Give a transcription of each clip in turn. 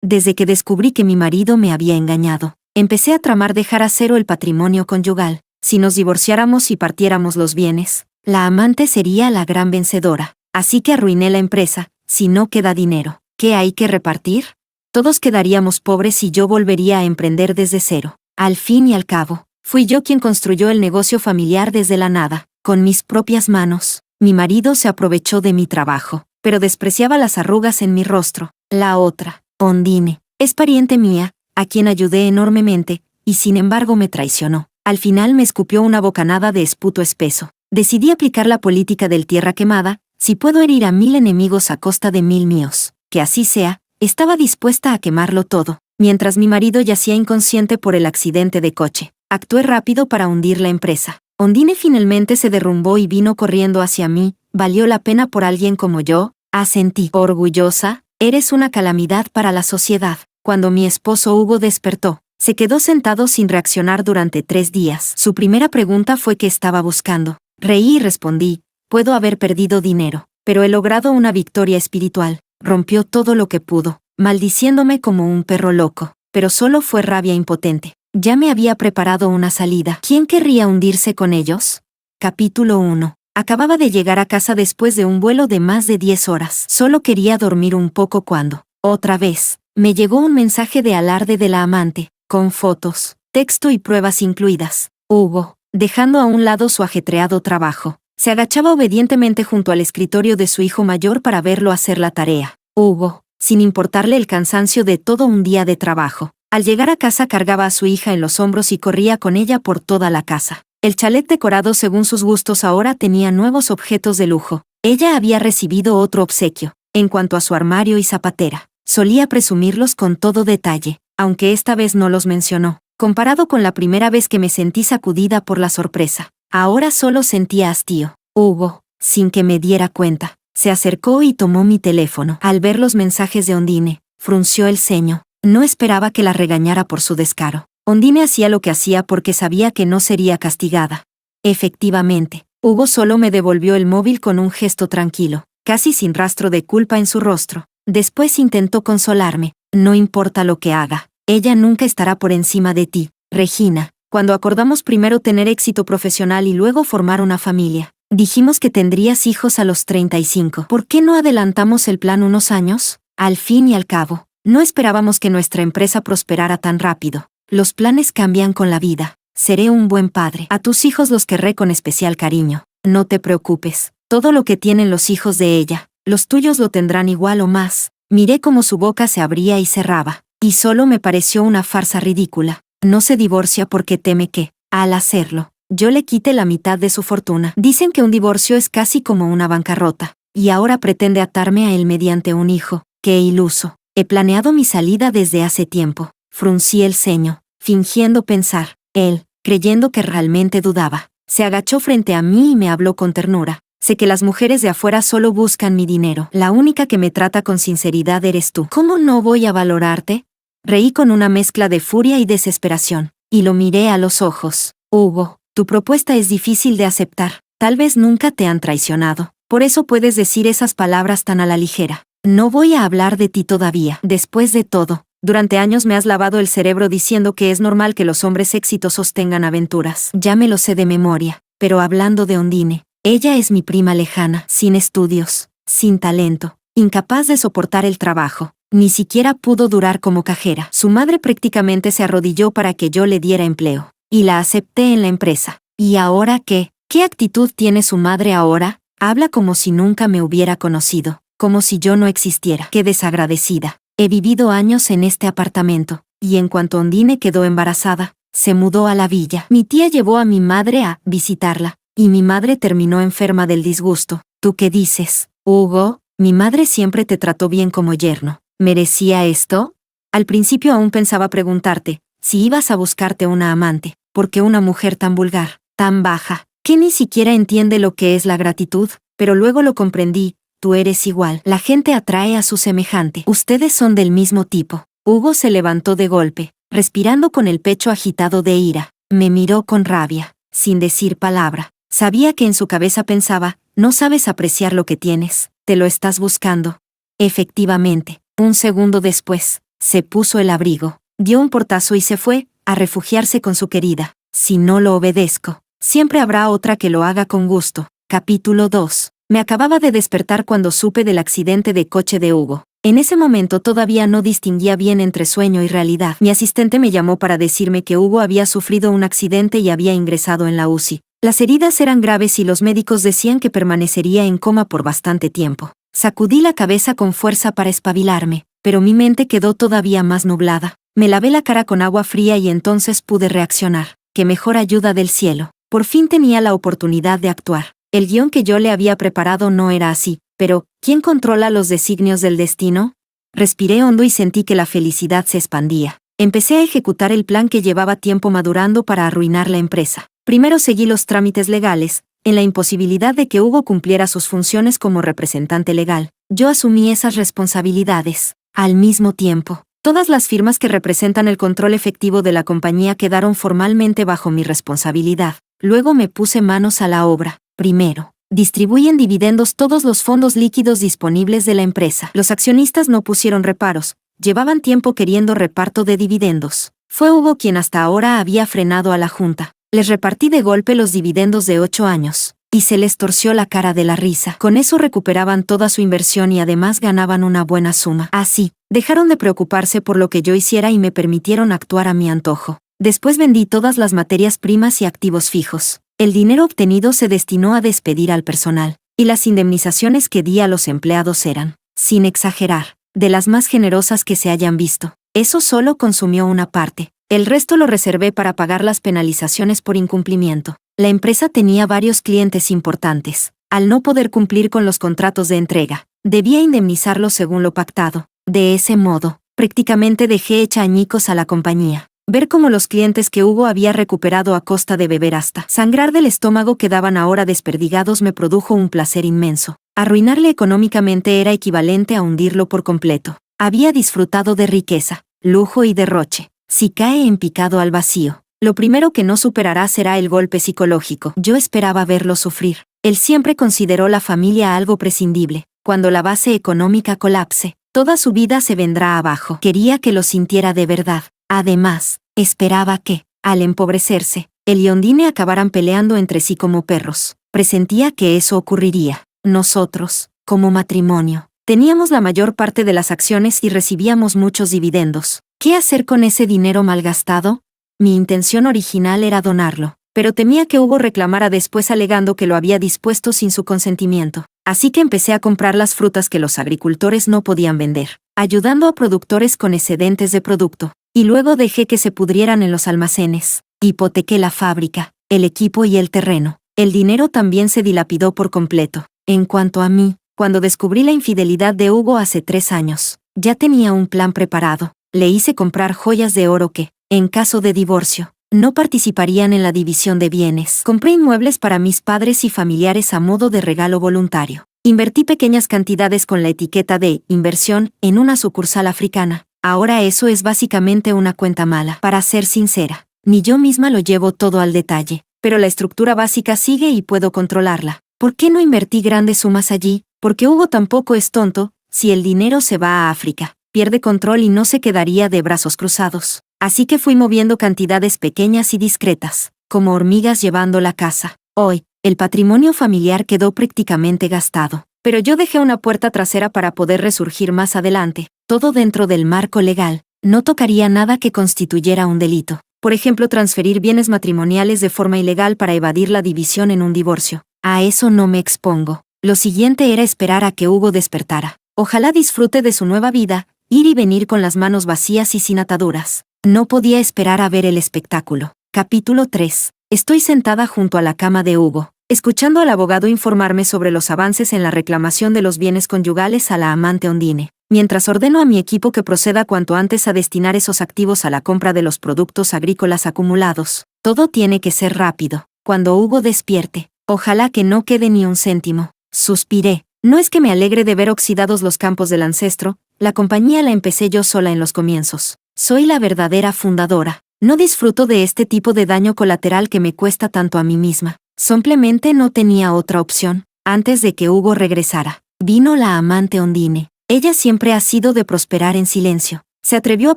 Desde que descubrí que mi marido me había engañado, empecé a tramar dejar a cero el patrimonio conyugal. Si nos divorciáramos y partiéramos los bienes, la amante sería la gran vencedora. Así que arruiné la empresa. Si no queda dinero, ¿qué hay que repartir? Todos quedaríamos pobres y yo volvería a emprender desde cero. Al fin y al cabo, fui yo quien construyó el negocio familiar desde la nada, con mis propias manos. Mi marido se aprovechó de mi trabajo, pero despreciaba las arrugas en mi rostro. La otra, Ondine, es pariente mía, a quien ayudé enormemente, y sin embargo me traicionó. Al final me escupió una bocanada de esputo espeso. Decidí aplicar la política del tierra quemada. Si puedo herir a 1000 enemigos a costa de 1000 míos, que así sea. Estaba dispuesta a quemarlo todo, mientras mi marido yacía inconsciente por el accidente de coche. Actué rápido para hundir la empresa. Ondine finalmente se derrumbó y vino corriendo hacia mí. ¿Valió la pena por alguien como yo? Asentí. Orgullosa, eres una calamidad para la sociedad. Cuando mi esposo Hugo despertó, se quedó sentado sin reaccionar durante 3 días. Su primera pregunta fue qué estaba buscando. Reí y respondí, puedo haber perdido dinero, pero he logrado una victoria espiritual. Rompió todo lo que pudo, maldiciéndome como un perro loco, pero solo fue rabia impotente. Ya me había preparado una salida. ¿Quién querría hundirse con ellos? Capítulo 1. Acababa de llegar a casa después de un vuelo de más de 10 horas. Solo quería dormir un poco cuando, otra vez, me llegó un mensaje de alarde de la amante, con fotos, texto y pruebas incluidas. Hugo, dejando a un lado su ajetreado trabajo, se agachaba obedientemente junto al escritorio de su hijo mayor para verlo hacer la tarea. Hugo, sin importarle el cansancio de todo un día de trabajo, al llegar a casa cargaba a su hija en los hombros y corría con ella por toda la casa. El chalet decorado según sus gustos ahora tenía nuevos objetos de lujo. Ella había recibido otro obsequio. En cuanto a su armario y zapatera, solía presumirlos con todo detalle, aunque esta vez no los mencionó. Comparado con la primera vez que me sentí sacudida por la sorpresa, ahora solo sentía hastío. Hugo, sin que me diera cuenta, se acercó y tomó mi teléfono. Al ver los mensajes de Ondine, frunció el ceño. No esperaba que la regañara por su descaro. Ondine hacía lo que hacía porque sabía que no sería castigada. Efectivamente, Hugo solo me devolvió el móvil con un gesto tranquilo, casi sin rastro de culpa en su rostro. Después intentó consolarme. No importa lo que haga, ella nunca estará por encima de ti, Regina. Cuando acordamos primero tener éxito profesional y luego formar una familia, dijimos que tendrías hijos a los 35. ¿Por qué no adelantamos el plan unos años? Al fin y al cabo, no esperábamos que nuestra empresa prosperara tan rápido. Los planes cambian con la vida. Seré un buen padre. A tus hijos los querré con especial cariño. No te preocupes. Todo lo que tienen los hijos de ella, los tuyos lo tendrán igual o más. Miré cómo su boca se abría y cerraba, y solo me pareció una farsa ridícula. No se divorcia porque teme que, al hacerlo, yo le quite la mitad de su fortuna. Dicen que un divorcio es casi como una bancarrota, y ahora pretende atarme a él mediante un hijo. ¡Qué iluso! He planeado mi salida desde hace tiempo. Fruncí el ceño, fingiendo pensar. Él, creyendo que realmente dudaba, se agachó frente a mí y me habló con ternura. Sé que las mujeres de afuera solo buscan mi dinero. La única que me trata con sinceridad eres tú. ¿Cómo no voy a valorarte? Reí con una mezcla de furia y desesperación, y lo miré a los ojos. Hugo, tu propuesta es difícil de aceptar. Tal vez nunca te han traicionado. Por eso puedes decir esas palabras tan a la ligera. No voy a hablar de ti todavía. Después de todo, durante años me has lavado el cerebro diciendo que es normal que los hombres exitosos tengan aventuras. Ya me lo sé de memoria. Pero hablando de Ondine, ella es mi prima lejana, sin estudios, sin talento, incapaz de soportar el trabajo. Ni siquiera pudo durar como cajera. Su madre prácticamente se arrodilló para que yo le diera empleo, y la acepté en la empresa. ¿Y ahora qué? ¿Qué actitud tiene su madre ahora? Habla como si nunca me hubiera conocido, como si yo no existiera. Qué desagradecida. He vivido años en este apartamento, y en cuanto Ondine quedó embarazada, se mudó a la villa. Mi tía llevó a mi madre a visitarla, y mi madre terminó enferma del disgusto. ¿Tú qué dices, Hugo? Mi madre siempre te trató bien como yerno. ¿Merecía esto? Al principio aún pensaba preguntarte si ibas a buscarte una amante, porque una mujer tan vulgar, tan baja, que ni siquiera entiende lo que es la gratitud, pero luego lo comprendí. Tú eres igual. La gente atrae a su semejante. Ustedes son del mismo tipo. Hugo se levantó de golpe, respirando con el pecho agitado de ira. Me miró con rabia, sin decir palabra. Sabía que en su cabeza pensaba, no sabes apreciar lo que tienes, te lo estás buscando. Efectivamente. Un segundo después, Se puso el abrigo, dio un portazo y se fue, a refugiarse con su querida. Si no lo obedezco, siempre habrá otra que lo haga con gusto. Capítulo 2. Me acababa de despertar cuando supe del accidente de coche de Hugo. En ese momento todavía no distinguía bien entre sueño y realidad. Mi asistente me llamó para decirme que Hugo había sufrido un accidente y había ingresado en la UCI. Las heridas eran graves y los médicos decían que permanecería en coma por bastante tiempo. Sacudí la cabeza con fuerza para espabilarme, pero mi mente quedó todavía más nublada. Me lavé la cara con agua fría y entonces pude reaccionar. ¡Qué mejor ayuda del cielo! Por fin tenía la oportunidad de actuar. El guión que yo le había preparado no era así, pero ¿quién controla los designios del destino? Respiré hondo y sentí que la felicidad se expandía. Empecé a ejecutar el plan que llevaba tiempo madurando para arruinar la empresa. Primero seguí los trámites legales. En la imposibilidad de que Hugo cumpliera sus funciones como representante legal, yo asumí esas responsabilidades. Al mismo tiempo, todas las firmas que representan el control efectivo de la compañía quedaron formalmente bajo mi responsabilidad. Luego me puse manos a la obra. Primero, distribuí en dividendos todos los fondos líquidos disponibles de la empresa. Los accionistas no pusieron reparos, llevaban tiempo queriendo reparto de dividendos. Fue Hugo quien hasta ahora había frenado a la junta. Les repartí de golpe los dividendos de 8 años, y se les torció la cara de la risa. Con eso recuperaban toda su inversión y además ganaban una buena suma. Así, dejaron de preocuparse por lo que yo hiciera y me permitieron actuar a mi antojo. Después vendí todas las materias primas y activos fijos. El dinero obtenido se destinó a despedir al personal, y las indemnizaciones que di a los empleados eran, sin exagerar, de las más generosas que se hayan visto. Eso solo consumió una parte. El resto lo reservé para pagar las penalizaciones por incumplimiento. La empresa tenía varios clientes importantes. Al no poder cumplir con los contratos de entrega, debía indemnizarlos según lo pactado. De ese modo, prácticamente dejé hecha añicos a la compañía. Ver cómo los clientes que Hugo había recuperado a costa de beber hasta sangrar del estómago quedaban ahora desperdigados me produjo un placer inmenso. Arruinarle económicamente era equivalente a hundirlo por completo. Había disfrutado de riqueza, lujo y derroche. Si cae en picado al vacío, lo primero que no superará será el golpe psicológico. Yo esperaba verlo sufrir. Él siempre consideró la familia algo prescindible. Cuando la base económica colapse, toda su vida se vendrá abajo. Quería que lo sintiera de verdad. Además, esperaba que, al empobrecerse, él y Ondine acabaran peleando entre sí como perros. Presentía que eso ocurriría. Nosotros, como matrimonio, teníamos la mayor parte de las acciones y recibíamos muchos dividendos. ¿Qué hacer con ese dinero malgastado? Mi intención original era donarlo, pero temía que Hugo reclamara después alegando que lo había dispuesto sin su consentimiento. Así que empecé a comprar las frutas que los agricultores no podían vender, ayudando a productores con excedentes de producto. Y luego dejé que se pudrieran en los almacenes. Hipotequé la fábrica, el equipo y el terreno. El dinero también se dilapidó por completo. En cuanto a mí, cuando descubrí la infidelidad de Hugo hace 3 años, ya tenía un plan preparado. Le hice comprar joyas de oro que, en caso de divorcio, no participarían en la división de bienes. Compré inmuebles para mis padres y familiares a modo de regalo voluntario. Invertí pequeñas cantidades con la etiqueta de inversión en una sucursal africana. Ahora eso es básicamente una cuenta mala. Para ser sincera, ni yo misma lo llevo todo al detalle, pero la estructura básica sigue y puedo controlarla. ¿Por qué no invertí grandes sumas allí? Porque Hugo tampoco es tonto. Si el dinero se va a África, pierde control y no se quedaría de brazos cruzados. Así que fui moviendo cantidades pequeñas y discretas, como hormigas llevando la casa. Hoy, el patrimonio familiar quedó prácticamente gastado, pero yo dejé una puerta trasera para poder resurgir más adelante. Todo dentro del marco legal. No tocaría nada que constituyera un delito. Por ejemplo, transferir bienes matrimoniales de forma ilegal para evadir la división en un divorcio. A eso no me expongo. Lo siguiente era esperar a que Hugo despertara. Ojalá disfrute de su nueva vida, ir y venir con las manos vacías y sin ataduras. No podía esperar a ver el espectáculo. Capítulo 3. Estoy sentada junto a la cama de Hugo, escuchando al abogado informarme sobre los avances en la reclamación de los bienes conyugales a la amante Ondine. Mientras ordeno a mi equipo que proceda cuanto antes a destinar esos activos a la compra de los productos agrícolas acumulados. Todo tiene que ser rápido. Cuando Hugo despierte, ojalá que no quede ni un céntimo. Suspiré. No es que me alegre de ver oxidados los campos del ancestro, la compañía la empecé yo sola en los comienzos. Soy la verdadera fundadora. No disfruto de este tipo de daño colateral que me cuesta tanto a mí misma. Simplemente no tenía otra opción. Antes de que Hugo regresara, vino la amante Ondine. Ella siempre ha sido de prosperar en silencio. Se atrevió a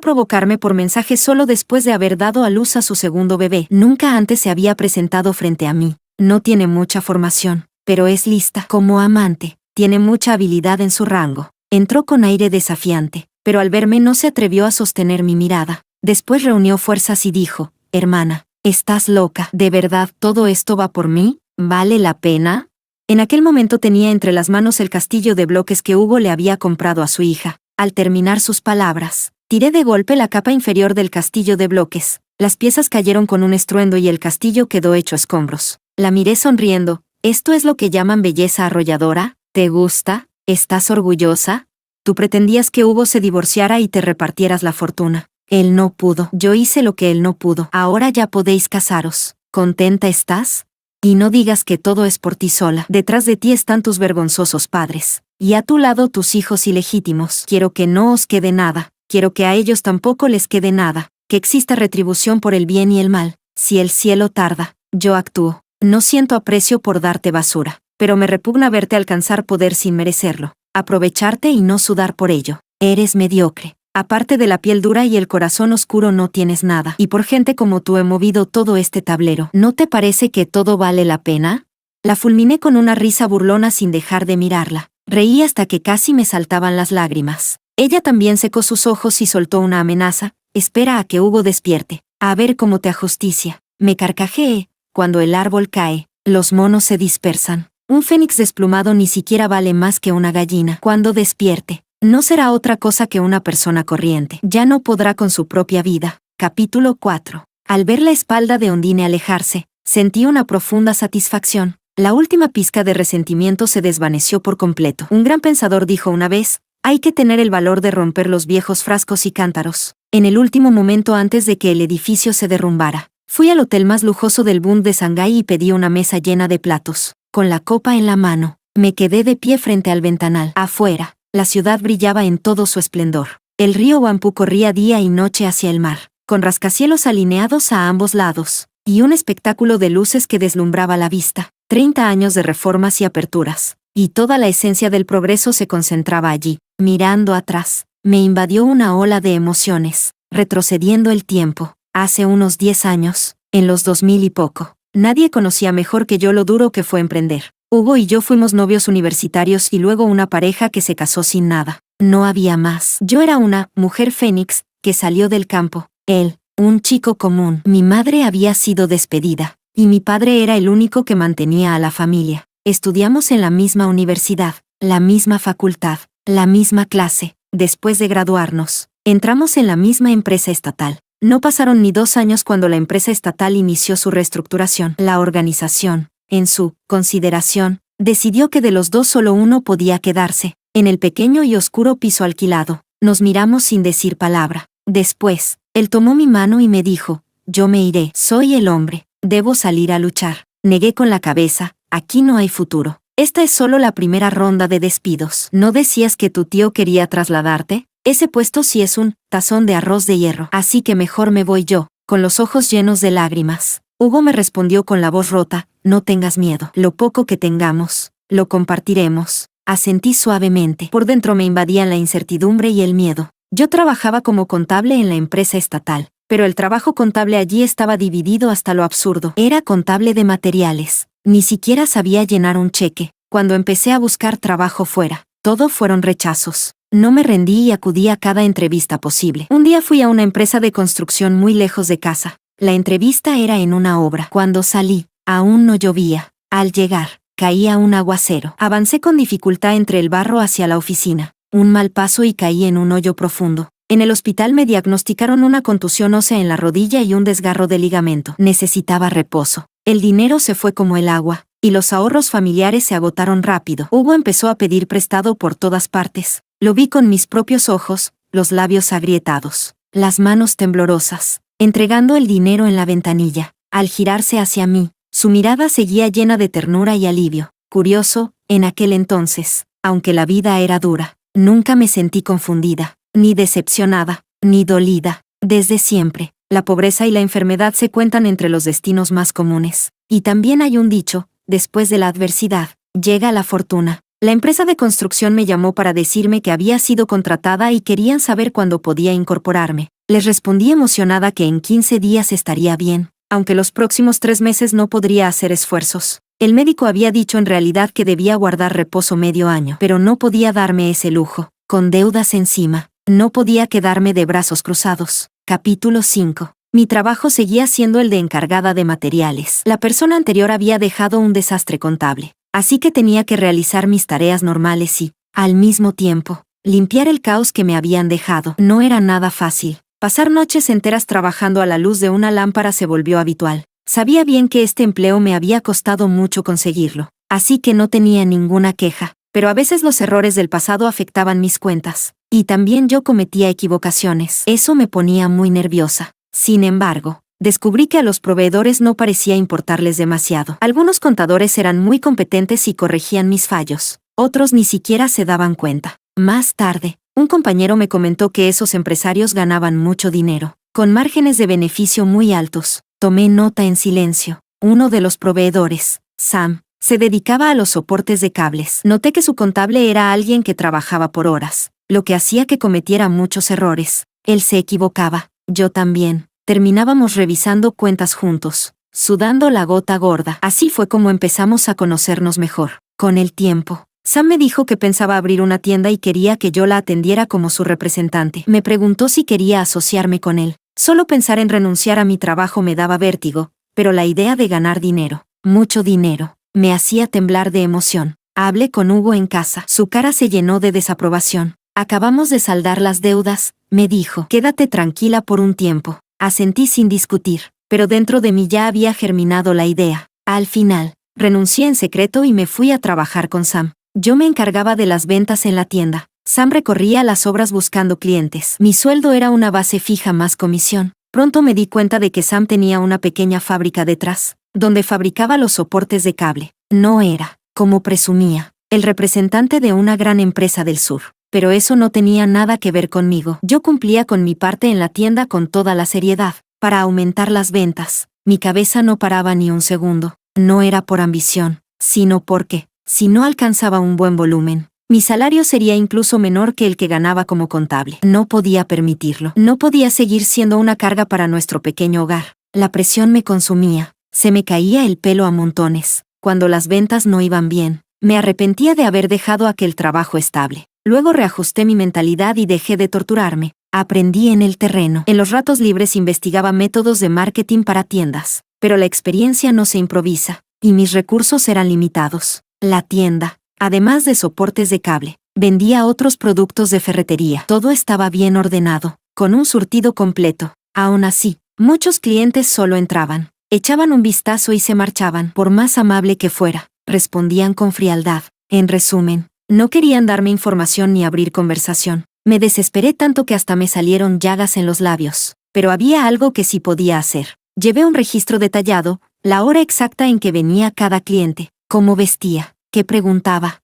provocarme por mensaje solo después de haber dado a luz a su segundo bebé. Nunca antes se había presentado frente a mí. No tiene mucha formación, pero es lista. Como amante, tiene mucha habilidad en su rango. Entró con aire desafiante, pero al verme no se atrevió a sostener mi mirada. Después reunió fuerzas y dijo: «Hermana, ¿estás loca? ¿De verdad todo esto va por mí? ¿Vale la pena?». En aquel momento tenía entre las manos el castillo de bloques que Hugo le había comprado a su hija. Al terminar sus palabras, tiré de golpe la capa inferior del castillo de bloques. Las piezas cayeron con un estruendo y el castillo quedó hecho escombros. La miré sonriendo. «¿Esto es lo que llaman belleza arrolladora? ¿Te gusta? ¿Estás orgullosa? Tú pretendías que Hugo se divorciara y te repartieras la fortuna. Él no pudo. Yo hice lo que él no pudo. Ahora ya podéis casaros. ¿Contenta estás? Y no digas que todo es por ti sola. Detrás de ti están tus vergonzosos padres. Y a tu lado tus hijos ilegítimos. Quiero que no os quede nada. Quiero que a ellos tampoco les quede nada. Que exista retribución por el bien y el mal. Si el cielo tarda, yo actúo. No siento aprecio por darte basura, pero me repugna verte alcanzar poder sin merecerlo. Aprovecharte y no sudar por ello. Eres mediocre. Aparte de la piel dura y el corazón oscuro no tienes nada. Y por gente como tú he movido todo este tablero. ¿No te parece que todo vale la pena?». La fulminé con una risa burlona sin dejar de mirarla. Reí hasta que casi me saltaban las lágrimas. Ella también secó sus ojos y soltó una amenaza: «Espera a que Hugo despierte. A ver cómo te ajusticia». Me carcajeé. Cuando el árbol cae, los monos se dispersan. Un fénix desplumado ni siquiera vale más que una gallina. Cuando despierte, no será otra cosa que una persona corriente. Ya no podrá con su propia vida. Capítulo 4. Al ver la espalda de Ondine alejarse, sentí una profunda satisfacción. La última pizca de resentimiento se desvaneció por completo. Un gran pensador dijo una vez: «Hay que tener el valor de romper los viejos frascos y cántaros». En el último momento antes de que el edificio se derrumbara, fui al hotel más lujoso del Bund de Shanghái y pedí una mesa llena de platos. Con la copa en la mano, me quedé de pie frente al ventanal. Afuera, la ciudad brillaba en todo su esplendor. El río Huangpu corría día y noche hacia el mar, con rascacielos alineados a ambos lados, y un espectáculo de luces que deslumbraba la vista. 30 años de reformas y aperturas, y toda la esencia del progreso se concentraba allí. Mirando atrás, me invadió una ola de emociones, retrocediendo el tiempo. Hace unos 10 años, en los 2000 y poco, nadie conocía mejor que yo lo duro que fue emprender. Hugo y yo fuimos novios universitarios y luego una pareja que se casó sin nada. No había más. Yo era una mujer fénix que salió del campo. Él, un chico común. Mi madre había sido despedida, y mi padre era el único que mantenía a la familia. Estudiamos en la misma universidad, la misma facultad, la misma clase. Después de graduarnos, entramos en la misma empresa estatal. No pasaron ni 2 años cuando la empresa estatal inició su reestructuración. La organización, en su consideración, decidió que de los dos solo uno podía quedarse. En el pequeño y oscuro piso alquilado, nos miramos sin decir palabra. Después, él tomó mi mano y me dijo: «Yo me iré. Soy el hombre. Debo salir a luchar». Negué con la cabeza: «Aquí no hay futuro. Esta es solo la primera ronda de despidos». «¿No decías que tu tío quería trasladarte? Ese puesto sí es un tazón de arroz de hierro. Así que mejor me voy yo», con los ojos llenos de lágrimas. Hugo me respondió con la voz rota: «No tengas miedo. Lo poco que tengamos, lo compartiremos». Asentí suavemente. Por dentro me invadían la incertidumbre y el miedo. Yo trabajaba como contable en la empresa estatal, pero el trabajo contable allí estaba dividido hasta lo absurdo. Era contable de materiales. Ni siquiera sabía llenar un cheque. Cuando empecé a buscar trabajo fuera, todo fueron rechazos. No me rendí y acudí a cada entrevista posible. Un día fui a una empresa de construcción muy lejos de casa. La entrevista era en una obra. Cuando salí, aún no llovía. Al llegar, caía un aguacero. Avancé con dificultad entre el barro hacia la oficina. Un mal paso y caí en un hoyo profundo. En el hospital me diagnosticaron una contusión ósea en la rodilla y un desgarro de ligamento. Necesitaba reposo. El dinero se fue como el agua, y los ahorros familiares se agotaron rápido. Hugo empezó a pedir prestado por todas partes. Lo vi con mis propios ojos, los labios agrietados, las manos temblorosas, entregando el dinero en la ventanilla. Al girarse hacia mí, su mirada seguía llena de ternura y alivio. Curioso, en aquel entonces, aunque la vida era dura, nunca me sentí confundida, ni decepcionada, ni dolida. Desde siempre, la pobreza y la enfermedad se cuentan entre los destinos más comunes. Y también hay un dicho: después de la adversidad, llega la fortuna. La empresa de construcción me llamó para decirme que había sido contratada y querían saber cuándo podía incorporarme. Les respondí emocionada que en 15 días estaría bien, aunque los próximos 3 meses no podría hacer esfuerzos. El médico había dicho en realidad que debía guardar reposo medio año, pero no podía darme ese lujo. Con deudas encima, no podía quedarme de brazos cruzados. Capítulo 5. Mi trabajo seguía siendo el de encargada de materiales. La persona anterior había dejado un desastre contable, así que tenía que realizar mis tareas normales y, al mismo tiempo, limpiar el caos que me habían dejado. No era nada fácil. Pasar noches enteras trabajando a la luz de una lámpara se volvió habitual. Sabía bien que este empleo me había costado mucho conseguirlo, así que no tenía ninguna queja, pero a veces los errores del pasado afectaban mis cuentas, y también yo cometía equivocaciones. Eso me ponía muy nerviosa. Sin embargo, descubrí que a los proveedores no parecía importarles demasiado. Algunos contadores eran muy competentes y corregían mis fallos, otros ni siquiera se daban cuenta. Más tarde, un compañero me comentó que esos empresarios ganaban mucho dinero, con márgenes de beneficio muy altos. Tomé nota en silencio. Uno de los proveedores, Sam, se dedicaba a los soportes de cables. Noté que su contable era alguien que trabajaba por horas, lo que hacía que cometiera muchos errores. Él se equivocaba, yo también. Terminábamos revisando cuentas juntos, sudando la gota gorda. Así fue como empezamos a conocernos mejor. Con el tiempo, Sam me dijo que pensaba abrir una tienda y quería que yo la atendiera como su representante. Me preguntó si quería asociarme con él. Solo pensar en renunciar a mi trabajo me daba vértigo, pero la idea de ganar dinero, mucho dinero, me hacía temblar de emoción. Hablé con Hugo en casa. Su cara se llenó de desaprobación. Acabamos de saldar las deudas, me dijo. Quédate tranquila por un tiempo. Asentí sin discutir, pero dentro de mí ya había germinado la idea. Al final, renuncié en secreto y me fui a trabajar con Sam. Yo me encargaba de las ventas en la tienda. Sam recorría las obras buscando clientes. Mi sueldo era una base fija más comisión. Pronto me di cuenta de que Sam tenía una pequeña fábrica detrás, donde fabricaba los soportes de cable. No era, como presumía, el representante de una gran empresa del sur. Pero eso no tenía nada que ver conmigo. Yo cumplía con mi parte en la tienda con toda la seriedad, para aumentar las ventas. Mi cabeza no paraba ni un segundo. No era por ambición, sino porque, si no alcanzaba un buen volumen, mi salario sería incluso menor que el que ganaba como contable. No podía permitirlo. No podía seguir siendo una carga para nuestro pequeño hogar. La presión me consumía. Se me caía el pelo a montones. Cuando las ventas no iban bien, me arrepentía de haber dejado aquel trabajo estable. Luego reajusté mi mentalidad y dejé de torturarme. Aprendí en el terreno. En los ratos libres investigaba métodos de marketing para tiendas. Pero la experiencia no se improvisa, y mis recursos eran limitados. La tienda, además de soportes de cable, vendía otros productos de ferretería. Todo estaba bien ordenado, con un surtido completo. Aún así, muchos clientes solo entraban, echaban un vistazo y se marchaban. Por más amable que fuera, respondían con frialdad. En resumen, no querían darme información ni abrir conversación. Me desesperé tanto que hasta me salieron llagas en los labios. Pero había algo que sí podía hacer. Llevé un registro detallado, la hora exacta en que venía cada cliente, cómo vestía, qué preguntaba.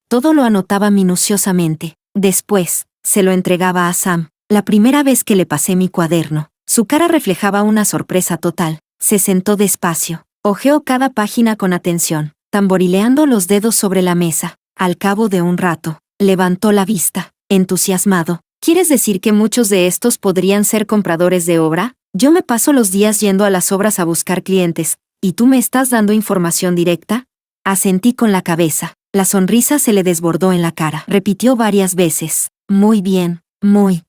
Todo lo anotaba minuciosamente. Después, se lo entregaba a Sam. La primera vez que le pasé mi cuaderno, su cara reflejaba una sorpresa total. Se sentó despacio, hojeó cada página con atención, tamborileando los dedos sobre la mesa. Al cabo de un rato, levantó la vista, entusiasmado. ¿Quieres decir que muchos de estos podrían ser compradores de obra? Yo me paso los días yendo a las obras a buscar clientes, ¿y tú me estás dando información directa? Asentí con la cabeza. La sonrisa se le desbordó en la cara. Repitió varias veces. Muy bien, muy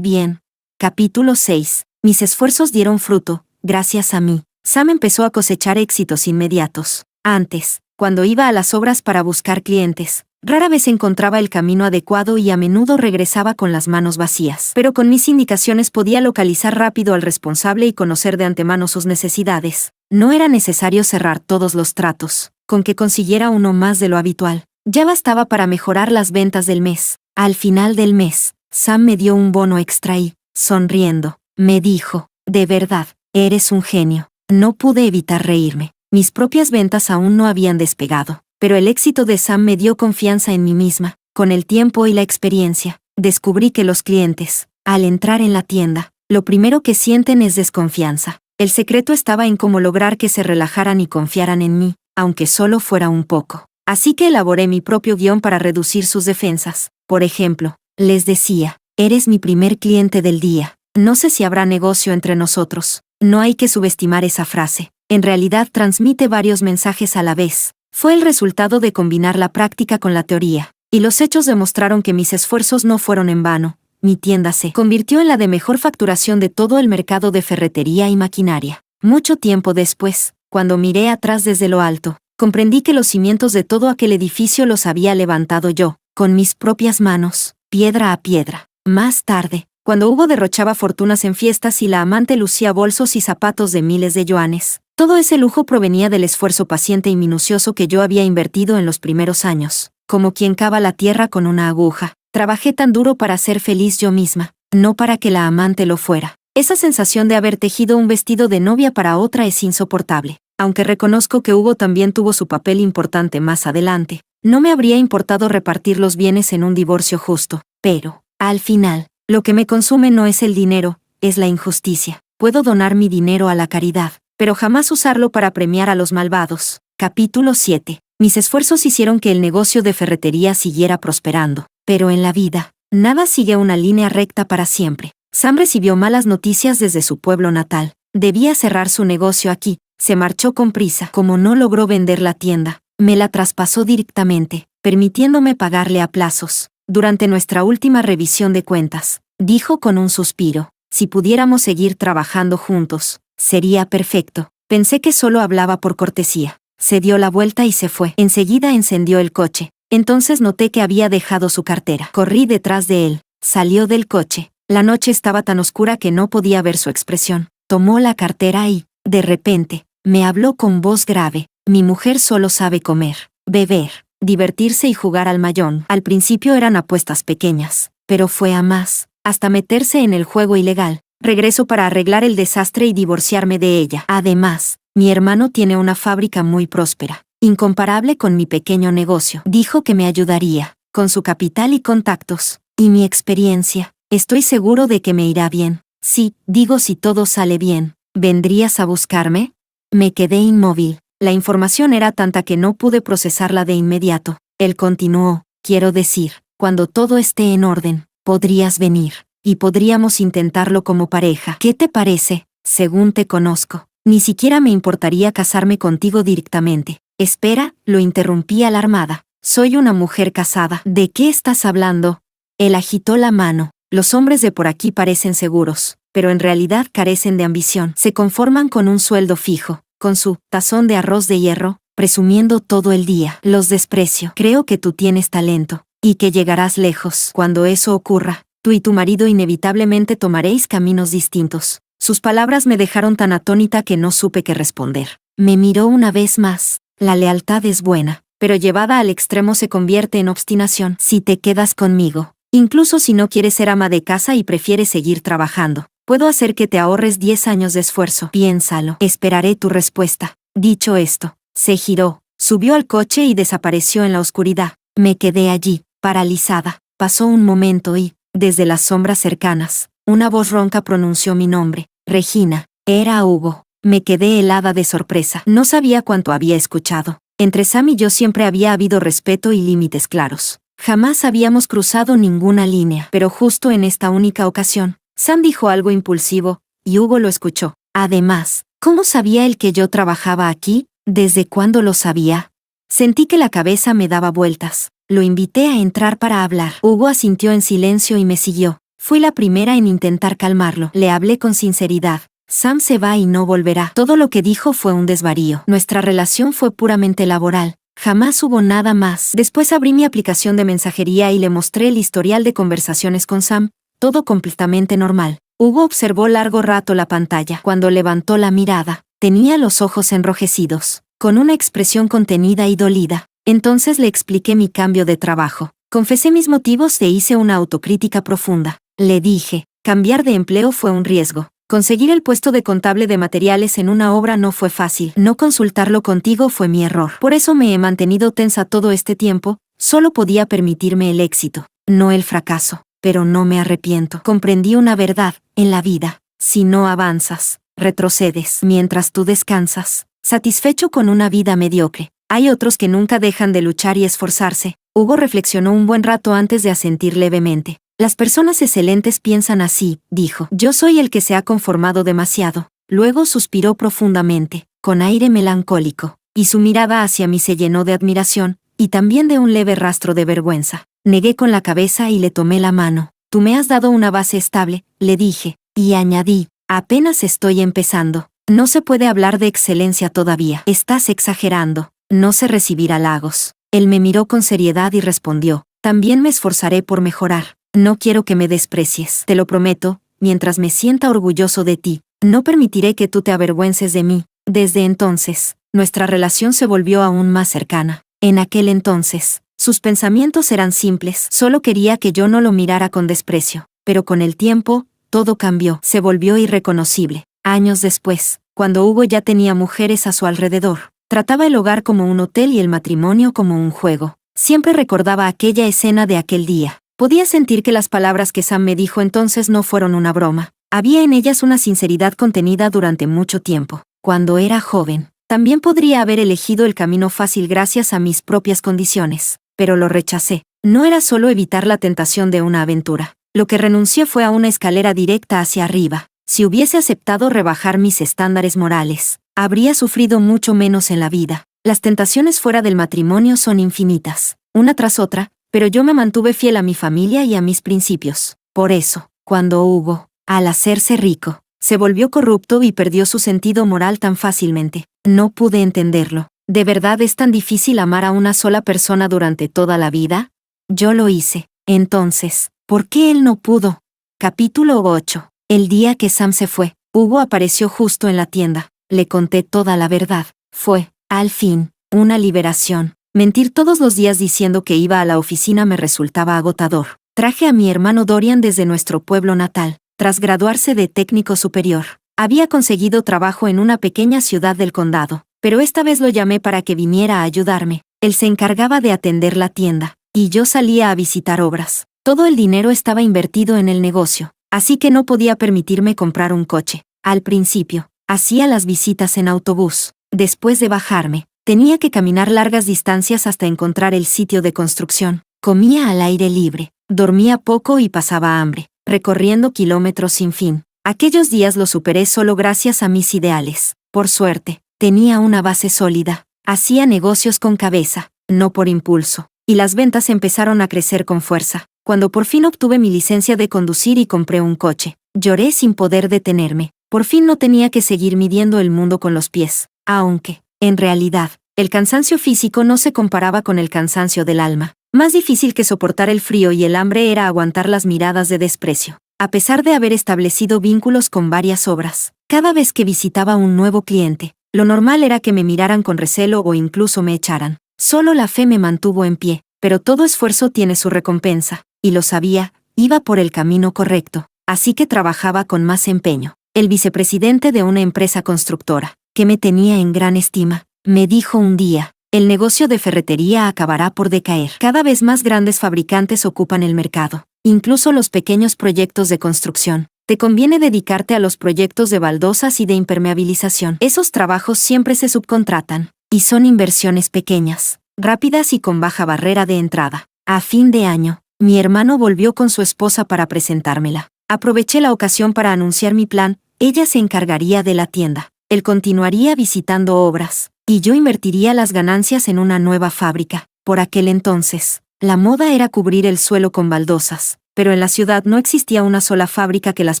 bien. Capítulo 6. Mis esfuerzos dieron fruto, gracias a mí. Sam empezó a cosechar éxitos inmediatos. Antes, cuando iba a las obras para buscar clientes, rara vez encontraba el camino adecuado y a menudo regresaba con las manos vacías. Pero con mis indicaciones podía localizar rápido al responsable y conocer de antemano sus necesidades. No era necesario cerrar todos los tratos. Con que consiguiera uno más de lo habitual, ya bastaba para mejorar las ventas del mes. Al final del mes, Sam me dio un bono extra y, sonriendo, me dijo, de verdad, eres un genio. No pude evitar reírme. Mis propias ventas aún no habían despegado, pero el éxito de Sam me dio confianza en mí misma. Con el tiempo y la experiencia, descubrí que los clientes, al entrar en la tienda, lo primero que sienten es desconfianza. El secreto estaba en cómo lograr que se relajaran y confiaran en mí, aunque solo fuera un poco. Así que elaboré mi propio guión para reducir sus defensas. Por ejemplo, les decía, eres mi primer cliente del día. No sé si habrá negocio entre nosotros. No hay que subestimar esa frase. En realidad transmite varios mensajes a la vez. Fue el resultado de combinar la práctica con la teoría. Y los hechos demostraron que mis esfuerzos no fueron en vano. Mi tienda se convirtió en la de mejor facturación de todo el mercado de ferretería y maquinaria. Mucho tiempo después, cuando miré atrás desde lo alto, comprendí que los cimientos de todo aquel edificio los había levantado yo, con mis propias manos, piedra a piedra. Más tarde, cuando Hugo derrochaba fortunas en fiestas y la amante lucía bolsos y zapatos de miles de yuanes, todo ese lujo provenía del esfuerzo paciente y minucioso que yo había invertido en los primeros años. Como quien cava la tierra con una aguja, trabajé tan duro para ser feliz yo misma, no para que la amante lo fuera. Esa sensación de haber tejido un vestido de novia para otra es insoportable. Aunque reconozco que Hugo también tuvo su papel importante más adelante, no me habría importado repartir los bienes en un divorcio justo. Pero, al final, lo que me consume no es el dinero, es la injusticia. Puedo donar mi dinero a la caridad, pero jamás usarlo para premiar a los malvados. Capítulo 7. Mis esfuerzos hicieron que el negocio de ferretería siguiera prosperando. Pero en la vida, nada sigue una línea recta para siempre. Sam recibió malas noticias desde su pueblo natal. Debía cerrar su negocio aquí. Se marchó con prisa. Como no logró vender la tienda, me la traspasó directamente, permitiéndome pagarle a plazos. Durante nuestra última revisión de cuentas, dijo con un suspiro, si pudiéramos seguir trabajando juntos, sería perfecto. Pensé que solo hablaba por cortesía. Se dio la vuelta y se fue. Enseguida encendió el coche. Entonces noté que había dejado su cartera. Corrí detrás de él. Salió del coche. La noche estaba tan oscura que no podía ver su expresión. Tomó la cartera y, de repente, me habló con voz grave. Mi mujer solo sabe comer, beber, divertirse y jugar al mahjong. Al principio eran apuestas pequeñas, pero fue a más, hasta meterse en el juego ilegal. Regreso para arreglar el desastre y divorciarme de ella. Además, mi hermano tiene una fábrica muy próspera, incomparable con mi pequeño negocio. Dijo que me ayudaría, con su capital y contactos, y mi experiencia. Estoy seguro de que me irá bien. Sí, digo si todo sale bien. ¿Vendrías a buscarme? Me quedé inmóvil. La información era tanta que no pude procesarla de inmediato. Él continuó, quiero decir, cuando todo esté en orden, podrías venir, y podríamos intentarlo como pareja. ¿Qué te parece? Según te conozco, ni siquiera me importaría casarme contigo directamente. Espera, lo interrumpí alarmada. Soy una mujer casada. ¿De qué estás hablando? Él agitó la mano. Los hombres de por aquí parecen seguros, pero en realidad carecen de ambición. Se conforman con un sueldo fijo, con su tazón de arroz de hierro, presumiendo todo el día. Los desprecio. Creo que tú tienes talento, y que llegarás lejos. Cuando eso ocurra, tú y tu marido inevitablemente tomaréis caminos distintos. Sus palabras me dejaron tan atónita que no supe qué responder. Me miró una vez más. La lealtad es buena, pero llevada al extremo se convierte en obstinación. Si te quedas conmigo, incluso si no quieres ser ama de casa y prefieres seguir trabajando, puedo hacer que te ahorres 10 años de esfuerzo. Piénsalo. Esperaré tu respuesta. Dicho esto, se giró, subió al coche y desapareció en la oscuridad. Me quedé allí, paralizada. Pasó un momento y, desde las sombras cercanas, una voz ronca pronunció mi nombre. Regina. Era Hugo. Me quedé helada de sorpresa. No sabía cuánto había escuchado. Entre Sam y yo siempre había habido respeto y límites claros. Jamás habíamos cruzado ninguna línea. Pero justo en esta única ocasión, Sam dijo algo impulsivo, y Hugo lo escuchó. Además, ¿cómo sabía él que yo trabajaba aquí? ¿Desde cuándo lo sabía? Sentí que la cabeza me daba vueltas. Lo invité a entrar para hablar. Hugo asintió en silencio y me siguió. Fui la primera en intentar calmarlo. Le hablé con sinceridad. Sam se va y no volverá. Todo lo que dijo fue un desvarío. Nuestra relación fue puramente laboral. Jamás hubo nada más. Después abrí mi aplicación de mensajería y le mostré el historial de conversaciones con Sam. Todo completamente normal. Hugo observó largo rato la pantalla. Cuando levantó la mirada, tenía los ojos enrojecidos, con una expresión contenida y dolida. Entonces le expliqué mi cambio de trabajo. Confesé mis motivos e hice una autocrítica profunda. Le dije, cambiar de empleo fue un riesgo. Conseguir el puesto de contable de materiales en una obra no fue fácil. No consultarlo contigo fue mi error. Por eso me he mantenido tensa todo este tiempo. Solo podía permitirme el éxito, no el fracaso. Pero no me arrepiento. Comprendí una verdad, en la vida, si no avanzas, retrocedes. Mientras tú descansas, satisfecho con una vida mediocre, Hay otros que nunca dejan de luchar y esforzarse. Hugo reflexionó un buen rato antes de asentir levemente. Las personas excelentes piensan así, dijo. Yo soy el que se ha conformado demasiado. Luego suspiró profundamente, con aire melancólico, y su mirada hacia mí se llenó de admiración, y también de un leve rastro de vergüenza. Negué con la cabeza y le tomé la mano. Tú me has dado una base estable, le dije, y añadí, apenas estoy empezando. No se puede hablar de excelencia todavía. Estás exagerando. No sé recibir halagos. Él me miró con seriedad y respondió, también me esforzaré por mejorar. No quiero que me desprecies. Te lo prometo, mientras me sienta orgulloso de ti. No permitiré que tú te avergüences de mí. Desde entonces, nuestra relación se volvió aún más cercana. En aquel entonces, sus pensamientos eran simples. Solo quería que yo no lo mirara con desprecio. Pero con el tiempo, todo cambió. Se volvió irreconocible. Años después, cuando Hugo ya tenía mujeres a su alrededor, trataba el hogar como un hotel y el matrimonio como un juego. Siempre recordaba aquella escena de aquel día. Podía sentir que las palabras que Sam me dijo entonces no fueron una broma. Había en ellas una sinceridad contenida durante mucho tiempo. Cuando era joven, también podría haber elegido el camino fácil gracias a mis propias condiciones, pero lo rechacé. No era solo evitar la tentación de una aventura. Lo que renuncié fue a una escalera directa hacia arriba. Si hubiese aceptado rebajar mis estándares morales, habría sufrido mucho menos en la vida. Las tentaciones fuera del matrimonio son infinitas, una tras otra, pero yo me mantuve fiel a mi familia y a mis principios. Por eso, cuando Hugo, al hacerse rico, se volvió corrupto y perdió su sentido moral tan fácilmente, no pude entenderlo. ¿De verdad es tan difícil amar a una sola persona durante toda la vida? Yo lo hice. Entonces, ¿por qué él no pudo? Capítulo 8. El día que Sam se fue, Hugo apareció justo en la tienda. Le conté toda la verdad. Fue, al fin, una liberación. Mentir todos los días diciendo que iba a la oficina me resultaba agotador. Traje a mi hermano Dorian desde nuestro pueblo natal. Tras graduarse de técnico superior, había conseguido trabajo en una pequeña ciudad del condado, pero esta vez lo llamé para que viniera a ayudarme. Él se encargaba de atender la tienda, y yo salía a visitar obras. Todo el dinero estaba invertido en el negocio, así que no podía permitirme comprar un coche. Al principio, hacía las visitas en autobús. Después de bajarme, tenía que caminar largas distancias hasta encontrar el sitio de construcción. Comía al aire libre, dormía poco y pasaba hambre, recorriendo kilómetros sin fin. Aquellos días los superé solo gracias a mis ideales. Por suerte, tenía una base sólida. Hacía negocios con cabeza, no por impulso, y las ventas empezaron a crecer con fuerza. Cuando por fin obtuve mi licencia de conducir y compré un coche, lloré sin poder detenerme. Por fin no tenía que seguir midiendo el mundo con los pies, aunque, en realidad, el cansancio físico no se comparaba con el cansancio del alma. Más difícil que soportar el frío y el hambre era aguantar las miradas de desprecio. A pesar de haber establecido vínculos con varias obras, cada vez que visitaba un nuevo cliente, lo normal era que me miraran con recelo o incluso me echaran. Solo la fe me mantuvo en pie, pero todo esfuerzo tiene su recompensa, y lo sabía, iba por el camino correcto, así que trabajaba con más empeño. El vicepresidente de una empresa constructora, que me tenía en gran estima, me dijo un día, el negocio de ferretería acabará por decaer. Cada vez más grandes fabricantes ocupan el mercado, incluso los pequeños proyectos de construcción. Te conviene dedicarte a los proyectos de baldosas y de impermeabilización. Esos trabajos siempre se subcontratan, y son inversiones pequeñas, rápidas y con baja barrera de entrada. A fin de año, mi hermano volvió con su esposa para presentármela. Aproveché la ocasión para anunciar mi plan. Ella se encargaría de la tienda. Él continuaría visitando obras, y yo invertiría las ganancias en una nueva fábrica. Por aquel entonces, la moda era cubrir el suelo con baldosas, pero en la ciudad no existía una sola fábrica que las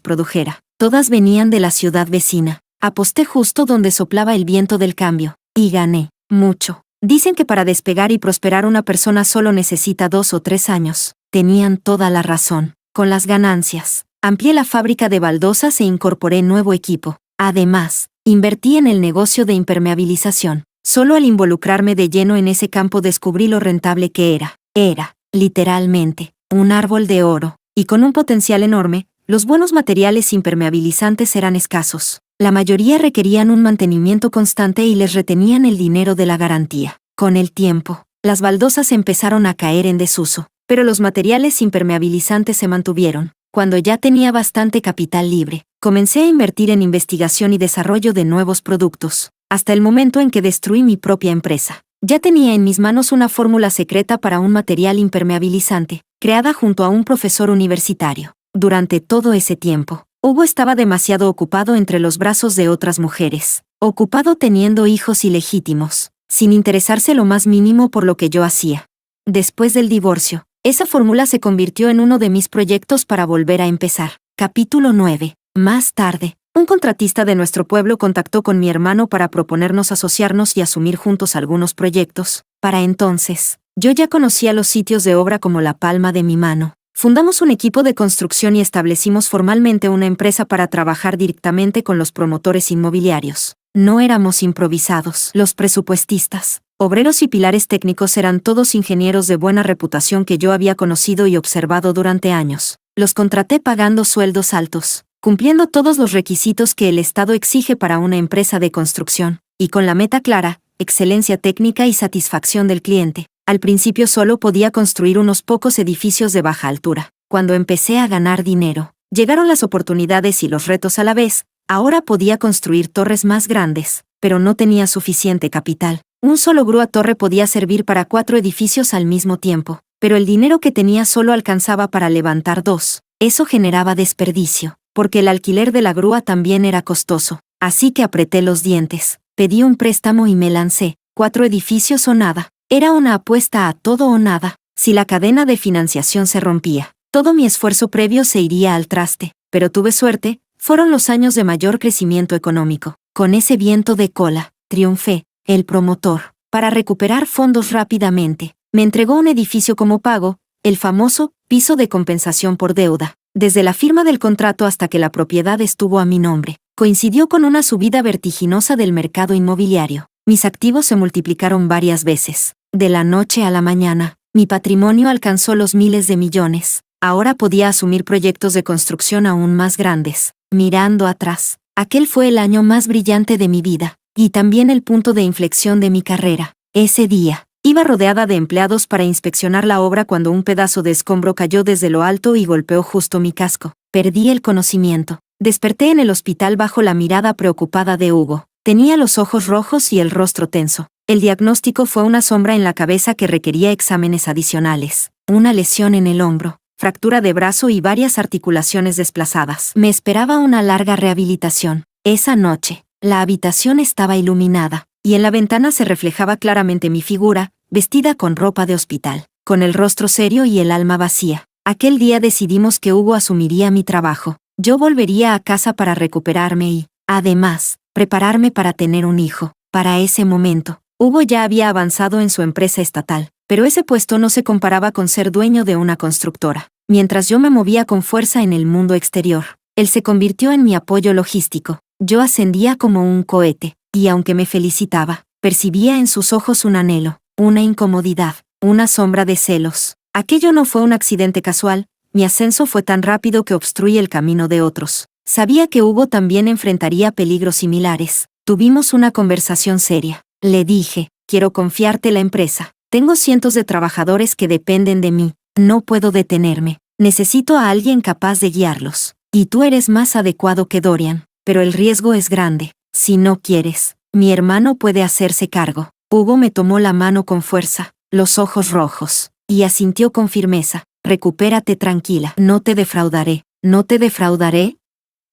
produjera. Todas venían de la ciudad vecina. Aposté justo donde soplaba el viento del cambio, y gané mucho. Dicen que para despegar y prosperar una persona solo necesita 2 o 3 años. Tenían toda la razón. Con las ganancias, amplié la fábrica de baldosas e incorporé nuevo equipo. Además, invertí en el negocio de impermeabilización. Solo al involucrarme de lleno en ese campo descubrí lo rentable que era. Era, literalmente, un árbol de oro, y con un potencial enorme. Los buenos materiales impermeabilizantes eran escasos. La mayoría requerían un mantenimiento constante y les retenían el dinero de la garantía. Con el tiempo, las baldosas empezaron a caer en desuso, pero los materiales impermeabilizantes se mantuvieron. Cuando ya tenía bastante capital libre, comencé a invertir en investigación y desarrollo de nuevos productos, hasta el momento en que destruí mi propia empresa. Ya tenía en mis manos una fórmula secreta para un material impermeabilizante, creada junto a un profesor universitario. Durante todo ese tiempo, Hugo estaba demasiado ocupado entre los brazos de otras mujeres, ocupado teniendo hijos ilegítimos, sin interesarse lo más mínimo por lo que yo hacía. Después del divorcio, esa fórmula se convirtió en uno de mis proyectos para volver a empezar. Capítulo 9. Más tarde, un contratista de nuestro pueblo contactó con mi hermano para proponernos asociarnos y asumir juntos algunos proyectos. Para entonces, yo ya conocía los sitios de obra como la palma de mi mano. Fundamos un equipo de construcción y establecimos formalmente una empresa para trabajar directamente con los promotores inmobiliarios. No éramos improvisados. Los presupuestistas, obreros y pilares técnicos eran todos ingenieros de buena reputación que yo había conocido y observado durante años. Los contraté pagando sueldos altos, cumpliendo todos los requisitos que el Estado exige para una empresa de construcción, y con la meta clara, excelencia técnica y satisfacción del cliente. Al principio solo podía construir unos pocos edificios de baja altura. Cuando empecé a ganar dinero, llegaron las oportunidades y los retos a la vez. Ahora podía construir torres más grandes, pero no tenía suficiente capital. Un solo grúa torre podía servir para 4 edificios al mismo tiempo, pero el dinero que tenía solo alcanzaba para levantar 2. Eso generaba desperdicio, porque el alquiler de la grúa también era costoso. Así que apreté los dientes, pedí un préstamo y me lancé. 4 edificios o nada. Era una apuesta a todo o nada. Si la cadena de financiación se rompía, todo mi esfuerzo previo se iría al traste. Pero tuve suerte, fueron los años de mayor crecimiento económico. Con ese viento de cola, triunfé. El promotor, para recuperar fondos rápidamente, me entregó un edificio como pago, el famoso piso de compensación por deuda. Desde la firma del contrato hasta que la propiedad estuvo a mi nombre, coincidió con una subida vertiginosa del mercado inmobiliario. Mis activos se multiplicaron varias veces. De la noche a la mañana, mi patrimonio alcanzó los miles de millones. Ahora podía asumir proyectos de construcción aún más grandes. Mirando atrás, aquel fue el año más brillante de mi vida, y también el punto de inflexión de mi carrera. Ese día, iba rodeada de empleados para inspeccionar la obra cuando un pedazo de escombro cayó desde lo alto y golpeó justo mi casco. Perdí el conocimiento. Desperté en el hospital bajo la mirada preocupada de Hugo. Tenía los ojos rojos y el rostro tenso. El diagnóstico fue una sombra en la cabeza que requería exámenes adicionales. Una lesión en el hombro, fractura de brazo y varias articulaciones desplazadas. Me esperaba una larga rehabilitación. Esa noche, la habitación estaba iluminada, y en la ventana se reflejaba claramente mi figura, vestida con ropa de hospital, con el rostro serio y el alma vacía. Aquel día decidimos que Hugo asumiría mi trabajo. Yo volvería a casa para recuperarme y, además, prepararme para tener un hijo. Para ese momento, Hugo ya había avanzado en su empresa estatal, pero ese puesto no se comparaba con ser dueño de una constructora. Mientras yo me movía con fuerza en el mundo exterior, él se convirtió en mi apoyo logístico. Yo ascendía como un cohete, y aunque me felicitaba, percibía en sus ojos un anhelo, una incomodidad, una sombra de celos. Aquello no fue un accidente casual, mi ascenso fue tan rápido que obstruí el camino de otros. Sabía que Hugo también enfrentaría peligros similares. Tuvimos una conversación seria. Le dije, quiero confiarte la empresa. Tengo cientos de trabajadores que dependen de mí. No puedo detenerme. Necesito a alguien capaz de guiarlos. Y tú eres más adecuado que Dorian. Pero el riesgo es grande. Si no quieres, mi hermano puede hacerse cargo. Hugo me tomó la mano con fuerza, los ojos rojos, y asintió con firmeza. Recupérate tranquila. No te defraudaré. ¿No te defraudaré?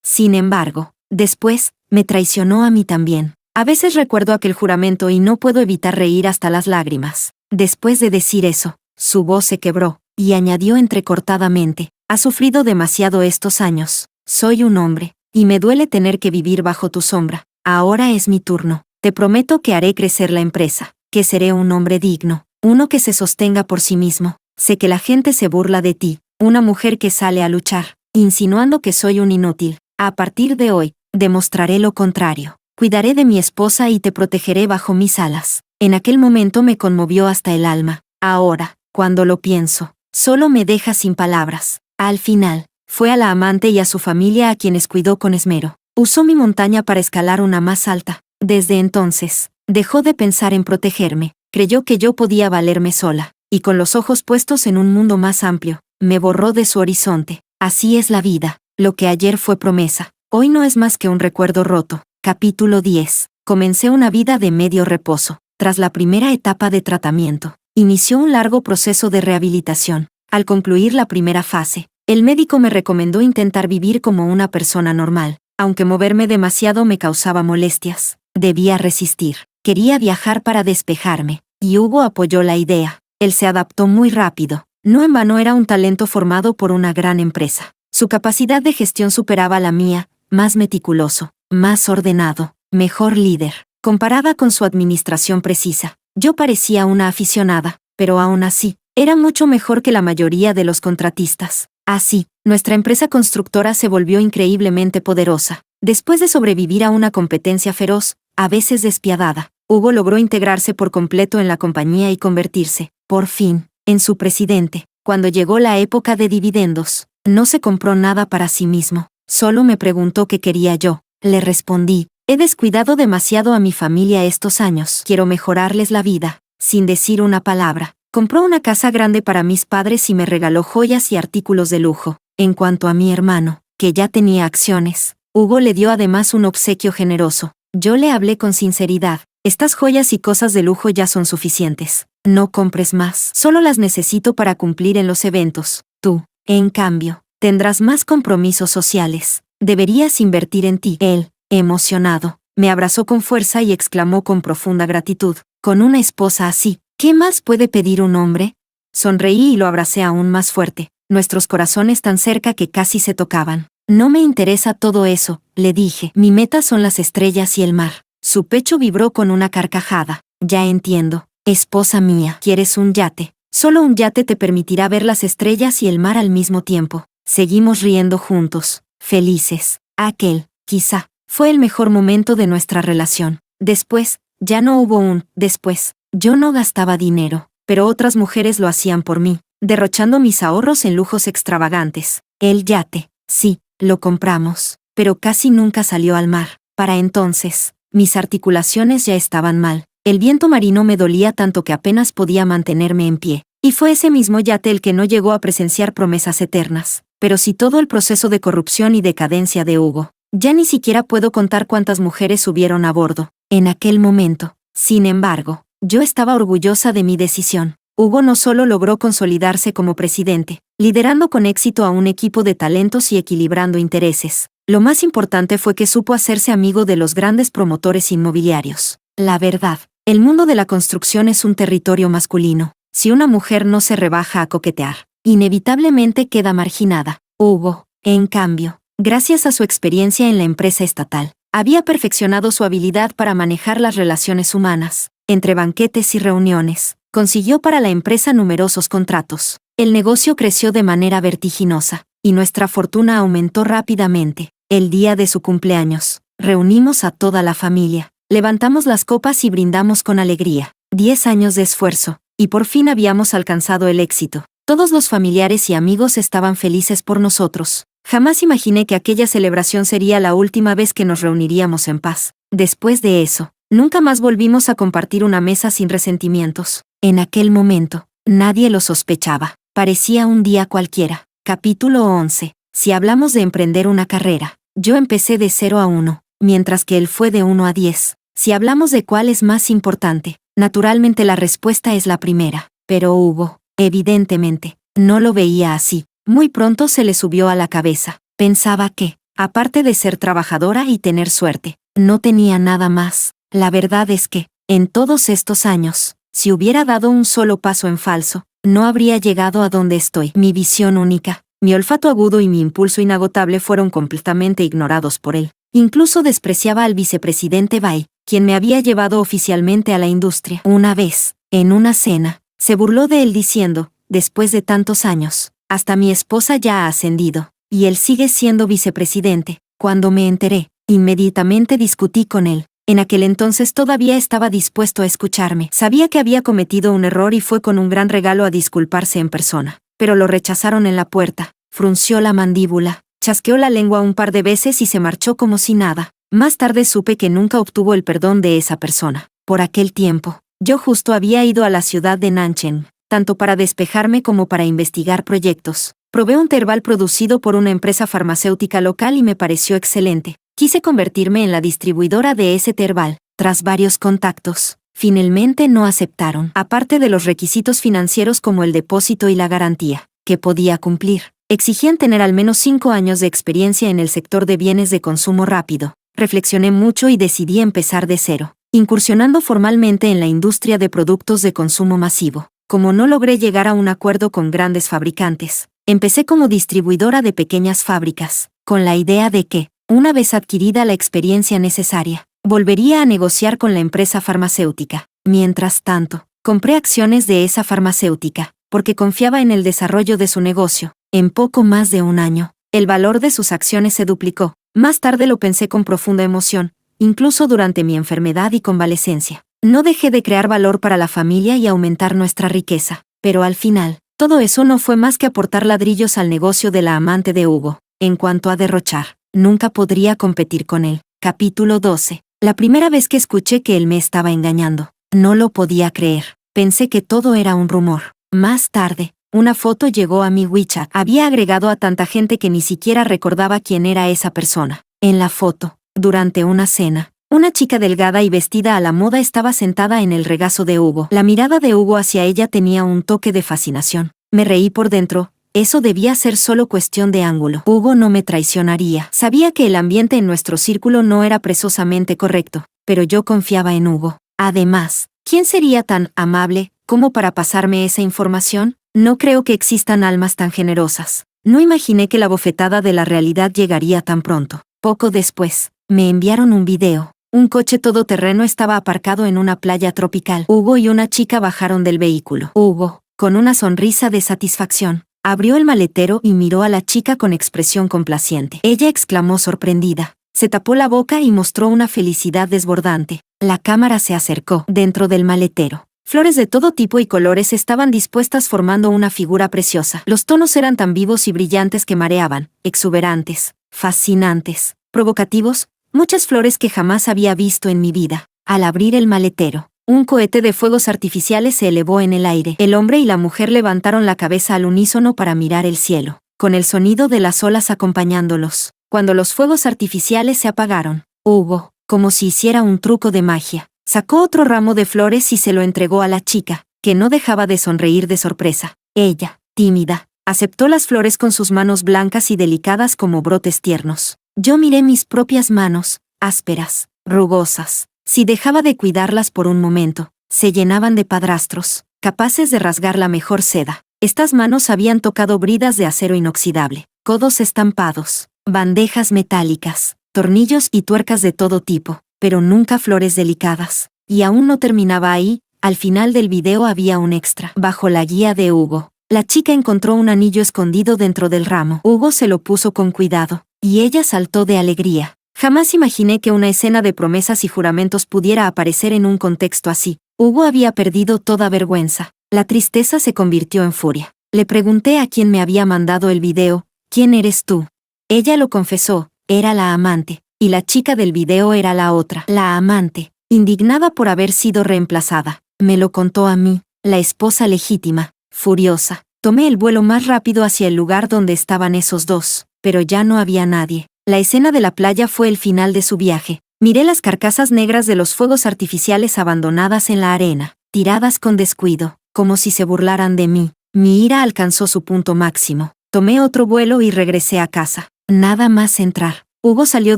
Sin embargo, después, me traicionó a mí también. A veces recuerdo aquel juramento y no puedo evitar reír hasta las lágrimas. Después de decir eso, su voz se quebró, y añadió entrecortadamente, has sufrido demasiado estos años. Soy un hombre, y me duele tener que vivir bajo tu sombra. Ahora es mi turno. Te prometo que haré crecer la empresa, que seré un hombre digno, uno que se sostenga por sí mismo. Sé que la gente se burla de ti, una mujer que sale a luchar, insinuando que soy un inútil. A partir de hoy, demostraré lo contrario. Cuidaré de mi esposa y te protegeré bajo mis alas. En aquel momento me conmovió hasta el alma. Ahora, cuando lo pienso, solo me deja sin palabras. Al final, fue a la amante y a su familia a quienes cuidó con esmero. Usó mi montaña para escalar una más alta. Desde entonces, dejó de pensar en protegerme. Creyó que yo podía valerme sola, y con los ojos puestos en un mundo más amplio, me borró de su horizonte. Así es la vida. Lo que ayer fue promesa, hoy no es más que un recuerdo roto. Capítulo 10. Comencé una vida de medio reposo. Tras la primera etapa de tratamiento, inició un largo proceso de rehabilitación. Al concluir la primera fase, el médico me recomendó intentar vivir como una persona normal, aunque moverme demasiado me causaba molestias. Debía resistir. Quería viajar para despejarme, y Hugo apoyó la idea. Él se adaptó muy rápido. No en vano era un talento formado por una gran empresa. Su capacidad de gestión superaba la mía, más meticuloso, más ordenado, mejor líder. Comparada con su administración precisa, yo parecía una aficionada, pero aún así, era mucho mejor que la mayoría de los contratistas. Así, nuestra empresa constructora se volvió increíblemente poderosa. Después de sobrevivir a una competencia feroz, a veces despiadada, Hugo logró integrarse por completo en la compañía y convertirse, por fin, en su presidente. Cuando llegó la época de dividendos, no se compró nada para sí mismo. Solo me preguntó qué quería yo. Le respondí, he descuidado demasiado a mi familia estos años. Quiero mejorarles la vida. Sin decir una palabra, compró una casa grande para mis padres y me regaló joyas y artículos de lujo. En cuanto a mi hermano, que ya tenía acciones, Hugo le dio además un obsequio generoso. Yo le hablé con sinceridad. Estas joyas y cosas de lujo ya son suficientes. No compres más. Solo las necesito para cumplir en los eventos. Tú, en cambio, tendrás más compromisos sociales. Deberías invertir en ti. Él, emocionado, me abrazó con fuerza y exclamó con profunda gratitud, con una esposa así, ¿qué más puede pedir un hombre? Sonreí y lo abracé aún más fuerte, nuestros corazones tan cerca que casi se tocaban. No me interesa todo eso, le dije, mi meta son las estrellas y el mar. Su pecho vibró con una carcajada. Ya entiendo, esposa mía, ¿quieres un yate? Solo un yate te permitirá ver las estrellas y el mar al mismo tiempo. Seguimos riendo juntos, felices. Aquel, quizá, fue el mejor momento de nuestra relación. Después, ya no hubo un después. Yo no gastaba dinero, pero otras mujeres lo hacían por mí, derrochando mis ahorros en lujos extravagantes. El yate, sí, lo compramos, pero casi nunca salió al mar. Para entonces, mis articulaciones ya estaban mal. El viento marino me dolía tanto que apenas podía mantenerme en pie. Y fue ese mismo yate el que no llegó a presenciar promesas eternas, pero sí todo el proceso de corrupción y decadencia de Hugo. Ya ni siquiera puedo contar cuántas mujeres subieron a bordo. En aquel momento, sin embargo, yo estaba orgullosa de mi decisión. Hugo no solo logró consolidarse como presidente, liderando con éxito a un equipo de talentos y equilibrando intereses. Lo más importante fue que supo hacerse amigo de los grandes promotores inmobiliarios. La verdad, el mundo de la construcción es un territorio masculino. Si una mujer no se rebaja a coquetear, inevitablemente queda marginada. Hugo, en cambio, gracias a su experiencia en la empresa estatal, había perfeccionado su habilidad para manejar las relaciones humanas. Entre banquetes y reuniones, consiguió para la empresa numerosos contratos. El negocio creció de manera vertiginosa, y nuestra fortuna aumentó rápidamente. El día de su cumpleaños, reunimos a toda la familia, levantamos las copas y brindamos con alegría. 10 años de esfuerzo, y por fin habíamos alcanzado el éxito. Todos los familiares y amigos estaban felices por nosotros. Jamás imaginé que aquella celebración sería la última vez que nos reuniríamos en paz. Después de eso, nunca más volvimos a compartir una mesa sin resentimientos. En aquel momento, nadie lo sospechaba. Parecía un día cualquiera. Capítulo 11. Si hablamos de emprender una carrera, yo empecé de 0 a 1, mientras que él fue de 1 a 10. Si hablamos de cuál es más importante, naturalmente la respuesta es la primera. Pero Hugo, evidentemente, no lo veía así. Muy pronto se le subió a la cabeza. Pensaba que, aparte de ser trabajadora y tener suerte, no tenía nada más. La verdad es que, en todos estos años, si hubiera dado un solo paso en falso, no habría llegado a donde estoy. Mi visión única, mi olfato agudo y mi impulso inagotable fueron completamente ignorados por él. Incluso despreciaba al vicepresidente Bay, quien me había llevado oficialmente a la industria. Una vez, en una cena, se burló de él diciendo, después de tantos años, hasta mi esposa ya ha ascendido, y él sigue siendo vicepresidente. Cuando me enteré, inmediatamente discutí con él. En aquel entonces todavía estaba dispuesto a escucharme. Sabía que había cometido un error y fue con un gran regalo a disculparse en persona. Pero lo rechazaron en la puerta. Frunció la mandíbula, chasqueó la lengua un par de veces y se marchó como si nada. Más tarde supe que nunca obtuvo el perdón de esa persona. Por aquel tiempo, yo justo había ido a la ciudad de Nanchen, tanto para despejarme como para investigar proyectos. Probé un Terbal producido por una empresa farmacéutica local y me pareció excelente. Quise convertirme en la distribuidora de ese Terbal. Tras varios contactos, Finalmente no aceptaron, aparte de los requisitos financieros como el depósito y la garantía, que podía cumplir. Exigían tener al menos 5 años de experiencia en el sector de bienes de consumo rápido. Reflexioné mucho y decidí empezar de cero, incursionando formalmente en la industria de productos de consumo masivo. Como no logré llegar a un acuerdo con grandes fabricantes, empecé como distribuidora de pequeñas fábricas, con la idea de que, una vez adquirida la experiencia necesaria, volvería a negociar con la empresa farmacéutica. Mientras tanto, compré acciones de esa farmacéutica, porque confiaba en el desarrollo de su negocio. En poco más de un año, el valor de sus acciones se duplicó. Más tarde lo pensé con profunda emoción, incluso durante mi enfermedad y convalecencia. No dejé de crear valor para la familia y aumentar nuestra riqueza, pero al final, todo eso no fue más que aportar ladrillos al negocio de la amante de Hugo. En cuanto a derrochar, nunca podría competir con él. Capítulo 12. La primera vez que escuché que él me estaba engañando, no lo podía creer. Pensé que todo era un rumor. Más tarde, una foto llegó a mi WeChat. Había agregado a tanta gente que ni siquiera recordaba quién era esa persona. En la foto, durante una cena, una chica delgada y vestida a la moda estaba sentada en el regazo de Hugo. La mirada de Hugo hacia ella tenía un toque de fascinación. Me reí por dentro. Eso debía ser solo cuestión de ángulo. Hugo no me traicionaría. Sabía que el ambiente en nuestro círculo no era precisamente correcto, pero yo confiaba en Hugo. Además, ¿quién sería tan amable como para pasarme esa información? No creo que existan almas tan generosas. No imaginé que la bofetada de la realidad llegaría tan pronto. Poco después, me enviaron un video. Un coche todoterreno estaba aparcado en una playa tropical. Hugo y una chica bajaron del vehículo. Hugo, con una sonrisa de satisfacción, abrió el maletero y miró a la chica con expresión complaciente. Ella exclamó sorprendida. Se tapó la boca y mostró una felicidad desbordante. La cámara se acercó. Dentro del maletero, flores de todo tipo y colores estaban dispuestas formando una figura preciosa. Los tonos eran tan vivos y brillantes que mareaban, exuberantes, fascinantes, provocativos, muchas flores que jamás había visto en mi vida. Al abrir el maletero, un cohete de fuegos artificiales se elevó en el aire. El hombre y la mujer levantaron la cabeza al unísono para mirar el cielo, con el sonido de las olas acompañándolos. Cuando los fuegos artificiales se apagaron, Hugo, como si hiciera un truco de magia, sacó otro ramo de flores y se lo entregó a la chica, que no dejaba de sonreír de sorpresa. Ella, tímida, aceptó las flores con sus manos blancas y delicadas como brotes tiernos. Yo miré mis propias manos, ásperas, rugosas. Si dejaba de cuidarlas por un momento, se llenaban de padrastros, capaces de rasgar la mejor seda. Estas manos habían tocado bridas de acero inoxidable, codos estampados, bandejas metálicas, tornillos y tuercas de todo tipo, pero nunca flores delicadas. Y aún no terminaba ahí. Al final del video había un extra. Bajo la guía de Hugo, la chica encontró un anillo escondido dentro del ramo. Hugo se lo puso con cuidado, y ella saltó de alegría. Jamás imaginé que una escena de promesas y juramentos pudiera aparecer en un contexto así. Hugo había perdido toda vergüenza. La tristeza se convirtió en furia. Le pregunté a quién me había mandado el video, ¿quién eres tú? Ella lo confesó, era la amante, y la chica del video era la otra. La amante, indignada por haber sido reemplazada, me lo contó a mí, la esposa legítima, furiosa. Tomé el vuelo más rápido hacia el lugar donde estaban esos dos, pero ya no había nadie. La escena de la playa fue el final de su viaje. Miré las carcasas negras de los fuegos artificiales abandonadas en la arena, tiradas con descuido, como si se burlaran de mí. Mi ira alcanzó su punto máximo. Tomé otro vuelo y regresé a casa. Nada más entrar, Hugo salió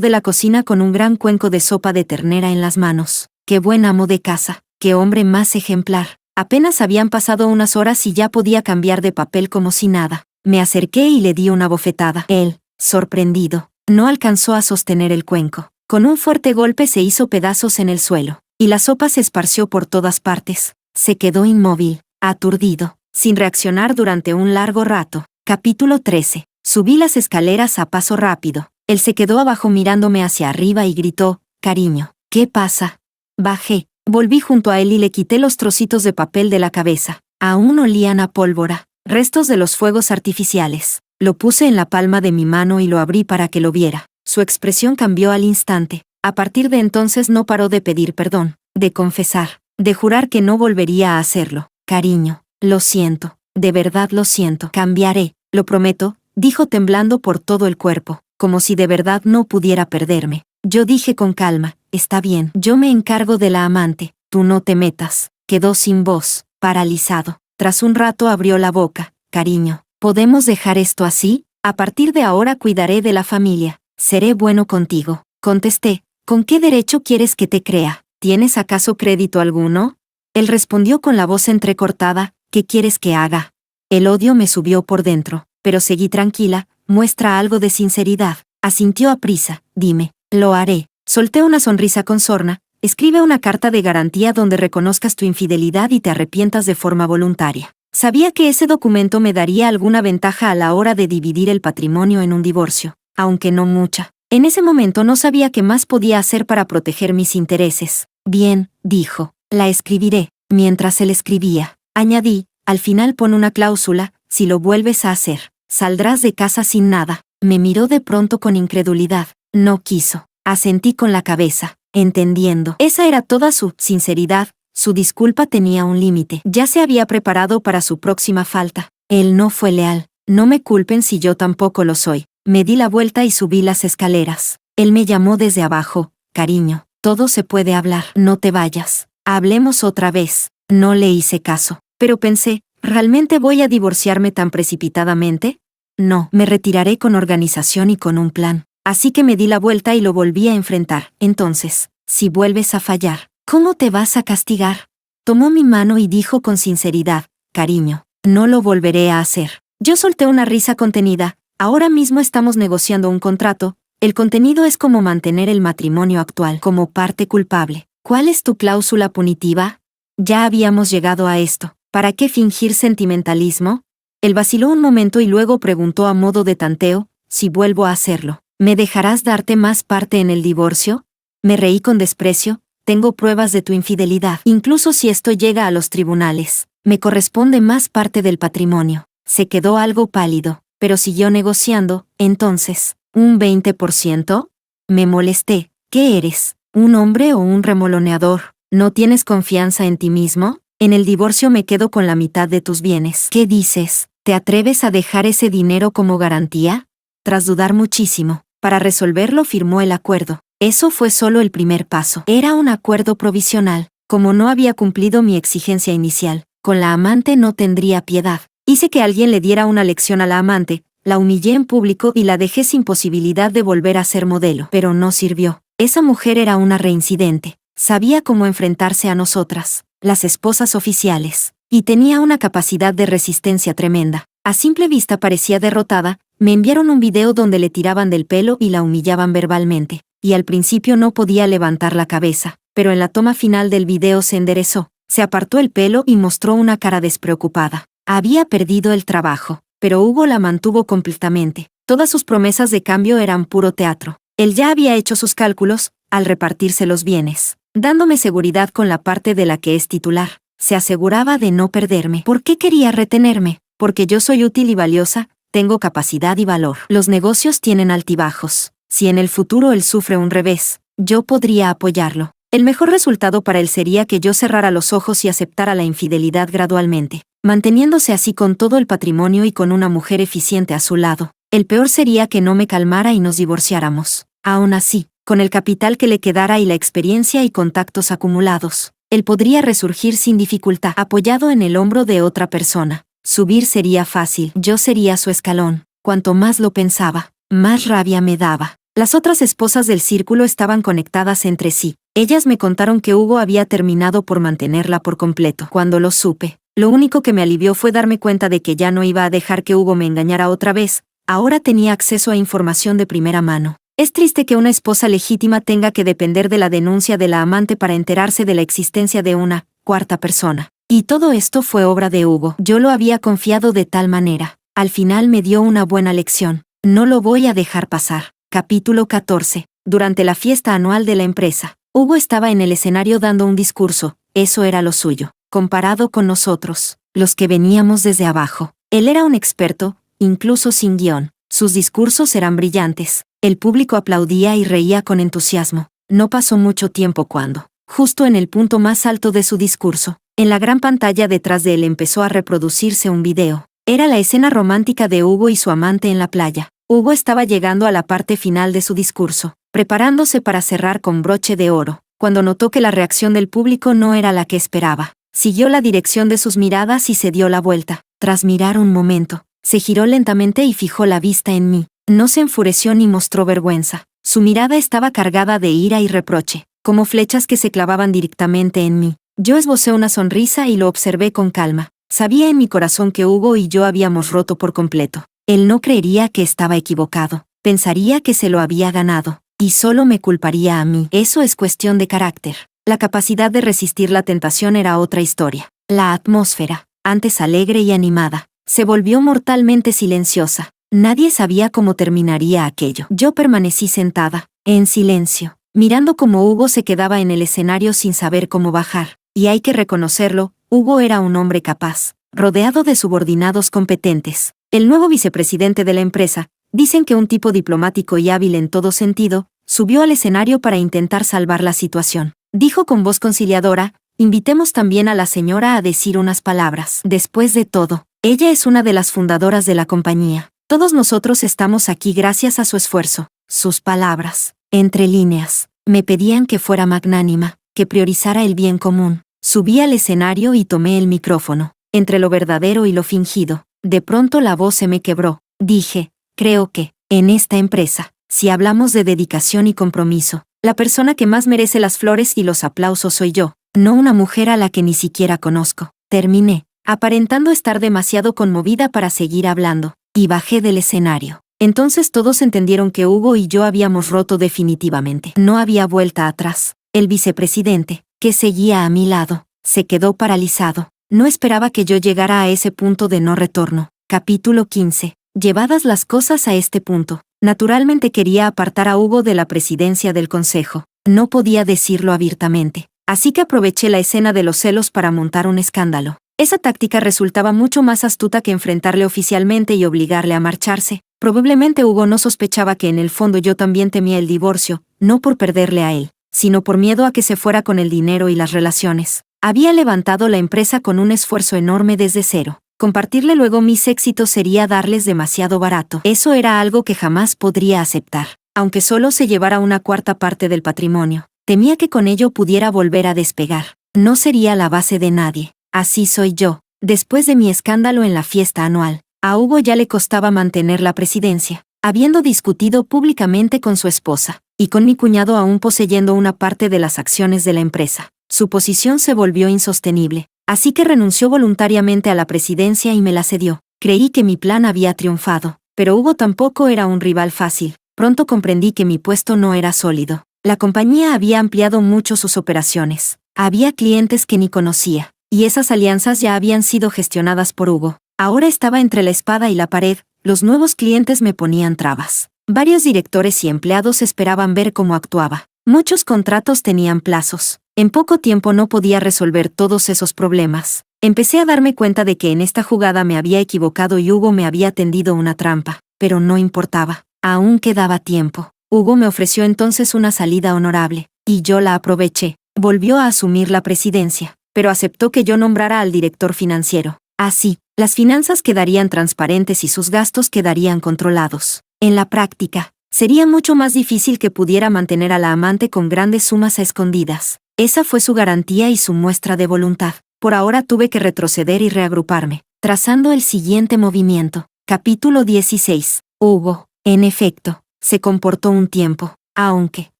de la cocina con un gran cuenco de sopa de ternera en las manos. Qué buen amo de casa, qué hombre más ejemplar. Apenas habían pasado unas horas y ya podía cambiar de papel como si nada. Me acerqué y le di una bofetada. Él, sorprendido, no alcanzó a sostener el cuenco. Con un fuerte golpe se hizo pedazos en el suelo, y la sopa se esparció por todas partes. Se quedó inmóvil, aturdido, sin reaccionar durante un largo rato. Capítulo 13. Subí las escaleras a paso rápido. Él se quedó abajo mirándome hacia arriba y gritó, «Cariño, ¿qué pasa?» Bajé, volví junto a él y le quité los trocitos de papel de la cabeza. Aún olían a pólvora, restos de los fuegos artificiales. Lo puse en la palma de mi mano y lo abrí para que lo viera. Su expresión cambió al instante. A partir de entonces no paró de pedir perdón, de confesar, de jurar que no volvería a hacerlo. «Cariño, lo siento, de verdad lo siento. Cambiaré, lo prometo», dijo temblando por todo el cuerpo, como si de verdad no pudiera perderme. Yo dije con calma, «Está bien, yo me encargo de la amante». tú no te metas. Quedó sin voz, paralizado. Tras un rato abrió la boca. Cariño, ¿podemos dejar esto así? A partir de ahora cuidaré de la familia. Seré bueno contigo. Contesté. ¿Con qué derecho quieres que te crea? ¿Tienes acaso crédito alguno? Él respondió con la voz entrecortada. ¿Qué quieres que haga? El odio me subió por dentro, pero seguí tranquila. Muestra algo de sinceridad. Asintió aprisa. Dime. Lo haré. Solté una sonrisa con sorna. Escribe una carta de garantía donde reconozcas tu infidelidad y te arrepientas de forma voluntaria. Sabía que ese documento me daría alguna ventaja a la hora de dividir el patrimonio en un divorcio, aunque no mucha. En ese momento no sabía qué más podía hacer para proteger mis intereses. Bien, dijo, la escribiré. Mientras él escribía, añadí, al final pon una cláusula, si lo vuelves a hacer, saldrás de casa sin nada. Me miró de pronto con incredulidad. No quiso. Asentí con la cabeza, entendiendo. Esa era toda su sinceridad. Su disculpa tenía un límite. Ya se había preparado para su próxima falta. Él no fue leal. No me culpen si yo tampoco lo soy. Me di la vuelta y subí las escaleras. Él me llamó desde abajo. Cariño, todo se puede hablar. No te vayas. Hablemos otra vez. No le hice caso. Pero pensé, ¿realmente voy a divorciarme tan precipitadamente? No, me retiraré con organización y con un plan. Así que me di la vuelta y lo volví a enfrentar. Entonces, si vuelves a fallar, ¿cómo te vas a castigar? Tomó mi mano y dijo con sinceridad, cariño, no lo volveré a hacer. Yo solté una risa contenida. Ahora mismo estamos negociando un contrato. El contenido es como mantener el matrimonio actual como parte culpable. ¿Cuál es tu cláusula punitiva? Ya habíamos llegado a esto. ¿Para qué fingir sentimentalismo? Él vaciló un momento y luego preguntó a modo de tanteo, si vuelvo a hacerlo, ¿me dejarás darte más parte en el divorcio? Me reí con desprecio. Tengo pruebas de tu infidelidad. Incluso si esto llega a los tribunales, me corresponde más parte del patrimonio. Se quedó algo pálido, pero siguió negociando. Entonces, ¿un 20%? Me molesté. ¿Qué eres? ¿Un hombre o un remoloneador? ¿No tienes confianza en ti mismo? En el divorcio me quedo con la mitad de tus bienes. ¿Qué dices? ¿Te atreves a dejar ese dinero como garantía? Tras dudar muchísimo, para resolverlo firmó el acuerdo. Eso fue solo el primer paso. Era un acuerdo provisional. Como no había cumplido mi exigencia inicial, con la amante no tendría piedad. Hice que alguien le diera una lección a la amante, la humillé en público y la dejé sin posibilidad de volver a ser modelo. Pero no sirvió. Esa mujer era una reincidente. Sabía cómo enfrentarse a nosotras, las esposas oficiales, y tenía una capacidad de resistencia tremenda. A simple vista parecía derrotada. Me enviaron un video donde le tiraban del pelo y la humillaban verbalmente, y al principio no podía levantar la cabeza, pero en la toma final del video se enderezó, se apartó el pelo y mostró una cara despreocupada. Había perdido el trabajo, pero Hugo la mantuvo completamente. Todas sus promesas de cambio eran puro teatro. Él ya había hecho sus cálculos, al repartirse los bienes, dándome seguridad con la parte de la que es titular. Se aseguraba de no perderme. ¿Por qué quería retenerme? Porque yo soy útil y valiosa. Tengo capacidad y valor. Los negocios tienen altibajos. Si en el futuro él sufre un revés, yo podría apoyarlo. El mejor resultado para él sería que yo cerrara los ojos y aceptara la infidelidad gradualmente, manteniéndose así con todo el patrimonio y con una mujer eficiente a su lado. El peor sería que no me calmara y nos divorciáramos. Aún así, con el capital que le quedara y la experiencia y contactos acumulados, él podría resurgir sin dificultad, apoyado en el hombro de otra persona. Subir sería fácil, yo sería su escalón. Cuanto más lo pensaba, más rabia me daba. Las otras esposas del círculo estaban conectadas entre sí. Ellas me contaron que Hugo había terminado por mantenerla por completo. Cuando lo supe, lo único que me alivió fue darme cuenta de que ya no iba a dejar que Hugo me engañara otra vez. Ahora tenía acceso a información de primera mano. Es triste que una esposa legítima tenga que depender de la denuncia de la amante para enterarse de la existencia de una cuarta persona. Y todo esto fue obra de Hugo. Yo lo había confiado de tal manera. Al final me dio una buena lección. No lo voy a dejar pasar. Capítulo 14. Durante la fiesta anual de la empresa, Hugo estaba en el escenario dando un discurso. Eso era lo suyo. Comparado con nosotros, los que veníamos desde abajo. Él era un experto, incluso sin guión. Sus discursos eran brillantes. El público aplaudía y reía con entusiasmo. No pasó mucho tiempo cuando, justo en el punto más alto de su discurso, en la gran pantalla detrás de él empezó a reproducirse un video. Era la escena romántica de Hugo y su amante en la playa. Hugo estaba llegando a la parte final de su discurso, preparándose para cerrar con broche de oro. cuando notó que la reacción del público no era la que esperaba. Siguió la dirección de sus miradas y se dio la vuelta. Tras mirar un momento, se giró lentamente y fijó la vista en mí. No se enfureció ni mostró vergüenza. Su mirada estaba cargada de ira y reproche, como flechas que se clavaban directamente en mí. Yo esbocé una sonrisa y lo observé con calma. Sabía en mi corazón que Hugo y yo habíamos roto por completo. Él no creería que estaba equivocado. Pensaría que se lo había ganado. Y solo me culparía a mí. Eso es cuestión de carácter. La capacidad de resistir la tentación era otra historia. La atmósfera, antes alegre y animada, se volvió mortalmente silenciosa. Nadie sabía cómo terminaría aquello. Yo permanecí sentada, en silencio, mirando cómo Hugo se quedaba en el escenario sin saber cómo bajar. Y hay que reconocerlo, Hugo era un hombre capaz, rodeado de subordinados competentes. El nuevo vicepresidente de la empresa, dicen que un tipo diplomático y hábil en todo sentido, subió al escenario para intentar salvar la situación. Dijo con voz conciliadora: invitemos también a la señora a decir unas palabras. Después de todo, ella es una de las fundadoras de la compañía. Todos nosotros estamos aquí gracias a su esfuerzo. Sus palabras, entre líneas, me pedían que fuera magnánima, que priorizara el bien común. Subí al escenario y tomé el micrófono. Entre lo verdadero y lo fingido, de pronto la voz se me quebró. Dije: creo que, en esta empresa, si hablamos de dedicación y compromiso, la persona que más merece las flores y los aplausos soy yo, no una mujer a la que ni siquiera conozco. Terminé, aparentando estar demasiado conmovida para seguir hablando, y bajé del escenario. Entonces todos entendieron que Hugo y yo habíamos roto definitivamente. No había vuelta atrás. El vicepresidente, que seguía a mi lado, se quedó paralizado. No esperaba que yo llegara a ese punto de no retorno. Capítulo 15. Llevadas las cosas a este punto, naturalmente quería apartar a Hugo de la presidencia del consejo. No podía decirlo abiertamente. Así que aproveché la escena de los celos para montar un escándalo. Esa táctica resultaba mucho más astuta que enfrentarle oficialmente y obligarle a marcharse. Probablemente Hugo no sospechaba que en el fondo yo también temía el divorcio, no por perderle a él, sino por miedo a que se fuera con el dinero y las relaciones. Había levantado la empresa con un esfuerzo enorme desde cero. Compartirle luego mis éxitos sería darles demasiado barato. Eso era algo que jamás podría aceptar. Aunque solo se llevara una cuarta parte del patrimonio, temía que con ello pudiera volver a despegar. No sería la base de nadie. Así soy yo. Después de mi escándalo en la fiesta anual, a Hugo ya le costaba mantener la presidencia, habiendo discutido públicamente con su esposa, y con mi cuñado aún poseyendo una parte de las acciones de la empresa. Su posición se volvió insostenible, así que renunció voluntariamente a la presidencia y me la cedió. Creí que mi plan había triunfado, pero Hugo tampoco era un rival fácil. Pronto comprendí que mi puesto no era sólido. La compañía había ampliado mucho sus operaciones. Había clientes que ni conocía, y esas alianzas ya habían sido gestionadas por Hugo. Ahora estaba entre la espada y la pared. Los nuevos clientes me ponían trabas. Varios directores y empleados esperaban ver cómo actuaba. Muchos contratos tenían plazos. En poco tiempo no podía resolver todos esos problemas. Empecé a darme cuenta de que en esta jugada me había equivocado y Hugo me había tendido una trampa. Pero no importaba. Aún quedaba tiempo. Hugo me ofreció entonces una salida honorable, y yo la aproveché. Volvió a asumir la presidencia, pero aceptó que yo nombrara al director financiero. Así, las finanzas quedarían transparentes y sus gastos quedarían controlados. En la práctica, sería mucho más difícil que pudiera mantener a la amante con grandes sumas a escondidas. Esa fue su garantía y su muestra de voluntad. Por ahora tuve que retroceder y reagruparme, trazando el siguiente movimiento. Capítulo 16. Hugo, en efecto, se comportó un tiempo, aunque,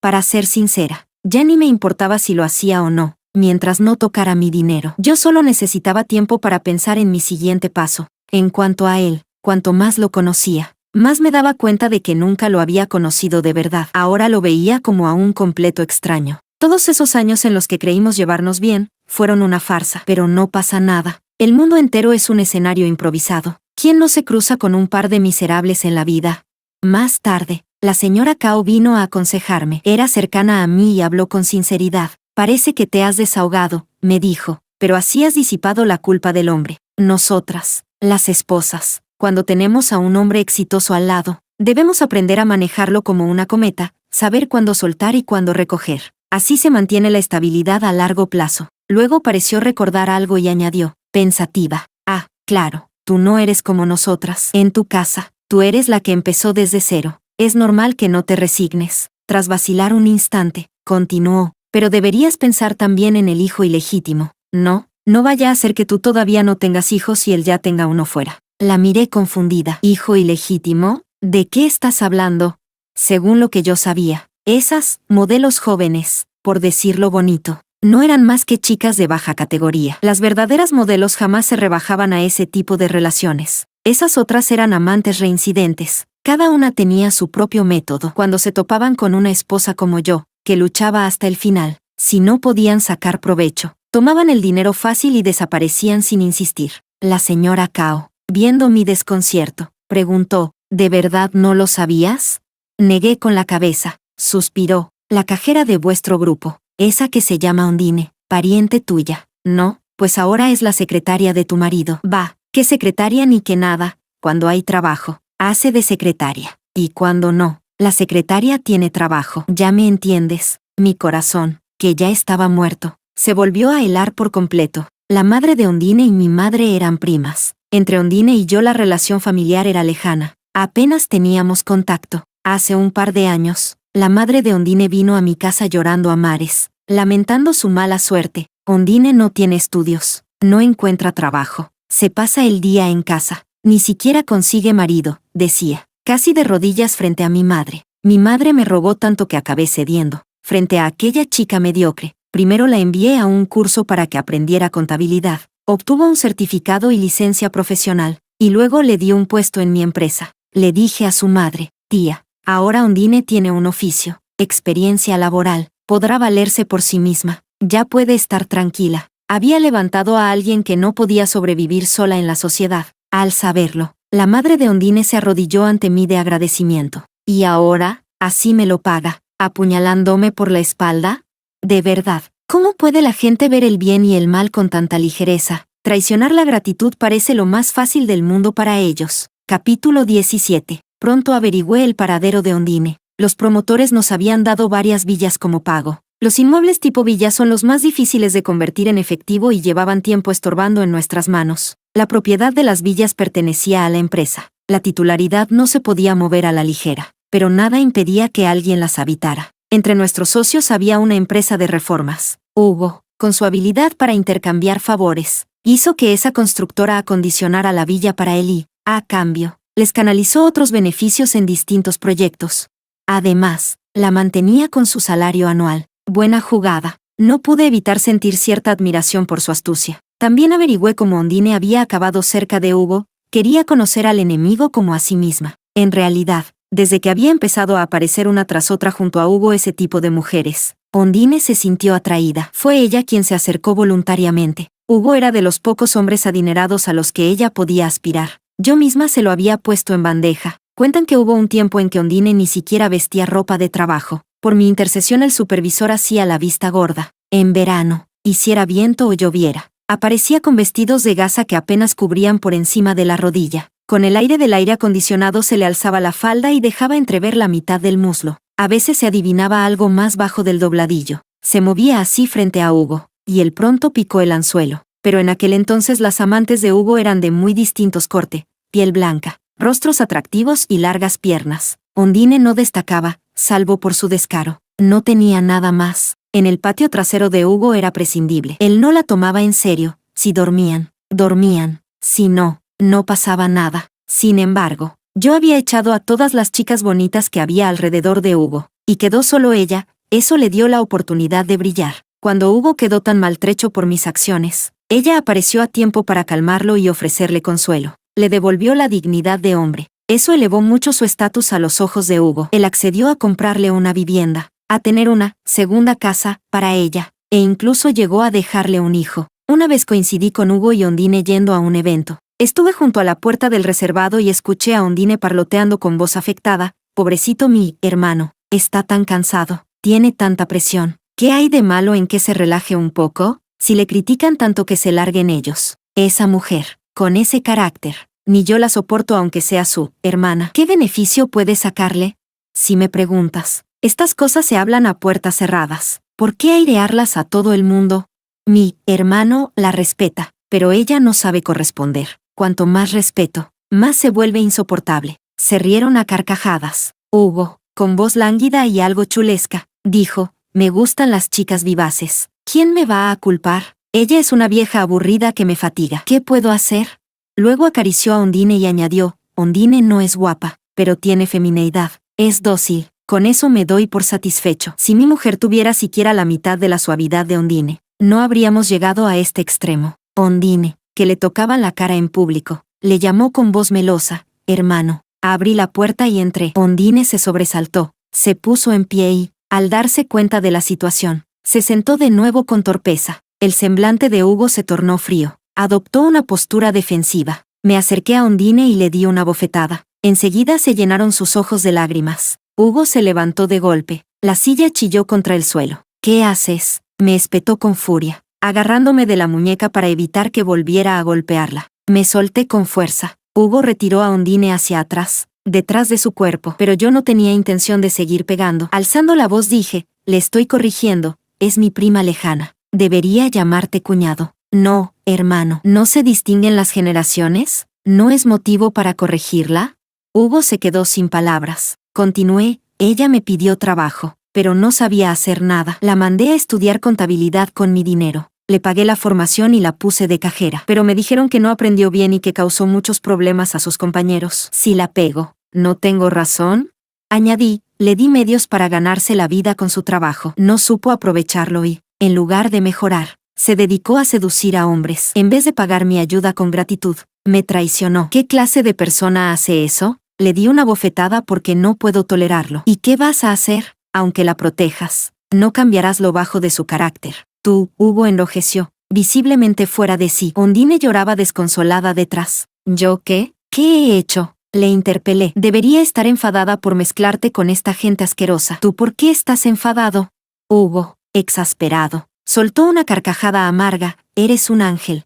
para ser sincera, ya ni me importaba si lo hacía o no, mientras no tocara mi dinero. Yo solo necesitaba tiempo para pensar en mi siguiente paso. En cuanto a él, cuanto más lo conocía, más me daba cuenta de que nunca lo había conocido de verdad. Ahora lo veía como a un completo extraño. Todos esos años en los que creímos llevarnos bien, fueron una farsa. Pero no pasa nada. El mundo entero es un escenario improvisado. ¿Quién no se cruza con un par de miserables en la vida? Más tarde, la señora Cao vino a aconsejarme. Era cercana a mí y habló con sinceridad. Parece que te has desahogado, me dijo, pero así has disipado la culpa del hombre. Nosotras, las esposas, cuando tenemos a un hombre exitoso al lado, debemos aprender a manejarlo como una cometa, saber cuándo soltar y cuándo recoger. Así se mantiene la estabilidad a largo plazo. Luego pareció recordar algo y añadió, pensativa: ah, claro, tú no eres como nosotras. En tu casa, tú eres la que empezó desde cero. Es normal que no te resignes. Tras vacilar un instante, continuó, Pero deberías pensar también en el hijo ilegítimo. No vaya a ser que tú todavía no tengas hijos y él ya tenga uno fuera. La miré confundida. ¿Hijo ilegítimo? ¿De qué estás hablando? Según lo que yo sabía, esas modelos jóvenes, por decirlo bonito, no eran más que chicas de baja categoría. Las verdaderas modelos jamás se rebajaban a ese tipo de relaciones. Esas otras eran amantes reincidentes. Cada una tenía su propio método. Cuando se topaban con una esposa como yo, que luchaba hasta el final, si no podían sacar provecho, tomaban el dinero fácil y desaparecían sin insistir. La señora Cao, viendo mi desconcierto, preguntó, ¿de verdad no lo sabías? Negué con la cabeza. Suspiró. La cajera de vuestro grupo, esa que se llama Ondine, pariente tuya. No, pues ahora es la secretaria de tu marido. Va, qué secretaria ni qué nada. Cuando hay trabajo, hace de secretaria. Y cuando no, la secretaria tiene trabajo. Ya me entiendes. Mi corazón, que ya estaba muerto, se volvió a helar por completo. La madre de Ondine y mi madre eran primas. Entre Ondine y yo la relación familiar era lejana. Apenas teníamos contacto. Hace un par de años, la madre de Ondine vino a mi casa llorando a mares, lamentando su mala suerte. Ondine no tiene estudios, no encuentra trabajo, se pasa el día en casa, ni siquiera consigue marido, decía, casi de rodillas frente a mi madre. Mi madre me rogó tanto que acabé cediendo. Frente a aquella chica mediocre, primero la envié a un curso para que aprendiera contabilidad, obtuvo un certificado y licencia profesional, y luego le di un puesto en mi empresa. Le dije a su madre, tía, ahora Ondine tiene un oficio, experiencia laboral, podrá valerse por sí misma, ya puede estar tranquila. Había levantado a alguien que no podía sobrevivir sola en la sociedad. Al saberlo, la madre de Ondine se arrodilló ante mí de agradecimiento. ¿Y ahora, así me lo paga, apuñalándome por la espalda? De verdad, ¿cómo puede la gente ver el bien y el mal con tanta ligereza? Traicionar la gratitud parece lo más fácil del mundo para ellos. Capítulo 17. Pronto averigüé el paradero de Ondine. Los promotores nos habían dado varias villas como pago. Los inmuebles tipo villa son los más difíciles de convertir en efectivo y llevaban tiempo estorbando en nuestras manos. La propiedad de las villas pertenecía a la empresa. La titularidad no se podía mover a la ligera, pero nada impedía que alguien las habitara. Entre nuestros socios había una empresa de reformas. Hugo, con su habilidad para intercambiar favores, hizo que esa constructora acondicionara la villa para él y, a cambio, les canalizó otros beneficios en distintos proyectos. Además, la mantenía con su salario anual. Buena jugada. No pude evitar sentir cierta admiración por su astucia. También averigüé cómo Ondine había acabado cerca de Hugo. Quería conocer al enemigo como a sí misma. En realidad, desde que había empezado a aparecer una tras otra junto a Hugo ese tipo de mujeres, Ondine se sintió atraída. Fue ella quien se acercó voluntariamente. Hugo era de los pocos hombres adinerados a los que ella podía aspirar. Yo misma se lo había puesto en bandeja. Cuentan que hubo un tiempo en que Ondine ni siquiera vestía ropa de trabajo. Por mi intercesión el supervisor hacía la vista gorda. En verano, hiciera viento o lloviera, aparecía con vestidos de gasa que apenas cubrían por encima de la rodilla. Con el aire del aire acondicionado se le alzaba la falda y dejaba entrever la mitad del muslo. A veces se adivinaba algo más bajo del dobladillo. Se movía así frente a Hugo, y él pronto picó el anzuelo. Pero en aquel entonces las amantes de Hugo eran de muy distintos corte, piel blanca, rostros atractivos y largas piernas. Ondine no destacaba, salvo por su descaro. No tenía nada más. En el patio trasero de Hugo era prescindible. Él no la tomaba en serio. Si dormían, dormían. Si no, no pasaba nada. Sin embargo, yo había echado a todas las chicas bonitas que había alrededor de Hugo, y quedó solo ella. Eso le dio la oportunidad de brillar. Cuando Hugo quedó tan maltrecho por mis acciones, ella apareció a tiempo para calmarlo y ofrecerle consuelo. Le devolvió la dignidad de hombre. Eso elevó mucho su estatus a los ojos de Hugo. Él accedió a comprarle una vivienda, a tener una segunda casa para ella, e incluso llegó a dejarle un hijo. Una vez coincidí con Hugo y Ondine yendo a un evento. Estuve junto a la puerta del reservado y escuché a Ondine parloteando con voz afectada. Pobrecito mi hermano, está tan cansado, tiene tanta presión. ¿Qué hay de malo en que se relaje un poco? Si le critican tanto que se larguen ellos. Esa mujer, con ese carácter, ni yo la soporto aunque sea su hermana. ¿Qué beneficio puede sacarle? Si me preguntas, estas cosas se hablan a puertas cerradas. ¿Por qué airearlas a todo el mundo? Mi hermano la respeta, pero ella no sabe corresponder. Cuanto más respeto, más se vuelve insoportable. Se rieron a carcajadas. Hugo, con voz lánguida y algo chulesca, dijo, Me gustan las chicas vivaces. ¿Quién me va a culpar? Ella es una vieja aburrida que me fatiga. ¿Qué puedo hacer? Luego acarició a Ondine y añadió, Ondine no es guapa, pero tiene femineidad. Es dócil. Con eso me doy por satisfecho. Si mi mujer tuviera siquiera la mitad de la suavidad de Ondine, no habríamos llegado a este extremo. Ondine, que le tocaba la cara en público, le llamó con voz melosa, hermano. Abrí la puerta y entré. Ondine se sobresaltó, se puso en pie y, al darse cuenta de la situación, se sentó de nuevo con torpeza. El semblante de Hugo se tornó frío. Adoptó una postura defensiva. Me acerqué a Ondine y le di una bofetada. Enseguida se llenaron sus ojos de lágrimas. Hugo se levantó de golpe. La silla chilló contra el suelo. ¿Qué haces? Me espetó con furia, agarrándome de la muñeca para evitar que volviera a golpearla. Me solté con fuerza. Hugo retiró a Ondine hacia atrás, detrás de su cuerpo, pero yo no tenía intención de seguir pegando. Alzando la voz dije, le estoy corrigiendo, es mi prima lejana. Debería llamarte cuñado. No, hermano. ¿No se distinguen las generaciones? ¿No es motivo para corregirla? Hugo se quedó sin palabras. Continué, ella me pidió trabajo, pero no sabía hacer nada. La mandé a estudiar contabilidad con mi dinero. Le pagué la formación y la puse de cajera, pero me dijeron que no aprendió bien y que causó muchos problemas a sus compañeros. Si la pego, ¿no tengo razón? Añadí, le di medios para ganarse la vida con su trabajo. No supo aprovecharlo y, en lugar de mejorar, se dedicó a seducir a hombres. En vez de pagar mi ayuda con gratitud, me traicionó. ¿Qué clase de persona hace eso? Le di una bofetada porque no puedo tolerarlo. ¿Y qué vas a hacer? Aunque la protejas, no cambiarás lo bajo de su carácter. Tú, Hugo enrojeció, visiblemente fuera de sí. Ondine lloraba desconsolada detrás. ¿Yo qué? ¿Qué he hecho? Le interpelé. Debería estar enfadada por mezclarte con esta gente asquerosa. ¿Tú por qué estás enfadado? Hugo, exasperado, soltó una carcajada amarga. Eres un ángel.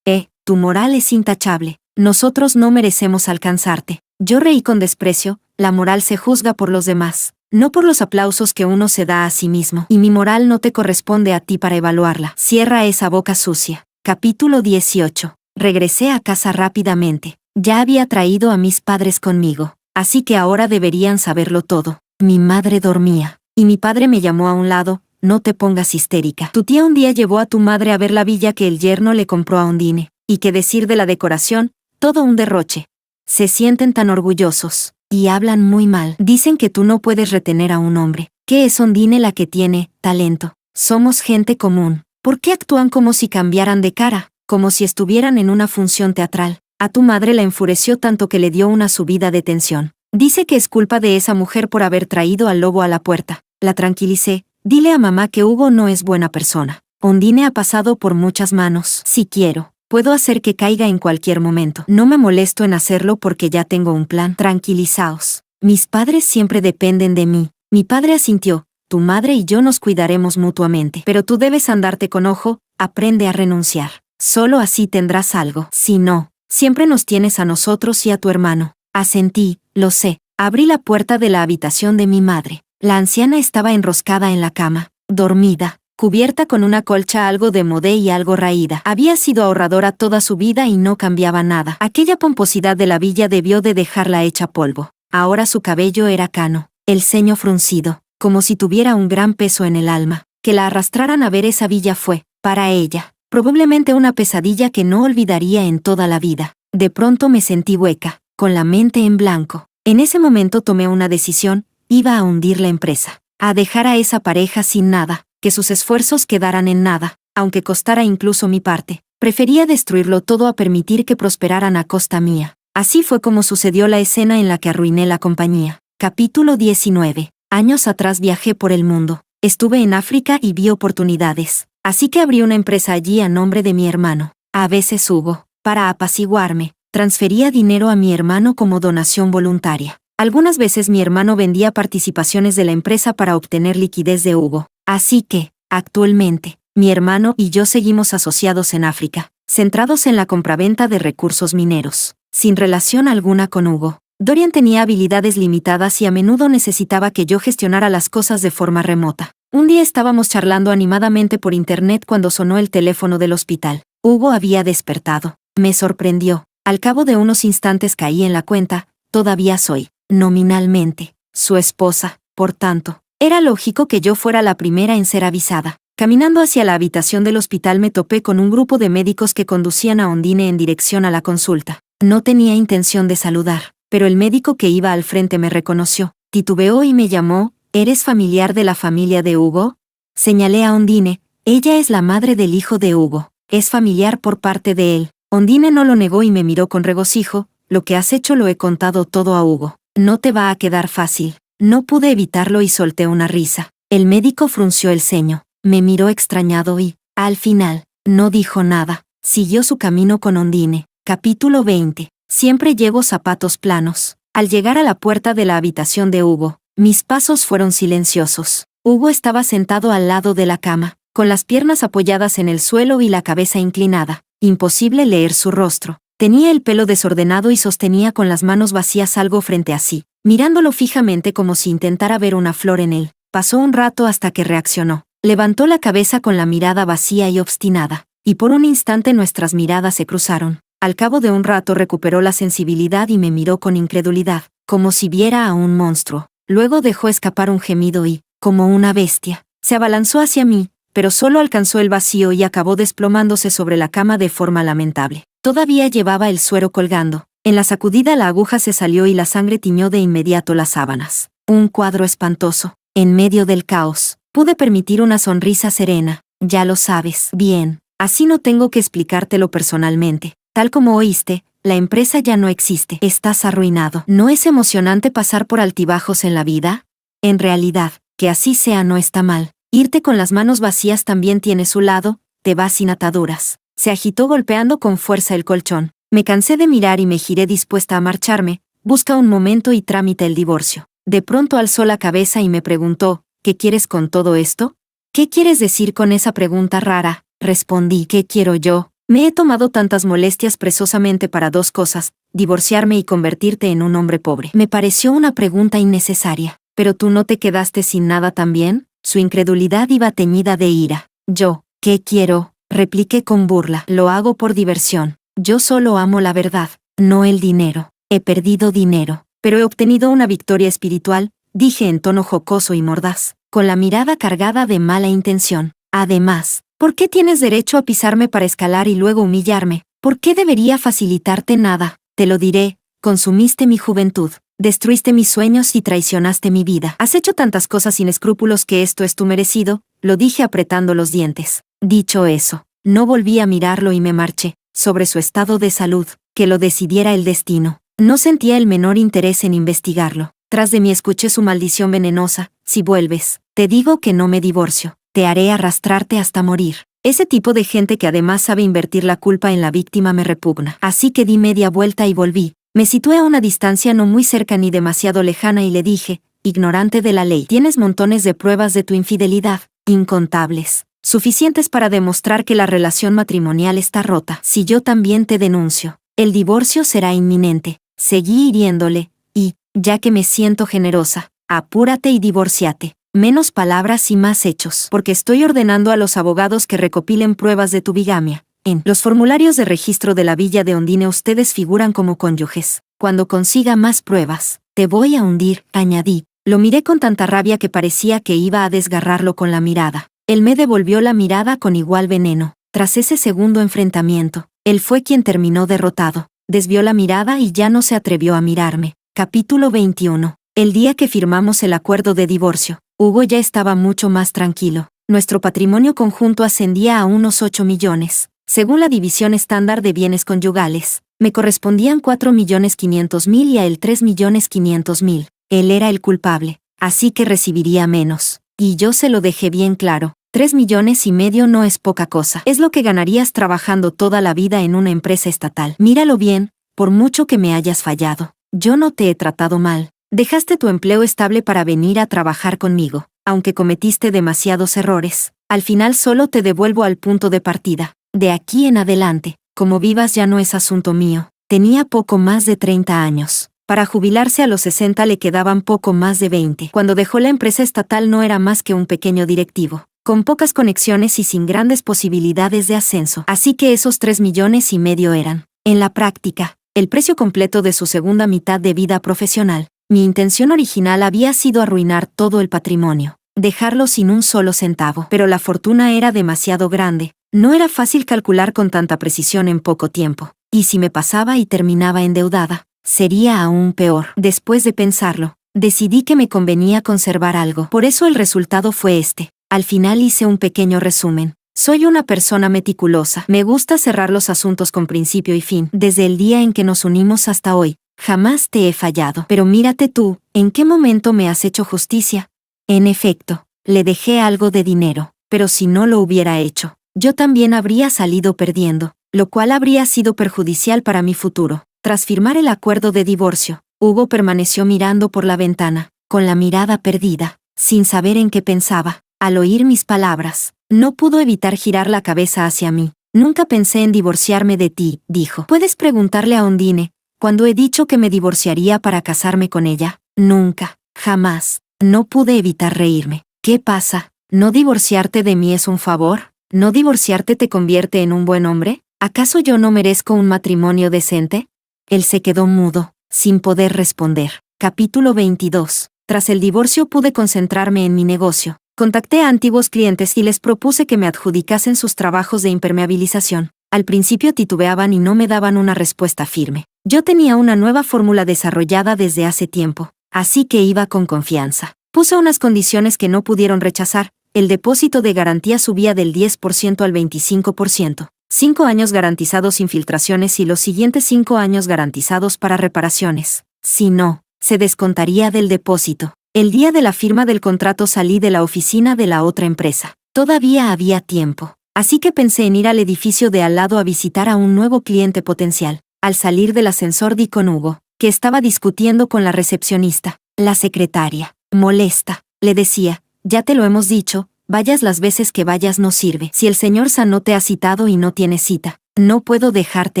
Tu moral es intachable. Nosotros no merecemos alcanzarte. Yo reí con desprecio. La moral se juzga por los demás, no por los aplausos que uno se da a sí mismo. Y mi moral no te corresponde a ti para evaluarla. Cierra esa boca sucia. Capítulo 18. Regresé a casa rápidamente. Ya había traído a mis padres conmigo, así que ahora deberían saberlo todo. Mi madre dormía, y mi padre me llamó a un lado. No te pongas histérica. Tu tía un día llevó a tu madre a ver la villa que el yerno le compró a Ondine. Y qué decir de la decoración, todo un derroche. Se sienten tan orgullosos. Y hablan muy mal. Dicen que tú no puedes retener a un hombre. ¿Qué es Ondine la que tiene talento? Somos gente común. ¿Por qué actúan como si cambiaran de cara? Como si estuvieran en una función teatral. A tu madre la enfureció tanto que le dio una subida de tensión. Dice que es culpa de esa mujer por haber traído al lobo a la puerta. La tranquilicé. Dile a mamá que Hugo no es buena persona. Ondine ha pasado por muchas manos. Si quiero, puedo hacer que caiga en cualquier momento. No me molesto en hacerlo porque ya tengo un plan. Tranquilizaos. Mis padres siempre dependen de mí. Mi padre asintió. Tu madre y yo nos cuidaremos mutuamente. Pero tú debes andarte con ojo. Aprende a renunciar. Solo así tendrás algo. Si no, siempre nos tienes a nosotros y a tu hermano. Asentí, lo sé. Abrí la puerta de la habitación de mi madre. La anciana estaba enroscada en la cama, dormida, cubierta con una colcha algo de modé y algo raída. Había sido ahorradora toda su vida y no cambiaba nada. Aquella pomposidad de la villa debió de dejarla hecha polvo. Ahora su cabello era cano, el ceño fruncido, como si tuviera un gran peso en el alma. Que la arrastraran a ver esa villa fue, para ella, probablemente una pesadilla que no olvidaría en toda la vida. De pronto me sentí hueca, con la mente en blanco. En ese momento tomé una decisión. Iba a hundir la empresa, a dejar a esa pareja sin nada, que sus esfuerzos quedaran en nada, aunque costara incluso mi parte. Prefería destruirlo todo a permitir que prosperaran a costa mía. Así fue como sucedió la escena en la que arruiné la compañía. Capítulo 19. Años atrás viajé por el mundo. Estuve en África y vi oportunidades. Así que abrí una empresa allí a nombre de mi hermano. A veces Hugo, para apaciguarme, transfería dinero a mi hermano como donación voluntaria. Algunas veces mi hermano vendía participaciones de la empresa para obtener liquidez de Hugo. Así que, actualmente, mi hermano y yo seguimos asociados en África, centrados en la compraventa de recursos mineros, sin relación alguna con Hugo. Dorian tenía habilidades limitadas y a menudo necesitaba que yo gestionara las cosas de forma remota. Un día estábamos charlando animadamente por internet cuando sonó el teléfono del hospital. Hugo había despertado. Me sorprendió. Al cabo de unos instantes caí en la cuenta, todavía soy, nominalmente, su esposa. Por tanto, Era lógico que yo fuera la primera en ser avisada. Caminando hacia la habitación del hospital me topé con un grupo de médicos que conducían a Ondine en dirección a la consulta. No tenía intención de saludar, pero el médico que iba al frente me reconoció, titubeó y me llamó. ¿Eres familiar de la familia de Hugo? Señalé a Ondine. Ella es la madre del hijo de Hugo. Es familiar por parte de él. Ondine no lo negó y me miró con regocijo. Lo que has hecho lo he contado todo a Hugo. No te va a quedar fácil. No pude evitarlo y solté una risa. El médico frunció el ceño. Me miró extrañado y, al final, no dijo nada. Siguió su camino con Ondine. Capítulo 20. Siempre llevo zapatos planos. Al llegar a la puerta de la habitación de Hugo, mis pasos fueron silenciosos. Hugo estaba sentado al lado de la cama, con las piernas apoyadas en el suelo y la cabeza inclinada. Imposible leer su rostro. Tenía el pelo desordenado y sostenía con las manos vacías algo frente a sí, mirándolo fijamente como si intentara ver una flor en él. Pasó un rato hasta que reaccionó. Levantó la cabeza con la mirada vacía y obstinada, y por un instante nuestras miradas se cruzaron. Al cabo de un rato recuperó la sensibilidad y me miró con incredulidad, como si viera a un monstruo. Luego dejó escapar un gemido y, como una bestia, se abalanzó hacia mí, pero solo alcanzó el vacío y acabó desplomándose sobre la cama de forma lamentable. Todavía llevaba el suero colgando. En la sacudida la aguja se salió y la sangre tiñó de inmediato las sábanas. Un cuadro espantoso. En medio del caos, pude permitir una sonrisa serena. Ya lo sabes. Bien, así no tengo que explicártelo personalmente. Tal como oíste, la empresa ya no existe. Estás arruinado. ¿No es emocionante pasar por altibajos en la vida? En realidad, que así sea no está mal. Irte con las manos vacías también tiene su lado. Te vas sin ataduras. Se agitó golpeando con fuerza el colchón. Me cansé de mirar y me giré dispuesta a marcharme. Busca un momento y tramita el divorcio. De pronto alzó la cabeza y me preguntó, ¿qué quieres con todo esto? ¿Qué quieres decir con esa pregunta rara? Respondí, ¿qué quiero yo? Me he tomado tantas molestias precisamente para dos cosas, divorciarme y convertirte en un hombre pobre. Me pareció una pregunta innecesaria. ¿Pero tú no te quedaste sin nada también? Su incredulidad iba teñida de ira. Yo, ¿qué quiero? Repliqué con burla. Lo hago por diversión. Yo solo amo la verdad, no el dinero. He perdido dinero, pero he obtenido una victoria espiritual, dije en tono jocoso y mordaz, con la mirada cargada de mala intención. Además, ¿por qué tienes derecho a pisarme para escalar y luego humillarme? ¿Por qué debería facilitarte nada? Te lo diré, consumiste mi juventud, destruiste mis sueños y traicionaste mi vida. Has hecho tantas cosas sin escrúpulos que esto es tu merecido, lo dije apretando los dientes. Dicho eso, no volví a mirarlo y me marché. Sobre su estado de salud, que lo decidiera el destino. No sentía el menor interés en investigarlo. Tras de mí escuché su maldición venenosa, si vuelves, te digo que no me divorcio, te haré arrastrarte hasta morir. Ese tipo de gente que además sabe invertir la culpa en la víctima me repugna. Así que di media vuelta y volví. Me situé a una distancia no muy cerca ni demasiado lejana y le dije, ignorante de la ley, tienes montones de pruebas de tu infidelidad, incontables. Suficientes para demostrar que la relación matrimonial está rota. Si yo también te denuncio, el divorcio será inminente. Seguí hiriéndole, y, ya que me siento generosa, apúrate y divórciate. Menos palabras y más hechos, porque estoy ordenando a los abogados que recopilen pruebas de tu bigamia. En los formularios de registro de la villa de Ondine ustedes figuran como cónyuges. Cuando consiga más pruebas, te voy a hundir, añadí. Lo miré con tanta rabia que parecía que iba a desgarrarlo con la mirada. Él me devolvió la mirada con igual veneno. Tras ese segundo enfrentamiento, él fue quien terminó derrotado. Desvió la mirada y ya no se atrevió a mirarme. Capítulo 21. El día que firmamos el acuerdo de divorcio, Hugo ya estaba mucho más tranquilo. Nuestro patrimonio conjunto ascendía a unos 8 millones. Según la división estándar de bienes conyugales, me correspondían 4.500.000 y a él 3.500.000. Él era el culpable, así que recibiría menos. Y yo se lo dejé bien claro. 3,5 millones no es poca cosa. Es lo que ganarías trabajando toda la vida en una empresa estatal. Míralo bien, por mucho que me hayas fallado. Yo no te he tratado mal. Dejaste tu empleo estable para venir a trabajar conmigo. Aunque cometiste demasiados errores, al final solo te devuelvo al punto de partida. De aquí en adelante, como vivas ya no es asunto mío. Tenía poco más de 30 años. Para jubilarse a los 60 le quedaban poco más de 20. Cuando dejó la empresa estatal no era más que un pequeño directivo, con pocas conexiones y sin grandes posibilidades de ascenso. Así que esos 3,5 millones eran, en la práctica, el precio completo de su segunda mitad de vida profesional. Mi intención original había sido arruinar todo el patrimonio, dejarlo sin un solo centavo. Pero la fortuna era demasiado grande. No era fácil calcular con tanta precisión en poco tiempo. Y si me pasaba y terminaba endeudada, sería aún peor. Después de pensarlo, decidí que me convenía conservar algo. Por eso el resultado fue este. Al final hice un pequeño resumen. Soy una persona meticulosa. Me gusta cerrar los asuntos con principio y fin. Desde el día en que nos unimos hasta hoy, jamás te he fallado. Pero mírate tú, ¿en qué momento me has hecho justicia? En efecto, le dejé algo de dinero, pero si no lo hubiera hecho, yo también habría salido perdiendo, lo cual habría sido perjudicial para mi futuro. Tras firmar el acuerdo de divorcio, Hugo permaneció mirando por la ventana, con la mirada perdida, sin saber en qué pensaba. Al oír mis palabras, no pudo evitar girar la cabeza hacia mí. Nunca pensé en divorciarme de ti, dijo. Puedes preguntarle a Ondine, cuando he dicho que me divorciaría para casarme con ella. Nunca, jamás. No pude evitar reírme. ¿Qué pasa? ¿No divorciarte de mí es un favor? ¿No divorciarte te convierte en un buen hombre? ¿Acaso yo no merezco un matrimonio decente? Él se quedó mudo, sin poder responder. Capítulo 22. Tras el divorcio pude concentrarme en mi negocio. Contacté a antiguos clientes y les propuse que me adjudicasen sus trabajos de impermeabilización. Al principio titubeaban y no me daban una respuesta firme. Yo tenía una nueva fórmula desarrollada desde hace tiempo, así que iba con confianza. Puse unas condiciones que no pudieron rechazar. El depósito de garantía subía del 10% al 25%. 5 años garantizados sin filtraciones y los siguientes 5 años garantizados para reparaciones. Si no, se descontaría del depósito. El día de la firma del contrato salí de la oficina de la otra empresa. Todavía había tiempo, así que pensé en ir al edificio de al lado a visitar a un nuevo cliente potencial. Al salir del ascensor di con Hugo, que estaba discutiendo con la recepcionista. La secretaria, molesta, le decía, ya te lo hemos dicho, vayas las veces que vayas no sirve. Si el señor San no te ha citado y no tiene cita, no puedo dejarte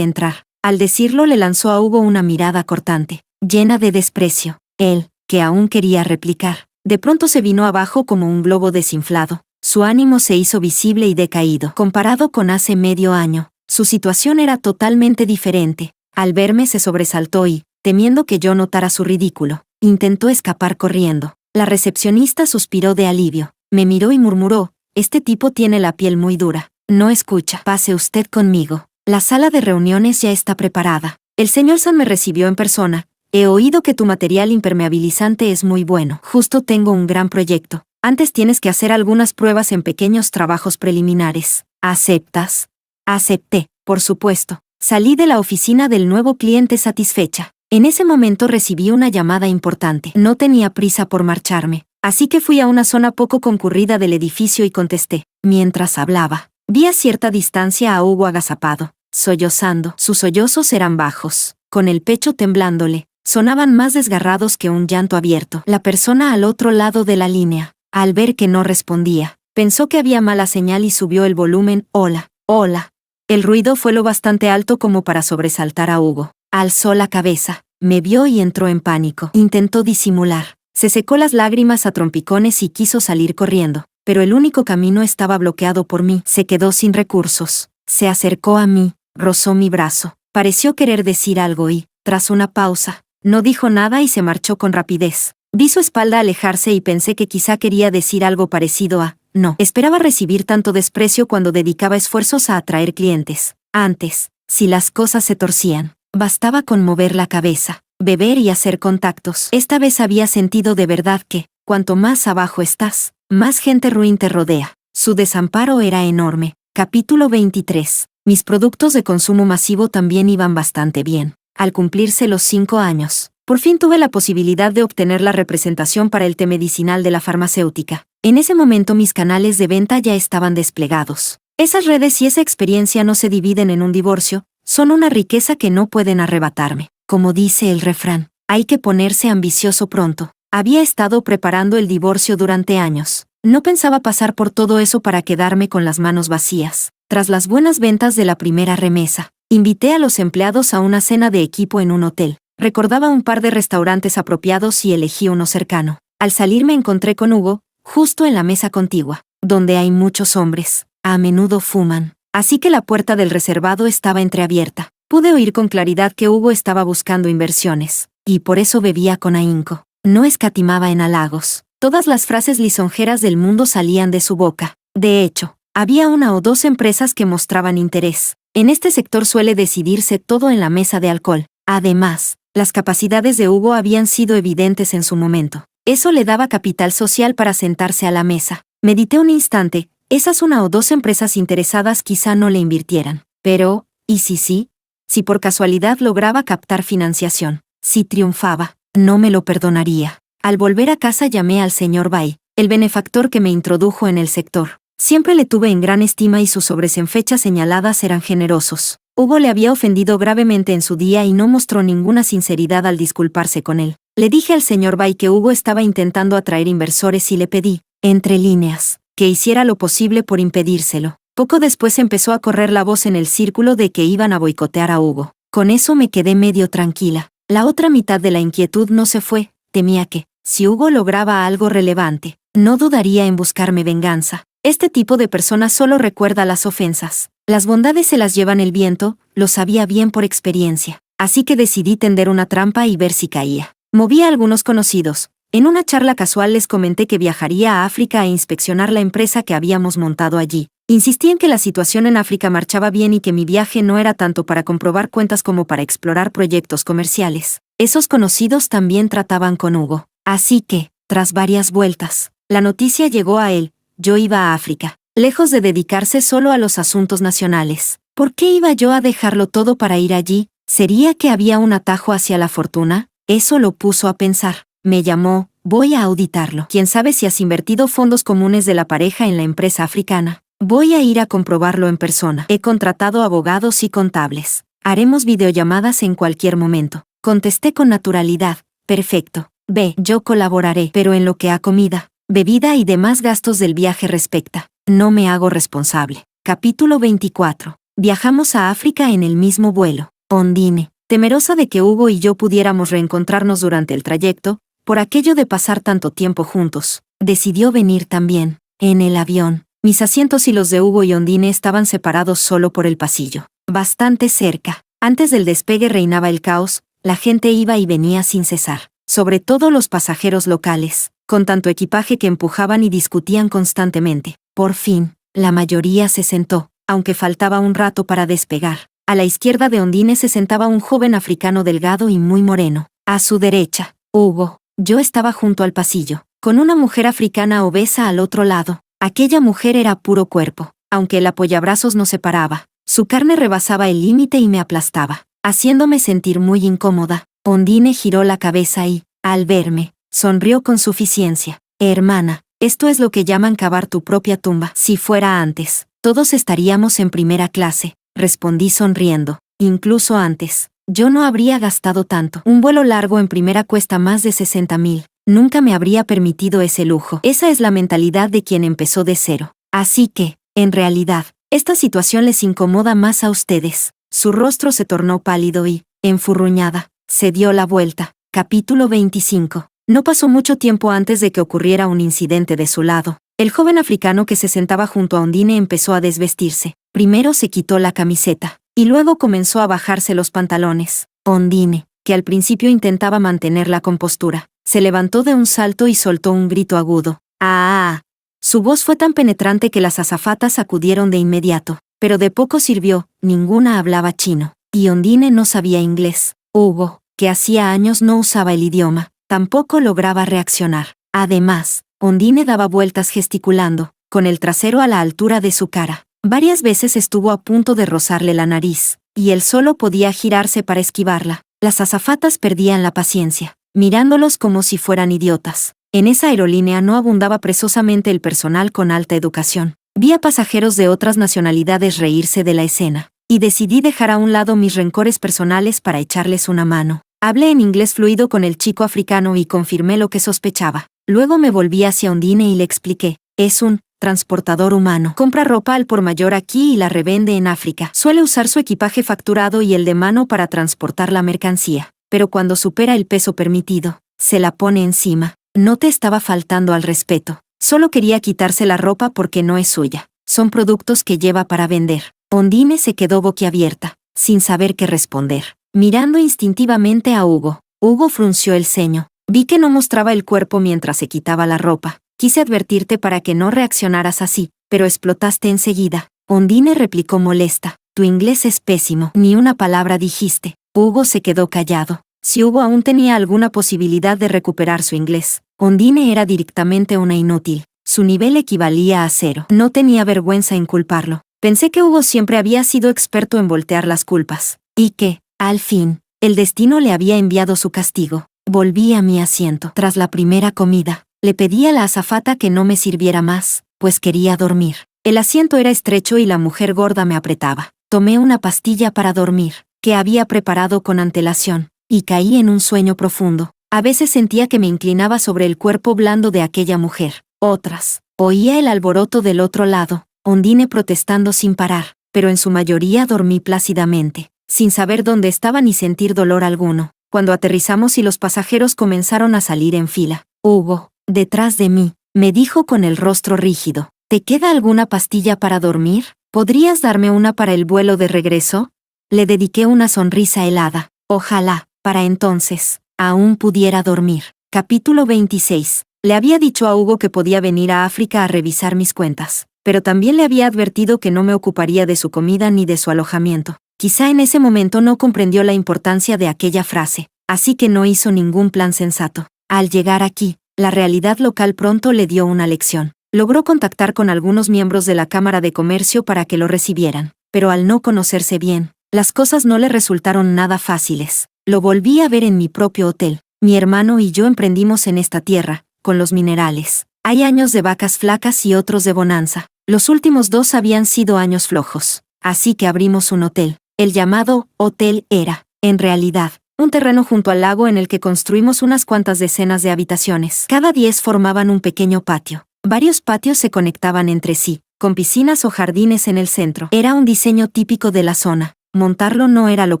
entrar. Al decirlo le lanzó a Hugo una mirada cortante, llena de desprecio. Él, que aún quería replicar, de pronto se vino abajo como un globo desinflado. Su ánimo se hizo visible y decaído. Comparado con hace medio año, su situación era totalmente diferente. Al verme se sobresaltó y, temiendo que yo notara su ridículo, intentó escapar corriendo. La recepcionista suspiró de alivio, me miró y murmuró, este tipo tiene la piel muy dura. No escucha. Pase usted conmigo. La sala de reuniones ya está preparada. El señor San me recibió en persona. He oído que tu material impermeabilizante es muy bueno. Justo tengo un gran proyecto. Antes tienes que hacer algunas pruebas en pequeños trabajos preliminares. ¿Aceptas? Acepté, por supuesto. Salí de la oficina del nuevo cliente satisfecha. En ese momento recibí una llamada importante. No tenía prisa por marcharme, así que fui a una zona poco concurrida del edificio y contesté. Mientras hablaba, vi a cierta distancia a Hugo agazapado, sollozando. Sus sollozos eran bajos, con el pecho temblándole. Sonaban más desgarrados que un llanto abierto. La persona al otro lado de la línea, al ver que no respondía, pensó que había mala señal y subió el volumen. Hola, hola. El ruido fue lo bastante alto como para sobresaltar a Hugo. Alzó la cabeza, me vio y entró en pánico. Intentó disimular. Se secó las lágrimas a trompicones y quiso salir corriendo, pero el único camino estaba bloqueado por mí. Se quedó sin recursos. Se acercó a mí, rozó mi brazo. Pareció querer decir algo y, tras una pausa, no dijo nada y se marchó con rapidez. Vi su espalda alejarse y pensé que quizá quería decir algo parecido a, no. Esperaba recibir tanto desprecio cuando dedicaba esfuerzos a atraer clientes. Antes, si las cosas se torcían, bastaba con mover la cabeza, beber y hacer contactos. Esta vez había sentido de verdad que, cuanto más abajo estás, más gente ruin te rodea. Su desamparo era enorme. Capítulo 23. Mis productos de consumo masivo también iban bastante bien. Al cumplirse los 5 años, por fin tuve la posibilidad de obtener la representación para el té medicinal de la farmacéutica. En ese momento mis canales de venta ya estaban desplegados. Esas redes y esa experiencia no se dividen en un divorcio, son una riqueza que no pueden arrebatarme. Como dice el refrán, hay que ponerse ambicioso pronto. Había estado preparando el divorcio durante años. No pensaba pasar por todo eso para quedarme con las manos vacías. Tras las buenas ventas de la primera remesa, invité a los empleados a una cena de equipo en un hotel. Recordaba un par de restaurantes apropiados y elegí uno cercano. Al salir me encontré con Hugo, justo en la mesa contigua, donde hay muchos hombres. A menudo fuman, así que la puerta del reservado estaba entreabierta. Pude oír con claridad que Hugo estaba buscando inversiones. y por eso bebía con ahínco. No escatimaba en halagos. Todas las frases lisonjeras del mundo salían de su boca. De hecho, había una o dos empresas que mostraban interés. En este sector suele decidirse todo en la mesa de alcohol. Además, las capacidades de Hugo habían sido evidentes en su momento. Eso le daba capital social para sentarse a la mesa. Medité un instante. Esas una o dos empresas interesadas quizá no le invirtieran. Pero, ¿y si sí? Si por casualidad lograba captar financiación. Si triunfaba, no me lo perdonaría. Al volver a casa llamé al señor Bay, el benefactor que me introdujo en el sector. Siempre le tuve en gran estima y sus sobres en fechas señaladas eran generosos. Hugo le había ofendido gravemente en su día y no mostró ninguna sinceridad al disculparse con él. Le dije al señor Bay que Hugo estaba intentando atraer inversores y le pedí, entre líneas, que hiciera lo posible por impedírselo. Poco después empezó a correr la voz en el círculo de que iban a boicotear a Hugo. Con eso me quedé medio tranquila. La otra mitad de la inquietud no se fue. Temía que, si Hugo lograba algo relevante, no dudaría en buscarme venganza. Este tipo de persona solo recuerda las ofensas. Las bondades se las llevan el viento, lo sabía bien por experiencia. Así que decidí tender una trampa y ver si caía. Moví a algunos conocidos. En una charla casual les comenté que viajaría a África a inspeccionar la empresa que habíamos montado allí. Insistí en que la situación en África marchaba bien y que mi viaje no era tanto para comprobar cuentas como para explorar proyectos comerciales. Esos conocidos también trataban con Hugo. Así que, tras varias vueltas, la noticia llegó a él. Yo iba a África, lejos de dedicarse solo a los asuntos nacionales. ¿Por qué iba yo a dejarlo todo para ir allí? ¿Sería que había un atajo hacia la fortuna? Eso lo puso a pensar. Me llamó, voy a auditarlo. ¿Quién sabe si has invertido fondos comunes de la pareja en la empresa africana? Voy a ir a comprobarlo en persona. He contratado abogados y contables. Haremos videollamadas en cualquier momento. Contesté con naturalidad. Perfecto. Ve, yo colaboraré, pero en lo que a comida, bebida y demás gastos del viaje respecta, no me hago responsable. Capítulo 24. Viajamos a África en el mismo vuelo. Ondine, temerosa de que Hugo y yo pudiéramos reencontrarnos durante el trayecto, por aquello de pasar tanto tiempo juntos, decidió venir también. En el avión, mis asientos y los de Hugo y Ondine estaban separados solo por el pasillo. Bastante cerca. Antes del despegue reinaba el caos, la gente iba y venía sin cesar. Sobre todo los pasajeros locales, con tanto equipaje que empujaban y discutían constantemente. Por fin, la mayoría se sentó, aunque faltaba un rato para despegar. A la izquierda de Ondine se sentaba un joven africano delgado y muy moreno. A su derecha, Hugo. Yo estaba junto al pasillo, con una mujer africana obesa al otro lado. Aquella mujer era puro cuerpo, aunque el apoyabrazos nos separaba. Su carne rebasaba el límite y me aplastaba, haciéndome sentir muy incómoda. Ondine giró la cabeza y, al verme, sonrió con suficiencia. Hermana, esto es lo que llaman cavar tu propia tumba. Si fuera antes, todos estaríamos en primera clase, respondí sonriendo. Incluso antes, yo no habría gastado tanto. Un vuelo largo en primera cuesta más de 60,000. Nunca me habría permitido ese lujo. Esa es la mentalidad de quien empezó de cero. Así que, en realidad, esta situación les incomoda más a ustedes. Su rostro se tornó pálido y, enfurruñada, se dio la vuelta. Capítulo 25. No pasó mucho tiempo antes de que ocurriera un incidente de su lado. El joven africano que se sentaba junto a Ondine empezó a desvestirse. Primero se quitó la camiseta, y luego comenzó a bajarse los pantalones. Ondine, que al principio intentaba mantener la compostura, se levantó de un salto y soltó un grito agudo. ¡Ah! Su voz fue tan penetrante que las azafatas acudieron de inmediato, pero de poco sirvió, ninguna hablaba chino, y Ondine no sabía inglés. Hugo, que hacía años no usaba el idioma, tampoco lograba reaccionar. Además, Ondine daba vueltas gesticulando, con el trasero a la altura de su cara. Varias veces estuvo a punto de rozarle la nariz, y él solo podía girarse para esquivarla. Las azafatas perdían la paciencia, mirándolos como si fueran idiotas. En esa aerolínea no abundaba presosamente el personal con alta educación. Vi a pasajeros de otras nacionalidades reírse de la escena, y decidí dejar a un lado mis rencores personales para echarles una mano. Hablé en inglés fluido con el chico africano y confirmé lo que sospechaba. Luego me volví hacia Ondine y le expliqué. Es un transportador humano. Compra ropa al por mayor aquí y la revende en África. Suele usar su equipaje facturado y el de mano para transportar la mercancía. Pero cuando supera el peso permitido, se la pone encima. No te estaba faltando al respeto. Solo quería quitarse la ropa porque no es suya. Son productos que lleva para vender. Ondine se quedó boquiabierta, sin saber qué responder, mirando instintivamente a Hugo. Hugo frunció el ceño. Vi que no mostraba el cuerpo mientras se quitaba la ropa. Quise advertirte para que no reaccionaras así, pero explotaste enseguida. Ondine replicó molesta. Tu inglés es pésimo. Ni una palabra dijiste. Hugo se quedó callado. Si Hugo aún tenía alguna posibilidad de recuperar su inglés, Ondine era directamente una inútil. Su nivel equivalía a 0. No tenía vergüenza en culparlo. Pensé que Hugo siempre había sido experto en voltear las culpas. Y que, al fin, el destino le había enviado su castigo. Volví a mi asiento. Tras la primera comida, le pedí a la azafata que no me sirviera más, pues quería dormir. El asiento era estrecho y la mujer gorda me apretaba. Tomé una pastilla para dormir, que había preparado con antelación, y caí en un sueño profundo. A veces sentía que me inclinaba sobre el cuerpo blando de aquella mujer. Otras, oía el alboroto del otro lado, Ondine protestando sin parar, pero en su mayoría dormí plácidamente, sin saber dónde estaba ni sentir dolor alguno. Cuando aterrizamos y los pasajeros comenzaron a salir en fila, Hugo, detrás de mí, me dijo con el rostro rígido, ¿te queda alguna pastilla para dormir? ¿Podrías darme una para el vuelo de regreso? Le dediqué una sonrisa helada. Ojalá, para entonces, aún pudiera dormir. Capítulo 26. Le había dicho a Hugo que podía venir a África a revisar mis cuentas, pero también le había advertido que no me ocuparía de su comida ni de su alojamiento. Quizá en ese momento no comprendió la importancia de aquella frase, así que no hizo ningún plan sensato. Al llegar aquí, la realidad local pronto le dio una lección. Logró contactar con algunos miembros de la Cámara de Comercio para que lo recibieran, pero al no conocerse bien, las cosas no le resultaron nada fáciles. Lo volví a ver en mi propio hotel. Mi hermano y yo emprendimos en esta tierra, con los minerales. Hay años de vacas flacas y otros de bonanza. Los últimos 2 habían sido años flojos. Así que abrimos un hotel. El llamado hotel era, en realidad, un terreno junto al lago en el que construimos unas cuantas decenas de habitaciones. Cada 10 formaban un pequeño patio. Varios patios se conectaban entre sí, con piscinas o jardines en el centro. Era un diseño típico de la zona. Montarlo no era lo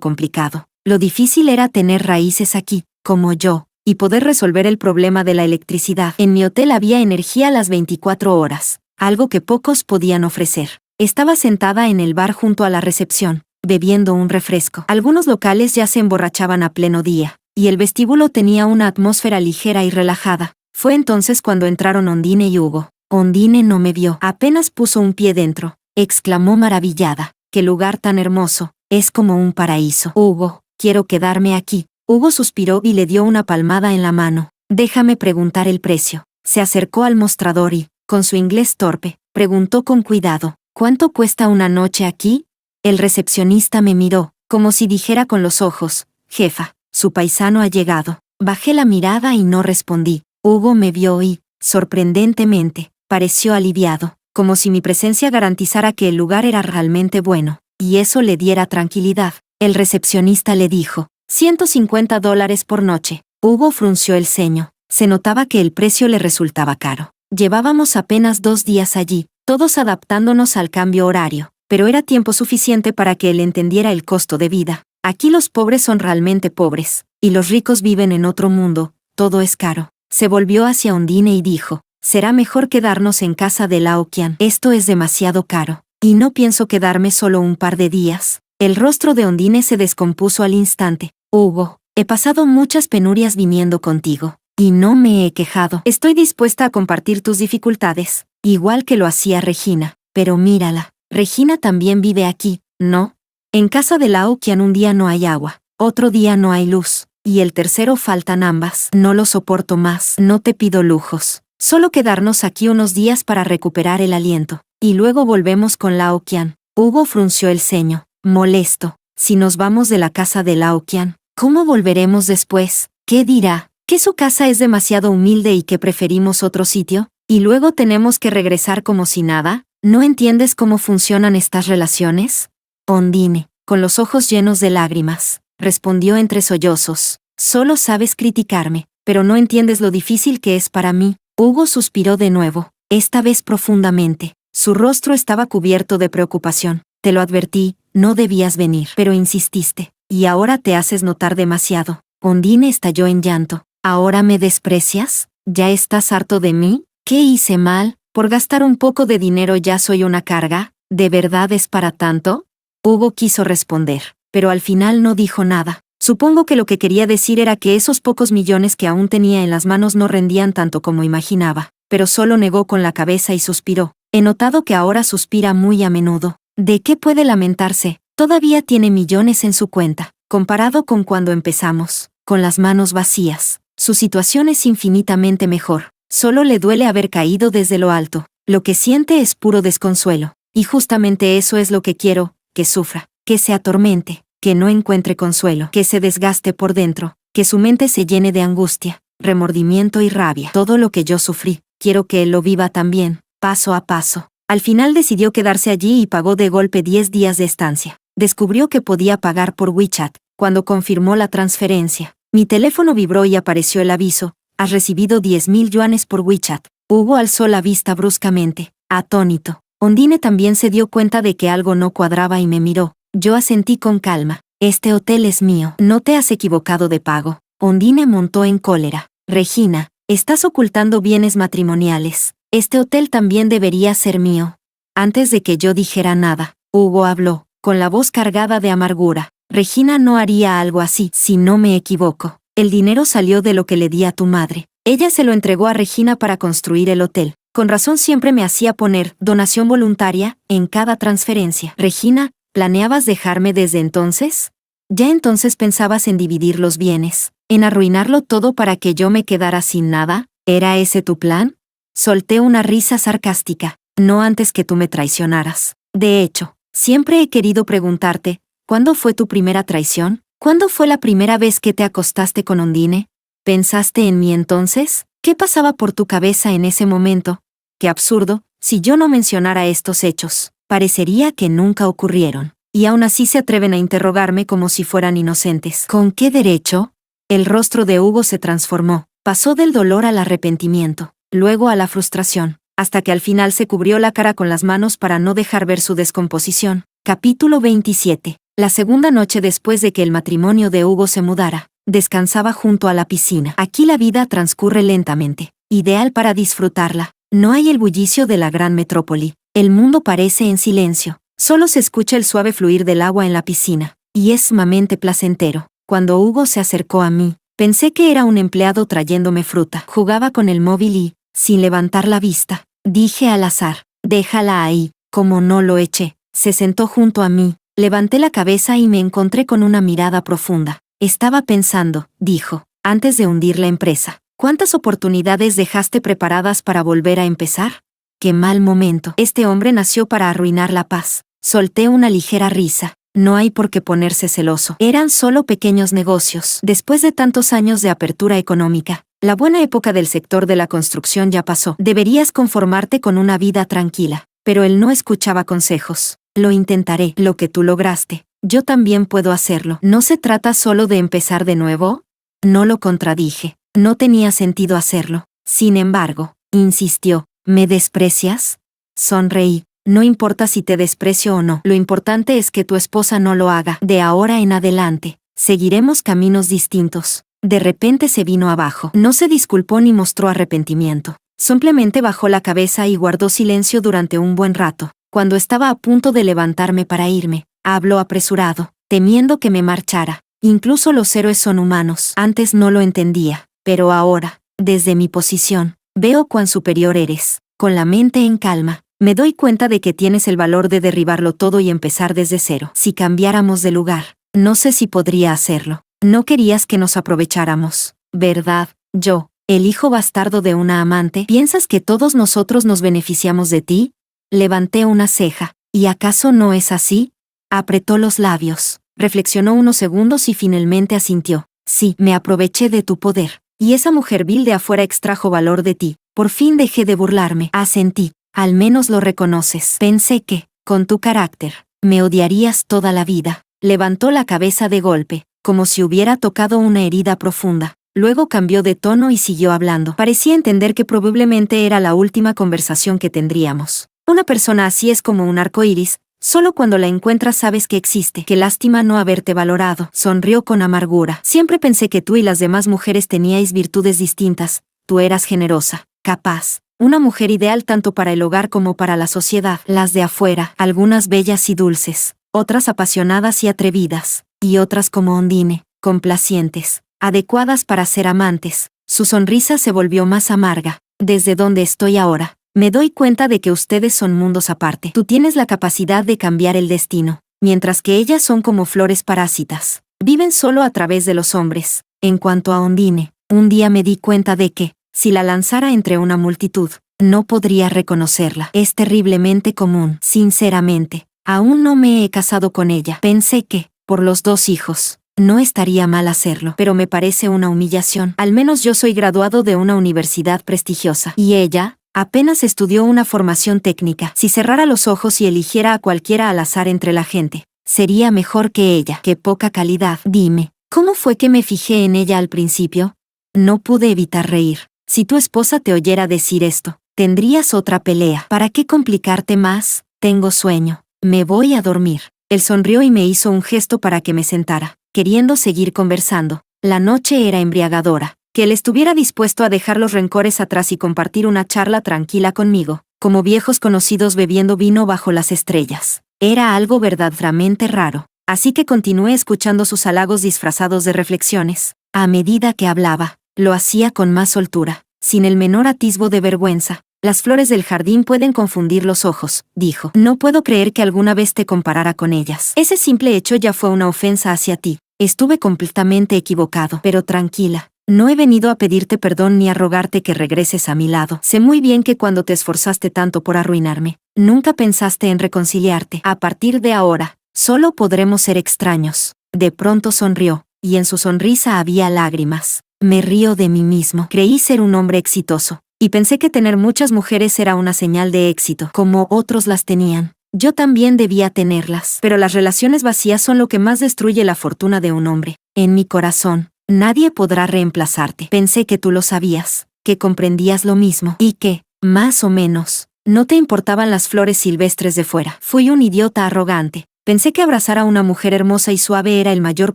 complicado. Lo difícil era tener raíces aquí, como yo, y poder resolver el problema de la electricidad. En mi hotel había energía las 24 horas, algo que pocos podían ofrecer. Estaba sentada en el bar junto a la recepción, bebiendo un refresco. Algunos locales ya se emborrachaban a pleno día, y el vestíbulo tenía una atmósfera ligera y relajada. Fue entonces cuando entraron Ondine y Hugo. Ondine no me vio, apenas puso un pie dentro. Exclamó maravillada, ¡qué lugar tan hermoso! Es como un paraíso. Hugo, quiero quedarme aquí. Hugo suspiró y le dio una palmada en la mano. Déjame preguntar el precio. Se acercó al mostrador y, con su inglés torpe, preguntó con cuidado, ¿cuánto cuesta una noche aquí? El recepcionista me miró, como si dijera con los ojos, jefa, su paisano ha llegado. Bajé la mirada y no respondí. Hugo me vio y, sorprendentemente, pareció aliviado, como si mi presencia garantizara que el lugar era realmente bueno, y eso le diera tranquilidad. El recepcionista le dijo, $150 por noche. Hugo frunció el ceño. Se notaba que el precio le resultaba caro. Llevábamos apenas 2 días allí, todos adaptándonos al cambio horario, pero era tiempo suficiente para que él entendiera el costo de vida. Aquí los pobres son realmente pobres, y los ricos viven en otro mundo, todo es caro. Se volvió hacia Ondine y dijo, será mejor quedarnos en casa de Laokian. Esto es demasiado caro, y no pienso quedarme solo un par de días. El rostro de Ondine se descompuso al instante. Hugo, he pasado muchas penurias viniendo contigo, y no me he quejado. Estoy dispuesta a compartir tus dificultades, igual que lo hacía Regina. Pero mírala, Regina también vive aquí, ¿no? En casa de Laokian un día no hay agua, otro día no hay luz, y el tercero faltan ambas. No lo soporto más. No te pido lujos. Solo quedarnos aquí unos días para recuperar el aliento, y luego volvemos con Laokian. Hugo frunció el ceño, molesto. Si nos vamos de la casa de Laokian, ¿cómo volveremos después? ¿Qué dirá? ¿Que su casa es demasiado humilde y que preferimos otro sitio? ¿Y luego tenemos que regresar como si nada? ¿No entiendes cómo funcionan estas relaciones? Ondine, con los ojos llenos de lágrimas, respondió entre sollozos. Solo sabes criticarme, pero no entiendes lo difícil que es para mí. Hugo suspiró de nuevo, esta vez profundamente. Su rostro estaba cubierto de preocupación. Te lo advertí, no debías venir. Pero insististe, y ahora te haces notar demasiado. Ondine estalló en llanto. ¿Ahora me desprecias? ¿Ya estás harto de mí? ¿Qué hice mal? ¿Por gastar un poco de dinero ya soy una carga? ¿De verdad es para tanto? Hugo quiso responder, pero al final no dijo nada. Supongo que lo que quería decir era que esos pocos millones que aún tenía en las manos no rendían tanto como imaginaba, pero solo negó con la cabeza y suspiró. He notado que ahora suspira muy a menudo. ¿De qué puede lamentarse? Todavía tiene millones en su cuenta. Comparado con cuando empezamos, con las manos vacías, su situación es infinitamente mejor. Solo le duele haber caído desde lo alto. Lo que siente es puro desconsuelo. Y justamente eso es lo que quiero, que sufra, que se atormente, que no encuentre consuelo, que se desgaste por dentro, que su mente se llene de angustia, remordimiento y rabia. Todo lo que yo sufrí, quiero que él lo viva también, paso a paso. Al final decidió quedarse allí y pagó de golpe 10 días de estancia. Descubrió que podía pagar por WeChat. Cuando confirmó la transferencia, mi teléfono vibró y apareció el aviso: has recibido 10.000 yuanes por WeChat. Hugo alzó la vista bruscamente, atónito. Ondine también se dio cuenta de que algo no cuadraba y me miró. Yo asentí con calma. Este hotel es mío. No te has equivocado de pago. Ondine montó en cólera. Regina, estás ocultando bienes matrimoniales. Este hotel también debería ser mío. Antes de que yo dijera nada, Hugo habló, con la voz cargada de amargura. Regina no haría algo así, si no me equivoco. El dinero salió de lo que le di a tu madre. Ella se lo entregó a Regina para construir el hotel. Con razón siempre me hacía poner donación voluntaria en cada transferencia. Regina, ¿planeabas dejarme desde entonces? ¿Ya entonces pensabas en dividir los bienes, en arruinarlo todo para que yo me quedara sin nada? ¿Era ese tu plan? Solté una risa sarcástica. No antes que tú me traicionaras. De hecho, siempre he querido preguntarte, ¿cuándo fue tu primera traición? ¿Cuándo fue la primera vez que te acostaste con Ondine? ¿Pensaste en mí entonces? ¿Qué pasaba por tu cabeza en ese momento? Qué absurdo, si yo no mencionara estos hechos, parecería que nunca ocurrieron. Y aún así se atreven a interrogarme como si fueran inocentes. ¿Con qué derecho? El rostro de Hugo se transformó, pasó del dolor al arrepentimiento, luego a la frustración, hasta que al final se cubrió la cara con las manos para no dejar ver su descomposición. Capítulo 27. La segunda noche después de que el matrimonio de Hugo se mudara, descansaba junto a la piscina. Aquí la vida transcurre lentamente, ideal para disfrutarla. No hay el bullicio de la gran metrópoli. El mundo parece en silencio. Solo se escucha el suave fluir del agua en la piscina, y es sumamente placentero. Cuando Hugo se acercó a mí, pensé que era un empleado trayéndome fruta. Jugaba con el móvil y, sin levantar la vista, dije al azar, déjala ahí. Como no lo eché, se sentó junto a mí. Levanté la cabeza y me encontré con una mirada profunda. Estaba pensando, dijo, antes de hundir la empresa, ¿cuántas oportunidades dejaste preparadas para volver a empezar? ¡Qué mal momento! Este hombre nació para arruinar la paz. Solté una ligera risa. No hay por qué ponerse celoso. Eran solo pequeños negocios. Después de tantos años de apertura económica, la buena época del sector de la construcción ya pasó. Deberías conformarte con una vida tranquila. Pero él no escuchaba consejos. Lo intentaré. Lo que tú lograste, yo también puedo hacerlo. ¿No se trata solo de empezar de nuevo? No lo contradije. No tenía sentido hacerlo. Sin embargo, insistió, ¿me desprecias? Sonreí. No importa si te desprecio o no. Lo importante es que tu esposa no lo haga. De ahora en adelante, seguiremos caminos distintos. De repente se vino abajo. No se disculpó ni mostró arrepentimiento. Simplemente bajó la cabeza y guardó silencio durante un buen rato. Cuando estaba a punto de levantarme para irme, habló apresurado, temiendo que me marchara. Incluso los héroes son humanos. Antes no lo entendía, pero ahora, desde mi posición, veo cuán superior eres. Con la mente en calma, me doy cuenta de que tienes el valor de derribarlo todo y empezar desde cero. Si cambiáramos de lugar, no sé si podría hacerlo. No querías que nos aprovecháramos, ¿verdad? Yo, el hijo bastardo de una amante, ¿piensas que todos nosotros nos beneficiamos de ti? Levanté una ceja. ¿Y acaso no es así? Apretó los labios, reflexionó unos segundos y finalmente asintió. Sí, me aproveché de tu poder. Y esa mujer vil de afuera extrajo valor de ti. Por fin dejé de burlarme. Asentí. Al menos lo reconoces. Pensé que, con tu carácter, me odiarías toda la vida. Levantó la cabeza de golpe, como si hubiera tocado una herida profunda. Luego cambió de tono y siguió hablando. Parecía entender que probablemente era la última conversación que tendríamos. Una persona así es como un arco iris, solo cuando la encuentras sabes que existe. Qué lástima no haberte valorado. Sonrió con amargura. Siempre pensé que tú y las demás mujeres teníais virtudes distintas. Tú eras generosa, capaz, una mujer ideal tanto para el hogar como para la sociedad. Las de afuera, algunas bellas y dulces, otras apasionadas y atrevidas, y otras como Ondine, complacientes, adecuadas para ser amantes. Su sonrisa se volvió más amarga. Desde donde estoy ahora, me doy cuenta de que ustedes son mundos aparte. Tú tienes la capacidad de cambiar el destino, mientras que ellas son como flores parásitas. Viven solo a través de los hombres. En cuanto a Ondine, un día me di cuenta de que, si la lanzara entre una multitud, no podría reconocerla. Es terriblemente común. Sinceramente, aún no me he casado con ella. Pensé que, por los 2 hijos, no estaría mal hacerlo, pero me parece una humillación. Al menos yo soy graduado de una universidad prestigiosa. Y ella, apenas estudió una formación técnica. Si cerrara los ojos y eligiera a cualquiera al azar entre la gente, sería mejor que ella. ¡Qué poca calidad! Dime, ¿cómo fue que me fijé en ella al principio? No pude evitar reír. Si tu esposa te oyera decir esto, tendrías otra pelea. ¿Para qué complicarte más? Tengo sueño. Me voy a dormir. Él sonrió y me hizo un gesto para que me sentara, queriendo seguir conversando. La noche era embriagadora. Que él estuviera dispuesto a dejar los rencores atrás y compartir una charla tranquila conmigo, como viejos conocidos bebiendo vino bajo las estrellas. Era algo verdaderamente raro. Así que continué escuchando sus halagos disfrazados de reflexiones. A medida que hablaba, lo hacía con más soltura, sin el menor atisbo de vergüenza. Las flores del jardín pueden confundir los ojos, dijo. No puedo creer que alguna vez te comparara con ellas. Ese simple hecho ya fue una ofensa hacia ti. Estuve completamente equivocado, pero tranquila. No he venido a pedirte perdón ni a rogarte que regreses a mi lado. Sé muy bien que cuando te esforzaste tanto por arruinarme, nunca pensaste en reconciliarte. A partir de ahora, solo podremos ser extraños. De pronto sonrió, y en su sonrisa había lágrimas. Me río de mí mismo. Creí ser un hombre exitoso, y pensé que tener muchas mujeres era una señal de éxito, como otros las tenían. Yo también debía tenerlas, pero las relaciones vacías son lo que más destruye la fortuna de un hombre. En mi corazón, nadie podrá reemplazarte. Pensé que tú lo sabías, que comprendías lo mismo, y que, más o menos, no te importaban las flores silvestres de fuera. Fui un idiota arrogante. Pensé que abrazar a una mujer hermosa y suave era el mayor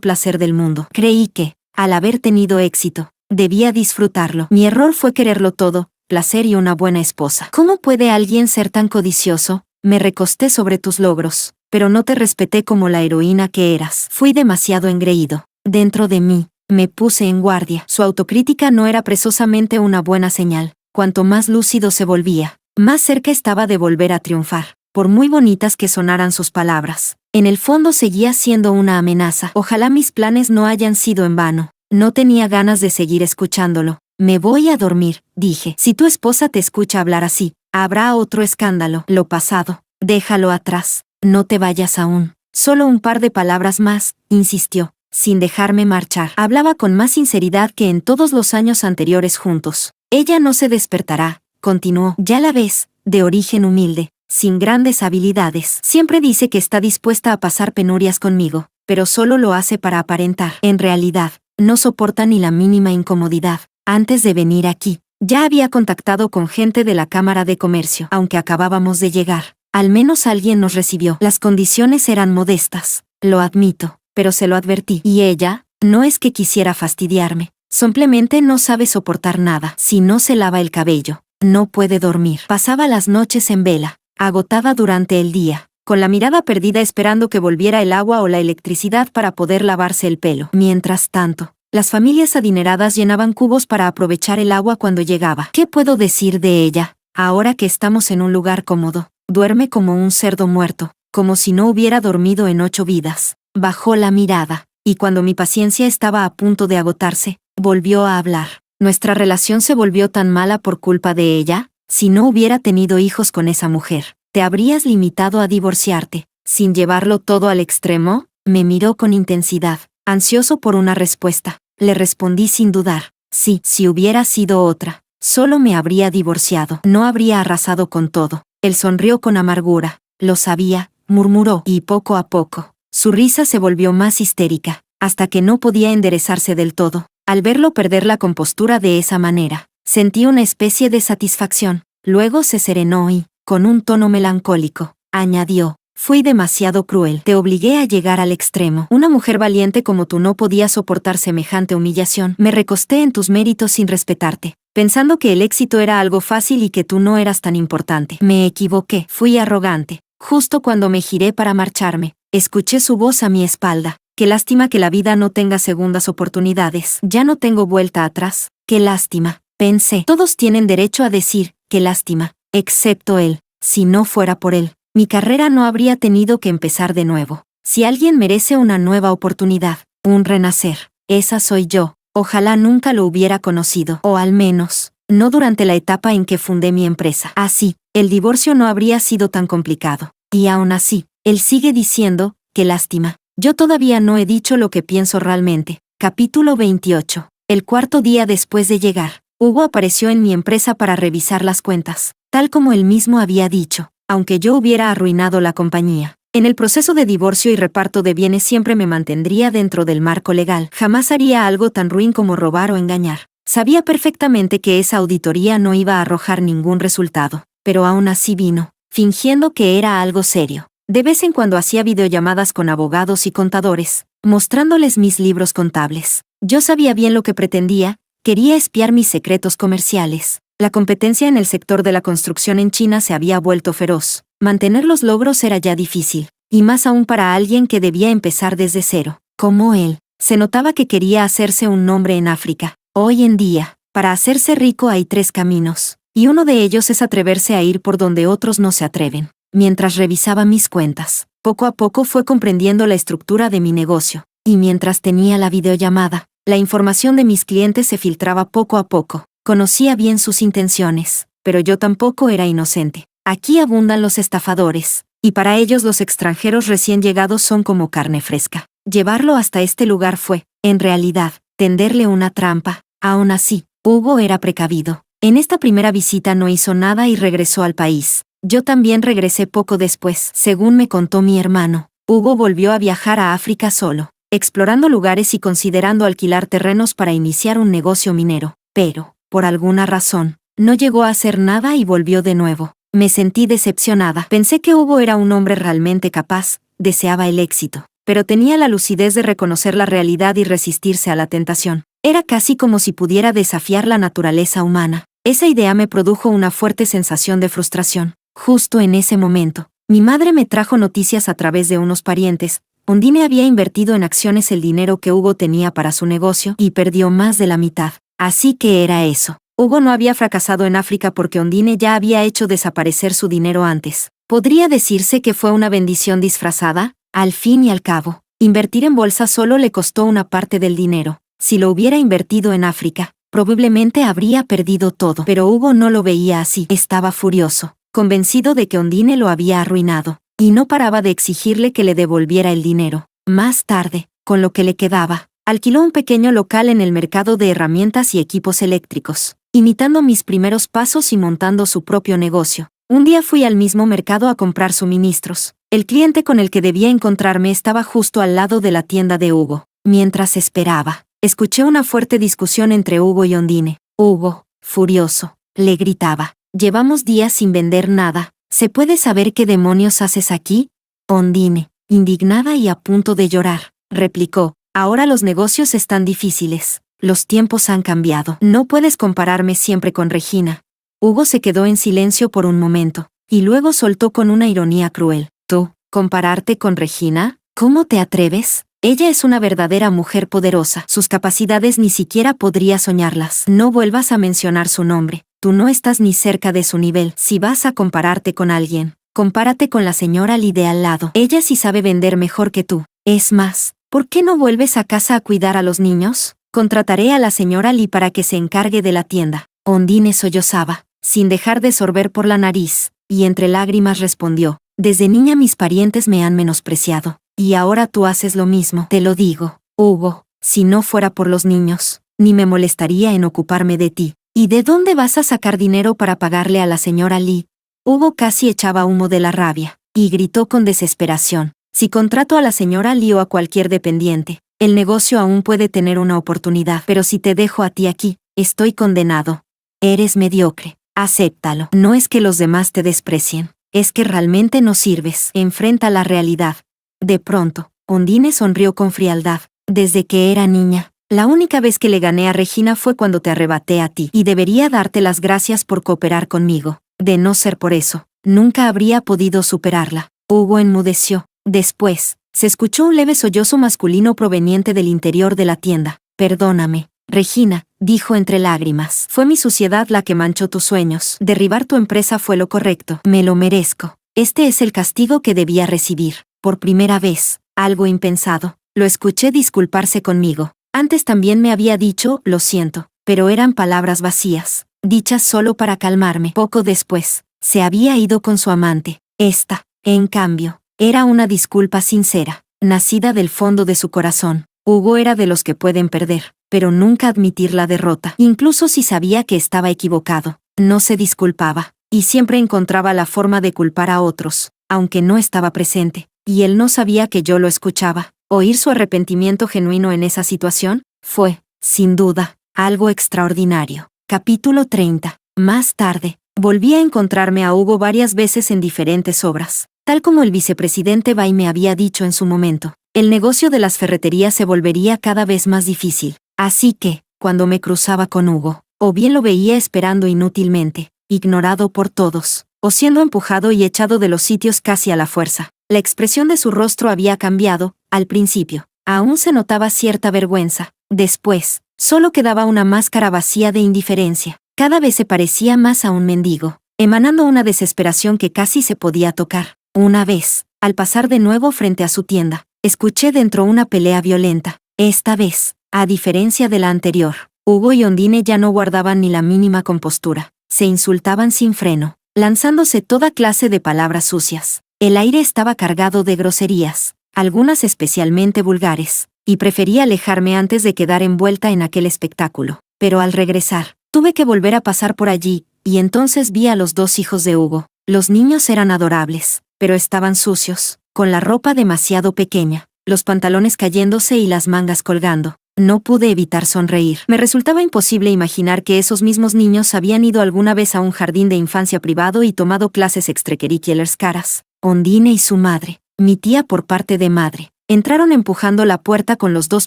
placer del mundo. Creí que, al haber tenido éxito, debía disfrutarlo. Mi error fue quererlo todo, placer y una buena esposa. ¿Cómo puede alguien ser tan codicioso? Me recosté sobre tus logros, pero no te respeté como la heroína que eras. Fui demasiado engreído. Dentro de mí, me puse en guardia. Su autocrítica no era precisamente una buena señal. Cuanto más lúcido se volvía, más cerca estaba de volver a triunfar. Por muy bonitas que sonaran sus palabras, en el fondo seguía siendo una amenaza. Ojalá mis planes no hayan sido en vano. No tenía ganas de seguir escuchándolo. Me voy a dormir, dije. Si tu esposa te escucha hablar así, habrá otro escándalo. Lo pasado, déjalo atrás. No te vayas aún. Solo un par de palabras más, insistió, sin dejarme marchar. Hablaba con más sinceridad que en todos los años anteriores juntos. Ella no se despertará, continuó. Ya la ves, de origen humilde, sin grandes habilidades. Siempre dice que está dispuesta a pasar penurias conmigo, pero solo lo hace para aparentar. En realidad, no soporta ni la mínima incomodidad. Antes de venir aquí, ya había contactado con gente de la Cámara de Comercio. Aunque acabábamos de llegar, al menos alguien nos recibió. Las condiciones eran modestas, lo admito, pero se lo advertí. Y ella, no es que quisiera fastidiarme, simplemente no sabe soportar nada. Si no se lava el cabello, no puede dormir. Pasaba las noches en vela, agotada durante el día, con la mirada perdida esperando que volviera el agua o la electricidad para poder lavarse el pelo. Mientras tanto, las familias adineradas llenaban cubos para aprovechar el agua cuando llegaba. ¿Qué puedo decir de ella? Ahora que estamos en un lugar cómodo, duerme como un cerdo muerto, como si no hubiera dormido en 8 vidas. Bajó la mirada, y cuando mi paciencia estaba a punto de agotarse, volvió a hablar. ¿Nuestra relación se volvió tan mala por culpa de ella? Si no hubiera tenido hijos con esa mujer, ¿te habrías limitado a divorciarte, sin llevarlo todo al extremo? Me miró con intensidad, ansioso por una respuesta. Le respondí sin dudar. Sí, si hubiera sido otra, solo me habría divorciado. No habría arrasado con todo. Él sonrió con amargura. Lo sabía, murmuró, y poco a poco, su risa se volvió más histérica, hasta que no podía enderezarse del todo. Al verlo perder la compostura de esa manera, sentí una especie de satisfacción. Luego se serenó y, con un tono melancólico, añadió: fui demasiado cruel. Te obligué a llegar al extremo. Una mujer valiente como tú no podía soportar semejante humillación. Me recosté en tus méritos sin respetarte, pensando que el éxito era algo fácil y que tú no eras tan importante. Me equivoqué. Fui arrogante. Justo cuando me giré para marcharme, escuché su voz a mi espalda. Qué lástima que la vida no tenga segundas oportunidades. Ya no tengo vuelta atrás. Qué lástima, pensé. Todos tienen derecho a decir, qué lástima, excepto él. Si no fuera por él, mi carrera no habría tenido que empezar de nuevo. Si alguien merece una nueva oportunidad, un renacer, esa soy yo. Ojalá nunca lo hubiera conocido, o al menos, no durante la etapa en que fundé mi empresa. Así, el divorcio no habría sido tan complicado. Y aún así, él sigue diciendo, qué lástima. Yo todavía no he dicho lo que pienso realmente. Capítulo 28. El cuarto día después de llegar, Hugo apareció en mi empresa para revisar las cuentas, tal como él mismo había dicho, aunque yo hubiera arruinado la compañía. En el proceso de divorcio y reparto de bienes siempre me mantendría dentro del marco legal. Jamás haría algo tan ruin como robar o engañar. Sabía perfectamente que esa auditoría no iba a arrojar ningún resultado, pero aún así vino, fingiendo que era algo serio. De vez en cuando hacía videollamadas con abogados y contadores, mostrándoles mis libros contables. Yo sabía bien lo que pretendía, quería espiar mis secretos comerciales. La competencia en el sector de la construcción en China se había vuelto feroz. Mantener los logros era ya difícil, y más aún para alguien que debía empezar desde cero, como él. Se notaba que quería hacerse un nombre en África. Hoy en día, para hacerse rico hay 3 caminos, y uno de ellos es atreverse a ir por donde otros no se atreven. Mientras revisaba mis cuentas, poco a poco fue comprendiendo la estructura de mi negocio, y mientras tenía la videollamada, la información de mis clientes se filtraba poco a poco. Conocía bien sus intenciones, pero yo tampoco era inocente. Aquí abundan los estafadores, y para ellos los extranjeros recién llegados son como carne fresca. Llevarlo hasta este lugar fue, en realidad, tenderle una trampa. Aún así, Hugo era precavido. En esta primera visita no hizo nada y regresó al país. Yo también regresé poco después. Según me contó mi hermano, Hugo volvió a viajar a África solo, explorando lugares y considerando alquilar terrenos para iniciar un negocio minero. Pero, por alguna razón, no llegó a hacer nada y volvió de nuevo. Me sentí decepcionada. Pensé que Hugo era un hombre realmente capaz, deseaba el éxito, pero tenía la lucidez de reconocer la realidad y resistirse a la tentación. Era casi como si pudiera desafiar la naturaleza humana. Esa idea me produjo una fuerte sensación de frustración. Justo en ese momento, mi madre me trajo noticias a través de unos parientes. Ondine había invertido en acciones el dinero que Hugo tenía para su negocio y perdió más de la mitad. Así que era eso. Hugo no había fracasado en África porque Ondine ya había hecho desaparecer su dinero antes. ¿Podría decirse que fue una bendición disfrazada? Al fin y al cabo, invertir en bolsa solo le costó una parte del dinero. Si lo hubiera invertido en África, probablemente habría perdido todo. Pero Hugo no lo veía así. Estaba furioso, convencido de que Ondine lo había arruinado, y no paraba de exigirle que le devolviera el dinero. Más tarde, con lo que le quedaba, alquiló un pequeño local en el mercado de herramientas y equipos eléctricos, imitando mis primeros pasos y montando su propio negocio. Un día fui al mismo mercado a comprar suministros. El cliente con el que debía encontrarme estaba justo al lado de la tienda de Hugo. Mientras esperaba, escuché una fuerte discusión entre Hugo y Ondine. Hugo, furioso, le gritaba: «Llevamos días sin vender nada. ¿Se puede saber qué demonios haces aquí?» Ondine, indignada y a punto de llorar, replicó: «Ahora los negocios están difíciles. Los tiempos han cambiado. No puedes compararme siempre con Regina». Hugo se quedó en silencio por un momento, y luego soltó con una ironía cruel: «¿Tú, compararte con Regina? ¿Cómo te atreves? Ella es una verdadera mujer poderosa. Sus capacidades ni siquiera podría soñarlas. No vuelvas a mencionar su nombre. Tú no estás ni cerca de su nivel. Si vas a compararte con alguien, compárate con la señora Lee de al lado. Ella sí sabe vender mejor que tú. Es más, ¿por qué no vuelves a casa a cuidar a los niños? Contrataré a la señora Lee para que se encargue de la tienda». Ondine sollozaba, sin dejar de sorber por la nariz, y entre lágrimas respondió: «Desde niña mis parientes me han menospreciado, y ahora tú haces lo mismo. Te lo digo, Hugo, si no fuera por los niños, ni me molestaría en ocuparme de ti. ¿Y de dónde vas a sacar dinero para pagarle a la señora Lee?» Hugo casi echaba humo de la rabia, y gritó con desesperación: «Si contrato a la señora Lee o a cualquier dependiente, el negocio aún puede tener una oportunidad, pero si te dejo a ti aquí, estoy condenado. Eres mediocre, acéptalo. No es que los demás te desprecien, es que realmente no sirves. Enfrenta la realidad». De pronto, Ondine sonrió con frialdad. «Desde que era niña, la única vez que le gané a Regina fue cuando te arrebaté a ti, y debería darte las gracias por cooperar conmigo. De no ser por eso, nunca habría podido superarla». Hugo enmudeció. Después, Se escuchó un leve sollozo masculino proveniente del interior de la tienda. Perdóname, Regina, dijo entre lágrimas. Fue mi suciedad la que manchó tus sueños. Derribar tu empresa fue lo correcto. Me lo merezco. Este es el castigo que debía recibir. Por primera vez, algo impensado. Lo escuché disculparse conmigo. Antes también me había dicho, lo siento, pero eran palabras vacías, dichas solo para calmarme. Poco después, se había ido con su amante. Esta, en cambio, era una disculpa sincera, nacida del fondo de su corazón. Hugo era de los que pueden perder, pero nunca admitir la derrota. Incluso si sabía que estaba equivocado, no se disculpaba, y siempre encontraba la forma de culpar a otros, aunque no estaba presente, y él no sabía que yo lo escuchaba. Oír su arrepentimiento genuino en esa situación fue, sin duda, algo extraordinario. Capítulo 30. Más tarde, volví a encontrarme a Hugo varias veces en diferentes obras. Tal como el vicepresidente Bay me había dicho en su momento, el negocio de las ferreterías se volvería cada vez más difícil. Así que, cuando me cruzaba con Hugo, o bien lo veía esperando inútilmente, ignorado por todos, o siendo empujado y echado de los sitios casi a la fuerza. La expresión de su rostro había cambiado. Al principio, aún se notaba cierta vergüenza. Después, solo quedaba una máscara vacía de indiferencia. Cada vez se parecía más a un mendigo, emanando una desesperación que casi se podía tocar. Una vez, al pasar de nuevo frente a su tienda, escuché dentro una pelea violenta. Esta vez, a diferencia de la anterior, Hugo y Ondine ya no guardaban ni la mínima compostura. Se insultaban sin freno, lanzándose toda clase de palabras sucias. El aire estaba cargado de groserías, algunas especialmente vulgares, y preferí alejarme antes de quedar envuelta en aquel espectáculo. Pero al regresar, tuve que volver a pasar por allí, y entonces vi a los dos hijos de Hugo. Los niños eran adorables, pero estaban sucios, con la ropa demasiado pequeña, los pantalones cayéndose y las mangas colgando. No pude evitar sonreír. Me resultaba imposible imaginar que esos mismos niños habían ido alguna vez a un jardín de infancia privado y tomado clases extracurriculares caras. Ondine y su madre, mi tía por parte de madre, entraron empujando la puerta con los dos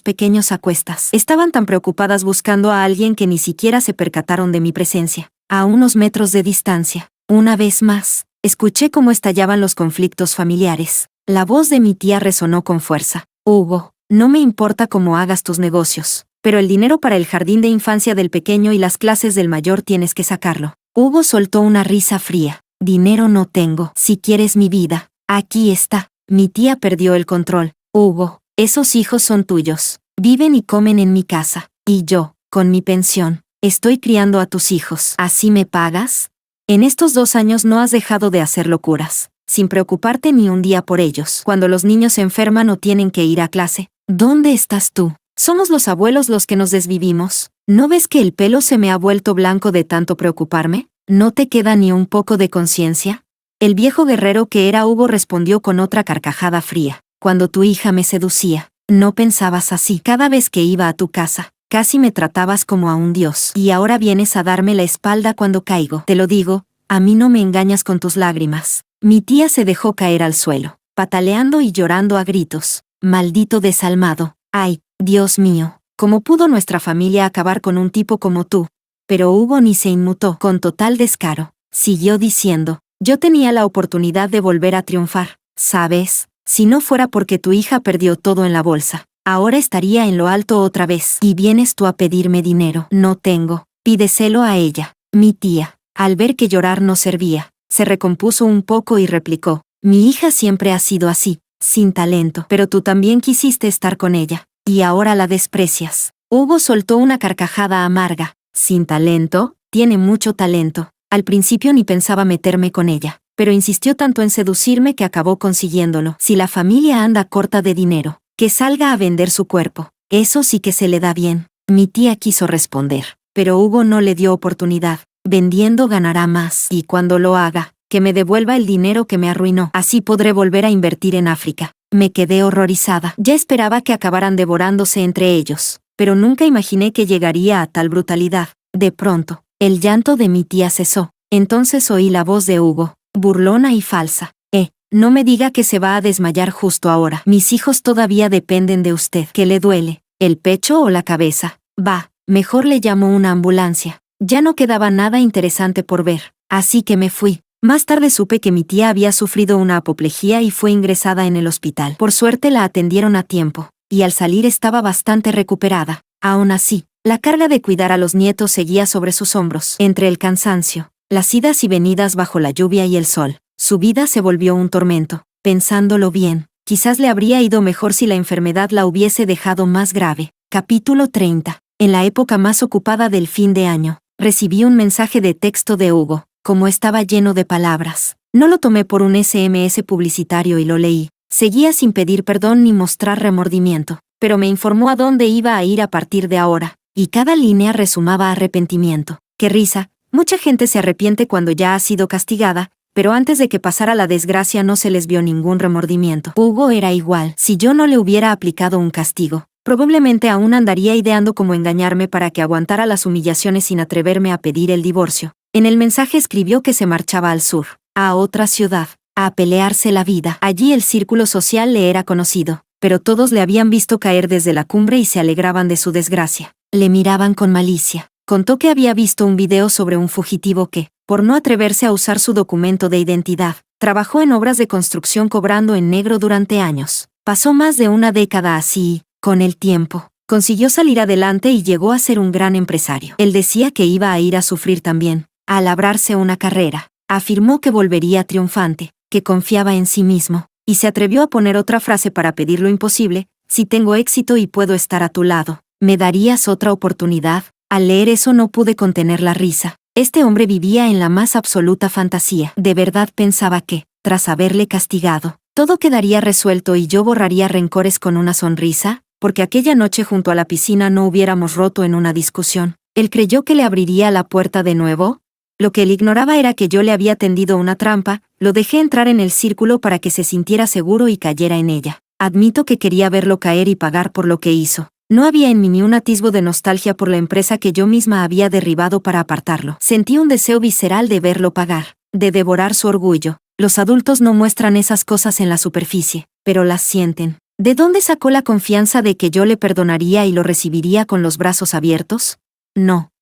pequeños a cuestas. Estaban tan preocupadas buscando a alguien que ni siquiera se percataron de mi presencia. A unos metros de distancia, una vez más, escuché cómo estallaban los conflictos familiares. La voz de mi tía resonó con fuerza. Hugo, no me importa cómo hagas tus negocios, pero el dinero para el jardín de infancia del pequeño y las clases del mayor tienes que sacarlo. Hugo soltó una risa fría. Dinero no tengo. Si quieres mi vida, aquí está. Mi tía perdió el control. Hugo, esos hijos son tuyos. Viven y comen en mi casa. Y yo, con mi pensión, estoy criando a tus hijos. ¿Así me pagas? En estos 2 años no has dejado de hacer locuras, sin preocuparte ni un día por ellos. Cuando los niños se enferman o tienen que ir a clase, ¿dónde estás tú? Somos los abuelos los que nos desvivimos. ¿No ves que el pelo se me ha vuelto blanco de tanto preocuparme? ¿No te queda ni un poco de conciencia? El viejo guerrero que era Hugo respondió con otra carcajada fría. Cuando tu hija me seducía, no pensabas así. Cada vez que iba a tu casa, casi me tratabas como a un dios. Y ahora vienes a darme la espalda cuando caigo. Te lo digo, a mí no me engañas con tus lágrimas. Mi tía se dejó caer al suelo, pataleando y llorando a gritos. Maldito desalmado. Ay, Dios mío, ¿cómo pudo nuestra familia acabar con un tipo como tú? Pero Hugo ni se inmutó. Con total descaro, siguió diciendo, yo tenía la oportunidad de volver a triunfar, ¿sabes? Si no fuera porque tu hija perdió todo en la bolsa, ahora estaría en lo alto otra vez. Y vienes tú a pedirme dinero. No tengo. Pídeselo a ella. Mi tía, al ver que llorar no servía, se recompuso un poco y replicó, mi hija siempre ha sido así, sin talento. Pero tú también quisiste estar con ella, y ahora la desprecias. Hugo soltó una carcajada amarga. ¿Sin talento? Tiene mucho talento. Al principio ni pensaba meterme con ella, pero insistió tanto en seducirme que acabó consiguiéndolo. Si la familia anda corta de dinero, que salga a vender su cuerpo. Eso sí que se le da bien. Mi tía quiso responder, pero Hugo no le dio oportunidad. Vendiendo ganará más. Y cuando lo haga, que me devuelva el dinero que me arruinó. Así podré volver a invertir en África. Me quedé horrorizada. Ya esperaba que acabaran devorándose entre ellos, pero nunca imaginé que llegaría a tal brutalidad. De pronto, el llanto de mi tía cesó. Entonces oí la voz de Hugo, burlona y falsa. No me diga que se va a desmayar justo ahora. Mis hijos todavía dependen de usted. ¿Qué le duele? ¿El pecho o la cabeza? Va, mejor le llamo una ambulancia. Ya no quedaba nada interesante por ver, así que me fui. Más tarde supe que mi tía había sufrido una apoplejía y fue ingresada en el hospital. Por suerte la atendieron a tiempo, y al salir estaba bastante recuperada. Aún así, la carga de cuidar a los nietos seguía sobre sus hombros. Entre el cansancio, las idas y venidas bajo la lluvia y el sol, su vida se volvió un tormento. Pensándolo bien, quizás le habría ido mejor si la enfermedad la hubiese dejado más grave. Capítulo 30. En la época más ocupada del fin de año, recibí un mensaje de texto de Hugo. Como estaba lleno de palabras, no lo tomé por un SMS publicitario y lo leí. Seguía sin pedir perdón ni mostrar remordimiento, pero me informó a dónde iba a ir a partir de ahora, y cada línea resumaba arrepentimiento. ¡Qué risa! Mucha gente se arrepiente cuando ya ha sido castigada, pero antes de que pasara la desgracia no se les vio ningún remordimiento. Hugo era igual. Si yo no le hubiera aplicado un castigo, probablemente aún andaría ideando cómo engañarme para que aguantara las humillaciones sin atreverme a pedir el divorcio. En el mensaje escribió que se marchaba al sur, a otra ciudad, a pelearse la vida. Allí el círculo social le era conocido, pero todos le habían visto caer desde la cumbre y se alegraban de su desgracia. Le miraban con malicia. Contó que había visto un video sobre un fugitivo que, por no atreverse a usar su documento de identidad, trabajó en obras de construcción cobrando en negro durante años. Pasó más de una década así y, con el tiempo, consiguió salir adelante y llegó a ser un gran empresario. Él decía que iba a ir a sufrir también, a labrarse una carrera. Afirmó que volvería triunfante, que confiaba en sí mismo, y se atrevió a poner otra frase para pedir lo imposible: si tengo éxito y puedo estar a tu lado, ¿me darías otra oportunidad? Al leer eso no pude contener la risa. Este hombre vivía en la más absoluta fantasía. De verdad pensaba que, tras haberle castigado, todo quedaría resuelto y yo borraría rencores con una sonrisa, porque aquella noche junto a la piscina no hubiéramos roto en una discusión. Él creyó que le abriría la puerta de nuevo. Lo que él ignoraba era que yo le había tendido una trampa. Lo dejé entrar en el círculo para que se sintiera seguro y cayera en ella. Admito que quería verlo caer y pagar por lo que hizo. No había en mí ni un atisbo de nostalgia por la empresa que yo misma había derribado para apartarlo. Sentí un deseo visceral de verlo pagar, de devorar su orgullo. Los adultos no muestran esas cosas en la superficie, pero las sienten. ¿De dónde sacó la confianza de que yo le perdonaría y lo recibiría con los brazos abiertos?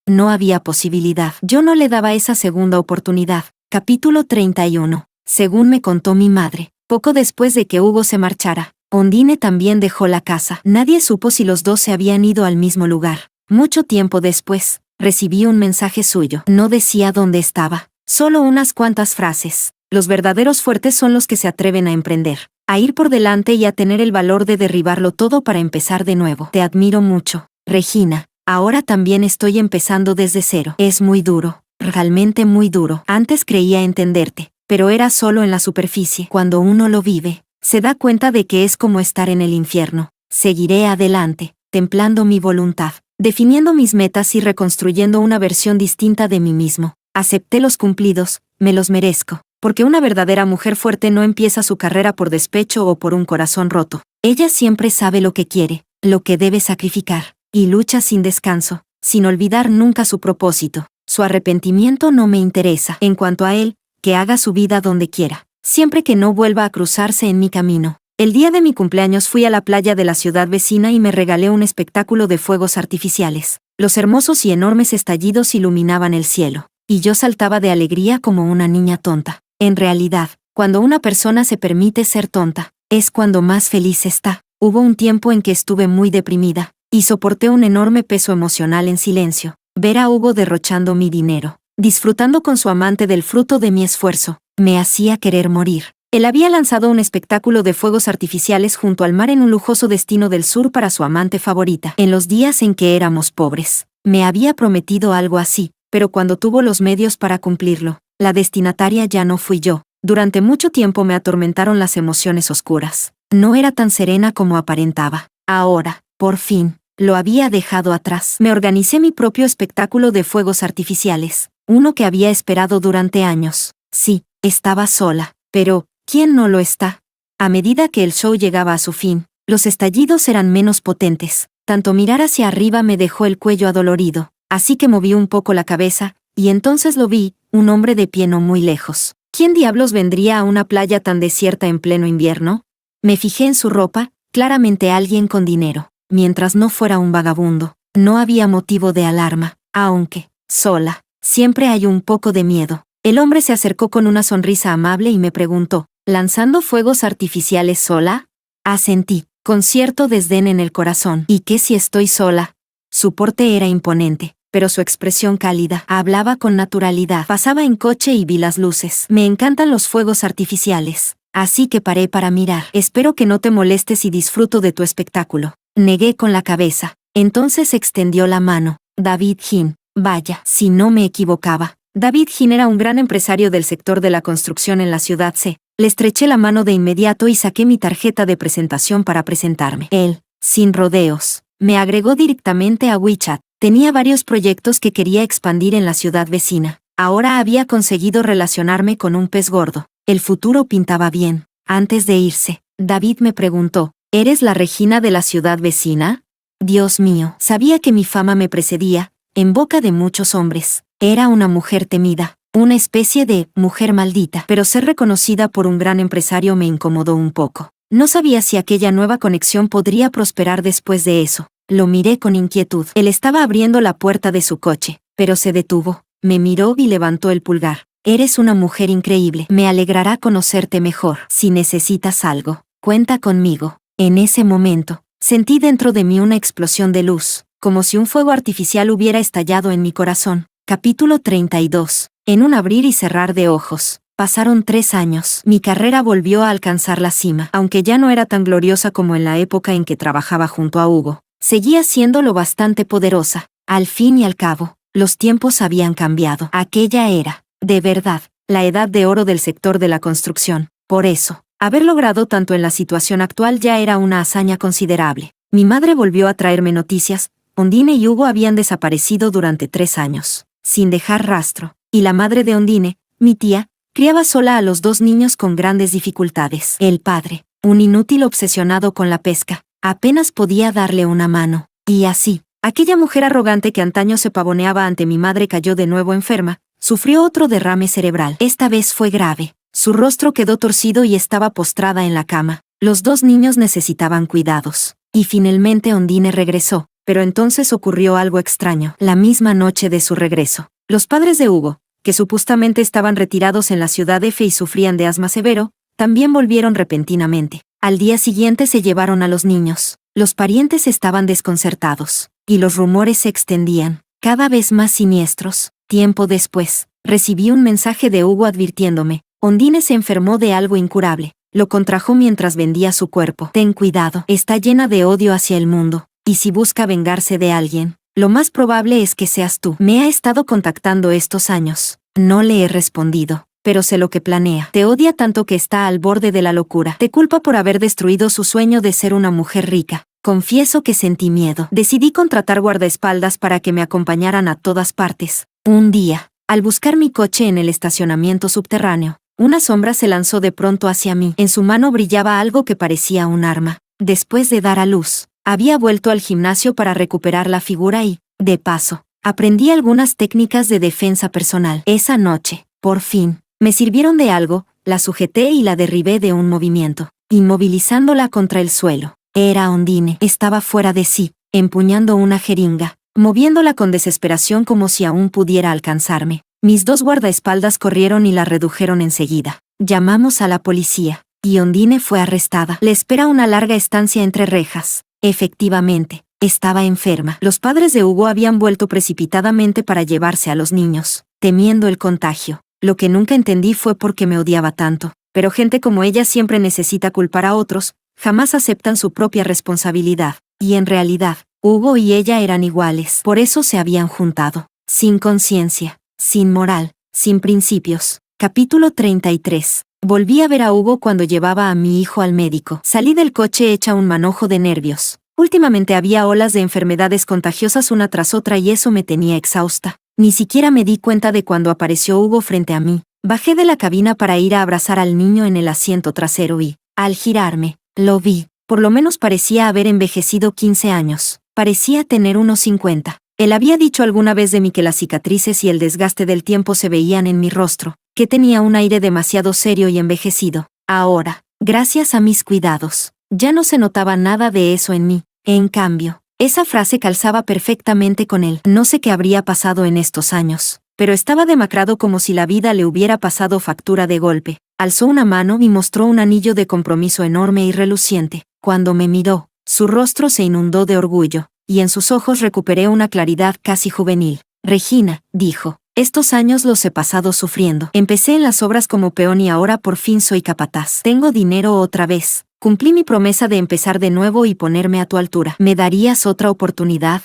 No había posibilidad. Yo no le daba esa segunda oportunidad. Capítulo 31. Según me contó mi madre, poco después de que Hugo se marchara, Ondine también dejó la casa. Nadie supo si los dos se habían ido al mismo lugar. Mucho tiempo después, recibí un mensaje suyo. No decía dónde estaba, solo unas cuantas frases. Los verdaderos fuertes son los que se atreven a emprender, a ir por delante y a tener el valor de derribarlo todo para empezar de nuevo. Te admiro mucho, Regina. Ahora también estoy empezando desde cero. Es muy duro, realmente muy duro. Antes creía entenderte, pero era solo en la superficie. Cuando uno lo vive, se da cuenta de que es como estar en el infierno. Seguiré adelante, templando mi voluntad, definiendo mis metas y reconstruyendo una versión distinta de mí mismo. Acepté los cumplidos, me los merezco, porque una verdadera mujer fuerte no empieza su carrera por despecho o por un corazón roto. Ella siempre sabe lo que quiere, lo que debe sacrificar, y lucha sin descanso, sin olvidar nunca su propósito. Su arrepentimiento no me interesa. En cuanto a él, que haga su vida donde quiera, siempre que no vuelva a cruzarse en mi camino. El día de mi cumpleaños fui a la playa de la ciudad vecina y me regalé un espectáculo de fuegos artificiales. Los hermosos y enormes estallidos iluminaban el cielo, y yo saltaba de alegría como una niña tonta. En realidad, cuando una persona se permite ser tonta, es cuando más feliz está. Hubo un tiempo en que estuve muy deprimida, y soporté un enorme peso emocional en silencio. Ver a Hugo derrochando mi dinero, disfrutando con su amante del fruto de mi esfuerzo, me hacía querer morir. Él había lanzado un espectáculo de fuegos artificiales junto al mar en un lujoso destino del sur para su amante favorita. En los días en que éramos pobres, me había prometido algo así, pero cuando tuvo los medios para cumplirlo, la destinataria ya no fui yo. Durante mucho tiempo me atormentaron las emociones oscuras. No era tan serena como aparentaba. Ahora, por fin, lo había dejado atrás. Me organicé mi propio espectáculo de fuegos artificiales, uno que había esperado durante años. Sí, estaba sola, pero ¿quién no lo está? A medida que el show llegaba a su fin, los estallidos eran menos potentes. Tanto mirar hacia arriba me dejó el cuello adolorido, así que moví un poco la cabeza, y entonces lo vi, un hombre de pie no muy lejos. ¿Quién diablos vendría a una playa tan desierta en pleno invierno? Me fijé en su ropa, claramente alguien con dinero. Mientras no fuera un vagabundo, no había motivo de alarma, aunque, sola, siempre hay un poco de miedo. El hombre se acercó con una sonrisa amable y me preguntó, ¿lanzando fuegos artificiales sola? Asentí, con cierto desdén en el corazón. ¿Y qué si estoy sola? Su porte era imponente, pero su expresión cálida. Hablaba con naturalidad. Pasaba en coche y vi las luces. Me encantan los fuegos artificiales. Así que paré para mirar. Espero que no te molestes y disfruto de tu espectáculo. Negué con la cabeza. Entonces extendió la mano. David Hin. Vaya, si no me equivocaba. David Hin era un gran empresario del sector de la construcción en la ciudad C. Le estreché la mano de inmediato y saqué mi tarjeta de presentación para presentarme. Él, sin rodeos, me agregó directamente a WeChat. Tenía varios proyectos que quería expandir en la ciudad vecina. Ahora había conseguido relacionarme con un pez gordo. El futuro pintaba bien. Antes de irse, David me preguntó, ¿eres la Regina de la ciudad vecina? Dios mío, sabía que mi fama me precedía, en boca de muchos hombres. Era una mujer temida, una especie de mujer maldita, pero ser reconocida por un gran empresario me incomodó un poco. No sabía si aquella nueva conexión podría prosperar después de eso. Lo miré con inquietud. Él estaba abriendo la puerta de su coche, pero se detuvo, me miró y levantó el pulgar. Eres una mujer increíble. Me alegrará conocerte mejor. Si necesitas algo, cuenta conmigo. En ese momento, sentí dentro de mí una explosión de luz, como si un fuego artificial hubiera estallado en mi corazón. Capítulo 32. En un abrir y cerrar de ojos. Pasaron 3 años. Mi carrera volvió a alcanzar la cima. Aunque ya no era tan gloriosa como en la época en que trabajaba junto a Hugo, seguía siendo lo bastante poderosa. Al fin y al cabo, los tiempos habían cambiado. Aquella era, de verdad, la edad de oro del sector de la construcción. Por eso, haber logrado tanto en la situación actual ya era una hazaña considerable. Mi madre volvió a traerme noticias. Ondine y Hugo habían desaparecido durante 3 años, sin dejar rastro, y la madre de Ondine, mi tía, criaba sola a los 2 niños con grandes dificultades. El padre, un inútil obsesionado con la pesca, apenas podía darle una mano. Y así, aquella mujer arrogante que antaño se pavoneaba ante mi madre cayó de nuevo enferma, sufrió otro derrame cerebral. Esta vez fue grave. Su rostro quedó torcido y estaba postrada en la cama. Los 2 niños necesitaban cuidados. Y finalmente Ondine regresó. Pero entonces ocurrió algo extraño. La misma noche de su regreso, los padres de Hugo, que supuestamente estaban retirados en la ciudad F y sufrían de asma severo, también volvieron repentinamente. Al día siguiente se llevaron a los niños. Los parientes estaban desconcertados, y los rumores se extendían, cada vez más siniestros. Tiempo después, recibí un mensaje de Hugo advirtiéndome, Ondine se enfermó de algo incurable. Lo contrajo mientras vendía su cuerpo. Ten cuidado, está llena de odio hacia el mundo. Y si busca vengarse de alguien, lo más probable es que seas tú. Me ha estado contactando estos años. No le he respondido, pero sé lo que planea. Te odia tanto que está al borde de la locura. Te culpa por haber destruido su sueño de ser una mujer rica. Confieso que sentí miedo. Decidí contratar guardaespaldas para que me acompañaran a todas partes. Un día, al buscar mi coche en el estacionamiento subterráneo, una sombra se lanzó de pronto hacia mí. En su mano brillaba algo que parecía un arma. Después de dar a luz, había vuelto al gimnasio para recuperar la figura y, de paso, aprendí algunas técnicas de defensa personal. Esa noche, por fin, me sirvieron de algo, la sujeté y la derribé de un movimiento, inmovilizándola contra el suelo. Era Ondine. Estaba fuera de sí, empuñando una jeringa, moviéndola con desesperación como si aún pudiera alcanzarme. Mis 2 guardaespaldas corrieron y la redujeron enseguida. Llamamos a la policía, y Ondine fue arrestada. Le espera una larga estancia entre rejas. Efectivamente, estaba enferma. Los padres de Hugo habían vuelto precipitadamente para llevarse a los niños, temiendo el contagio. Lo que nunca entendí fue por qué me odiaba tanto. Pero gente como ella siempre necesita culpar a otros, jamás aceptan su propia responsabilidad. Y en realidad, Hugo y ella eran iguales. Por eso se habían juntado. Sin conciencia, sin moral, sin principios. Capítulo 33. Volví a ver a Hugo cuando llevaba a mi hijo al médico. Salí del coche hecha un manojo de nervios. Últimamente había olas de enfermedades contagiosas una tras otra y eso me tenía exhausta. Ni siquiera me di cuenta de cuando apareció Hugo frente a mí. Bajé de la cabina para ir a abrazar al niño en el asiento trasero y, al girarme, lo vi. Por lo menos parecía haber envejecido 15 años. Parecía tener unos 50. Él había dicho alguna vez de mí que las cicatrices y el desgaste del tiempo se veían en mi rostro, que tenía un aire demasiado serio y envejecido. Ahora, gracias a mis cuidados, ya no se notaba nada de eso en mí. En cambio, esa frase calzaba perfectamente con él. No sé qué habría pasado en estos años, pero estaba demacrado como si la vida le hubiera pasado factura de golpe. Alzó una mano y mostró un anillo de compromiso enorme y reluciente. Cuando me miró, su rostro se inundó de orgullo, y en sus ojos recuperé una claridad casi juvenil. Regina, dijo, estos años los he pasado sufriendo. Empecé en las obras como peón y ahora por fin soy capataz. Tengo dinero otra vez. Cumplí mi promesa de empezar de nuevo y ponerme a tu altura. ¿Me darías otra oportunidad?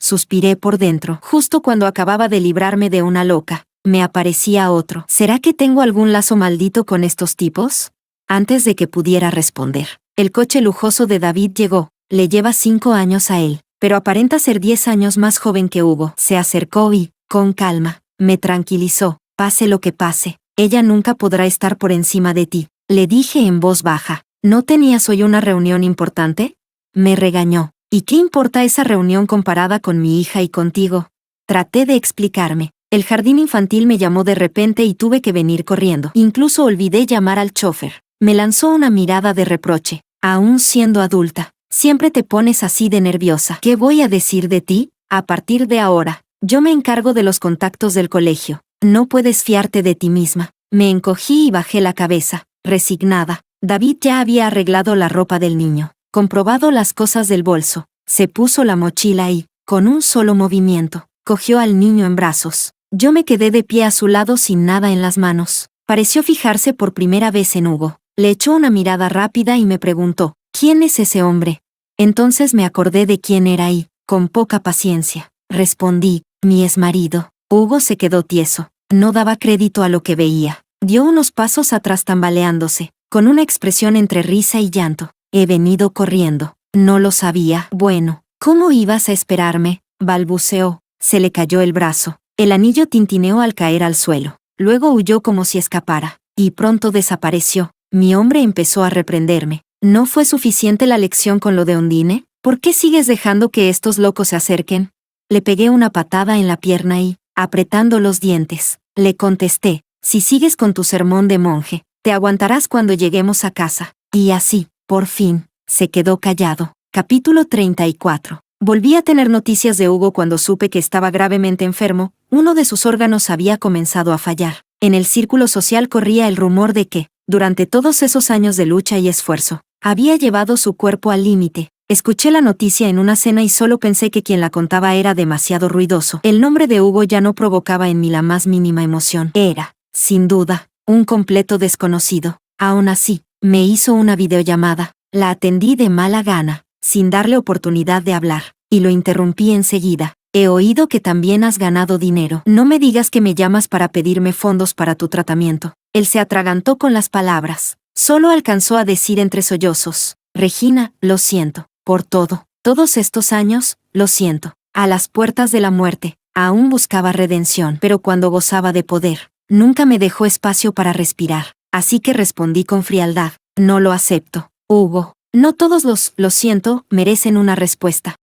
Suspiré por dentro. Justo cuando acababa de librarme de una loca, me aparecía otro. ¿Será que tengo algún lazo maldito con estos tipos? Antes de que pudiera responder, el coche lujoso de David llegó. Le lleva 5 años a él, pero aparenta ser 10 años más joven que Hugo. Se acercó y, con calma, me tranquilizó. Pase lo que pase, ella nunca podrá estar por encima de ti. Le dije en voz baja. ¿No tenías hoy una reunión importante? Me regañó. ¿Y qué importa esa reunión comparada con mi hija y contigo? Traté de explicarme. El jardín infantil me llamó de repente y tuve que venir corriendo. Incluso olvidé llamar al chofer. Me lanzó una mirada de reproche. Aún siendo adulta, siempre te pones así de nerviosa. ¿Qué voy a decir de ti? A partir de ahora, yo me encargo de los contactos del colegio. No puedes fiarte de ti misma. Me encogí y bajé la cabeza, resignada. David ya había arreglado la ropa del niño, comprobado las cosas del bolso, se puso la mochila y, con un solo movimiento, cogió al niño en brazos. Yo me quedé de pie a su lado sin nada en las manos. Pareció fijarse por primera vez en Hugo. Le echó una mirada rápida y me preguntó, ¿quién es ese hombre? Entonces me acordé de quién era y, con poca paciencia, respondí, mi exmarido. Hugo se quedó tieso. No daba crédito a lo que veía. Dio unos pasos atrás tambaleándose, con una expresión entre risa y llanto. He venido corriendo. No lo sabía. Bueno, ¿cómo ibas a esperarme? Balbuceó. Se le cayó el brazo. El anillo tintineó al caer al suelo. Luego huyó como si escapara, y pronto desapareció. Mi hombre empezó a reprenderme. ¿No fue suficiente la lección con lo de Ondine? ¿Por qué sigues dejando que estos locos se acerquen? Le pegué una patada en la pierna y, apretando los dientes, le contesté, si sigues con tu sermón de monje, te aguantarás cuando lleguemos a casa. Y así, por fin, se quedó callado. Capítulo 34. Volví a tener noticias de Hugo cuando supe que estaba gravemente enfermo. Uno de sus órganos había comenzado a fallar. En el círculo social corría el rumor de que, durante todos esos años de lucha y esfuerzo, había llevado su cuerpo al límite. Escuché la noticia en una cena y solo pensé que quien la contaba era demasiado ruidoso. El nombre de Hugo ya no provocaba en mí la más mínima emoción. Era, sin duda, un completo desconocido. Aún así, me hizo una videollamada. La atendí de mala gana, sin darle oportunidad de hablar, y lo interrumpí enseguida. He oído que también has ganado dinero. No me digas que me llamas para pedirme fondos para tu tratamiento. Él se atragantó con las palabras. Solo alcanzó a decir entre sollozos, Regina, lo siento, por todo. Todos estos años, lo siento. A las puertas de la muerte, aún buscaba redención, pero cuando gozaba de poder, nunca me dejó espacio para respirar. Así que respondí con frialdad, no lo acepto. Hugo, no todos los, lo siento, merecen una respuesta.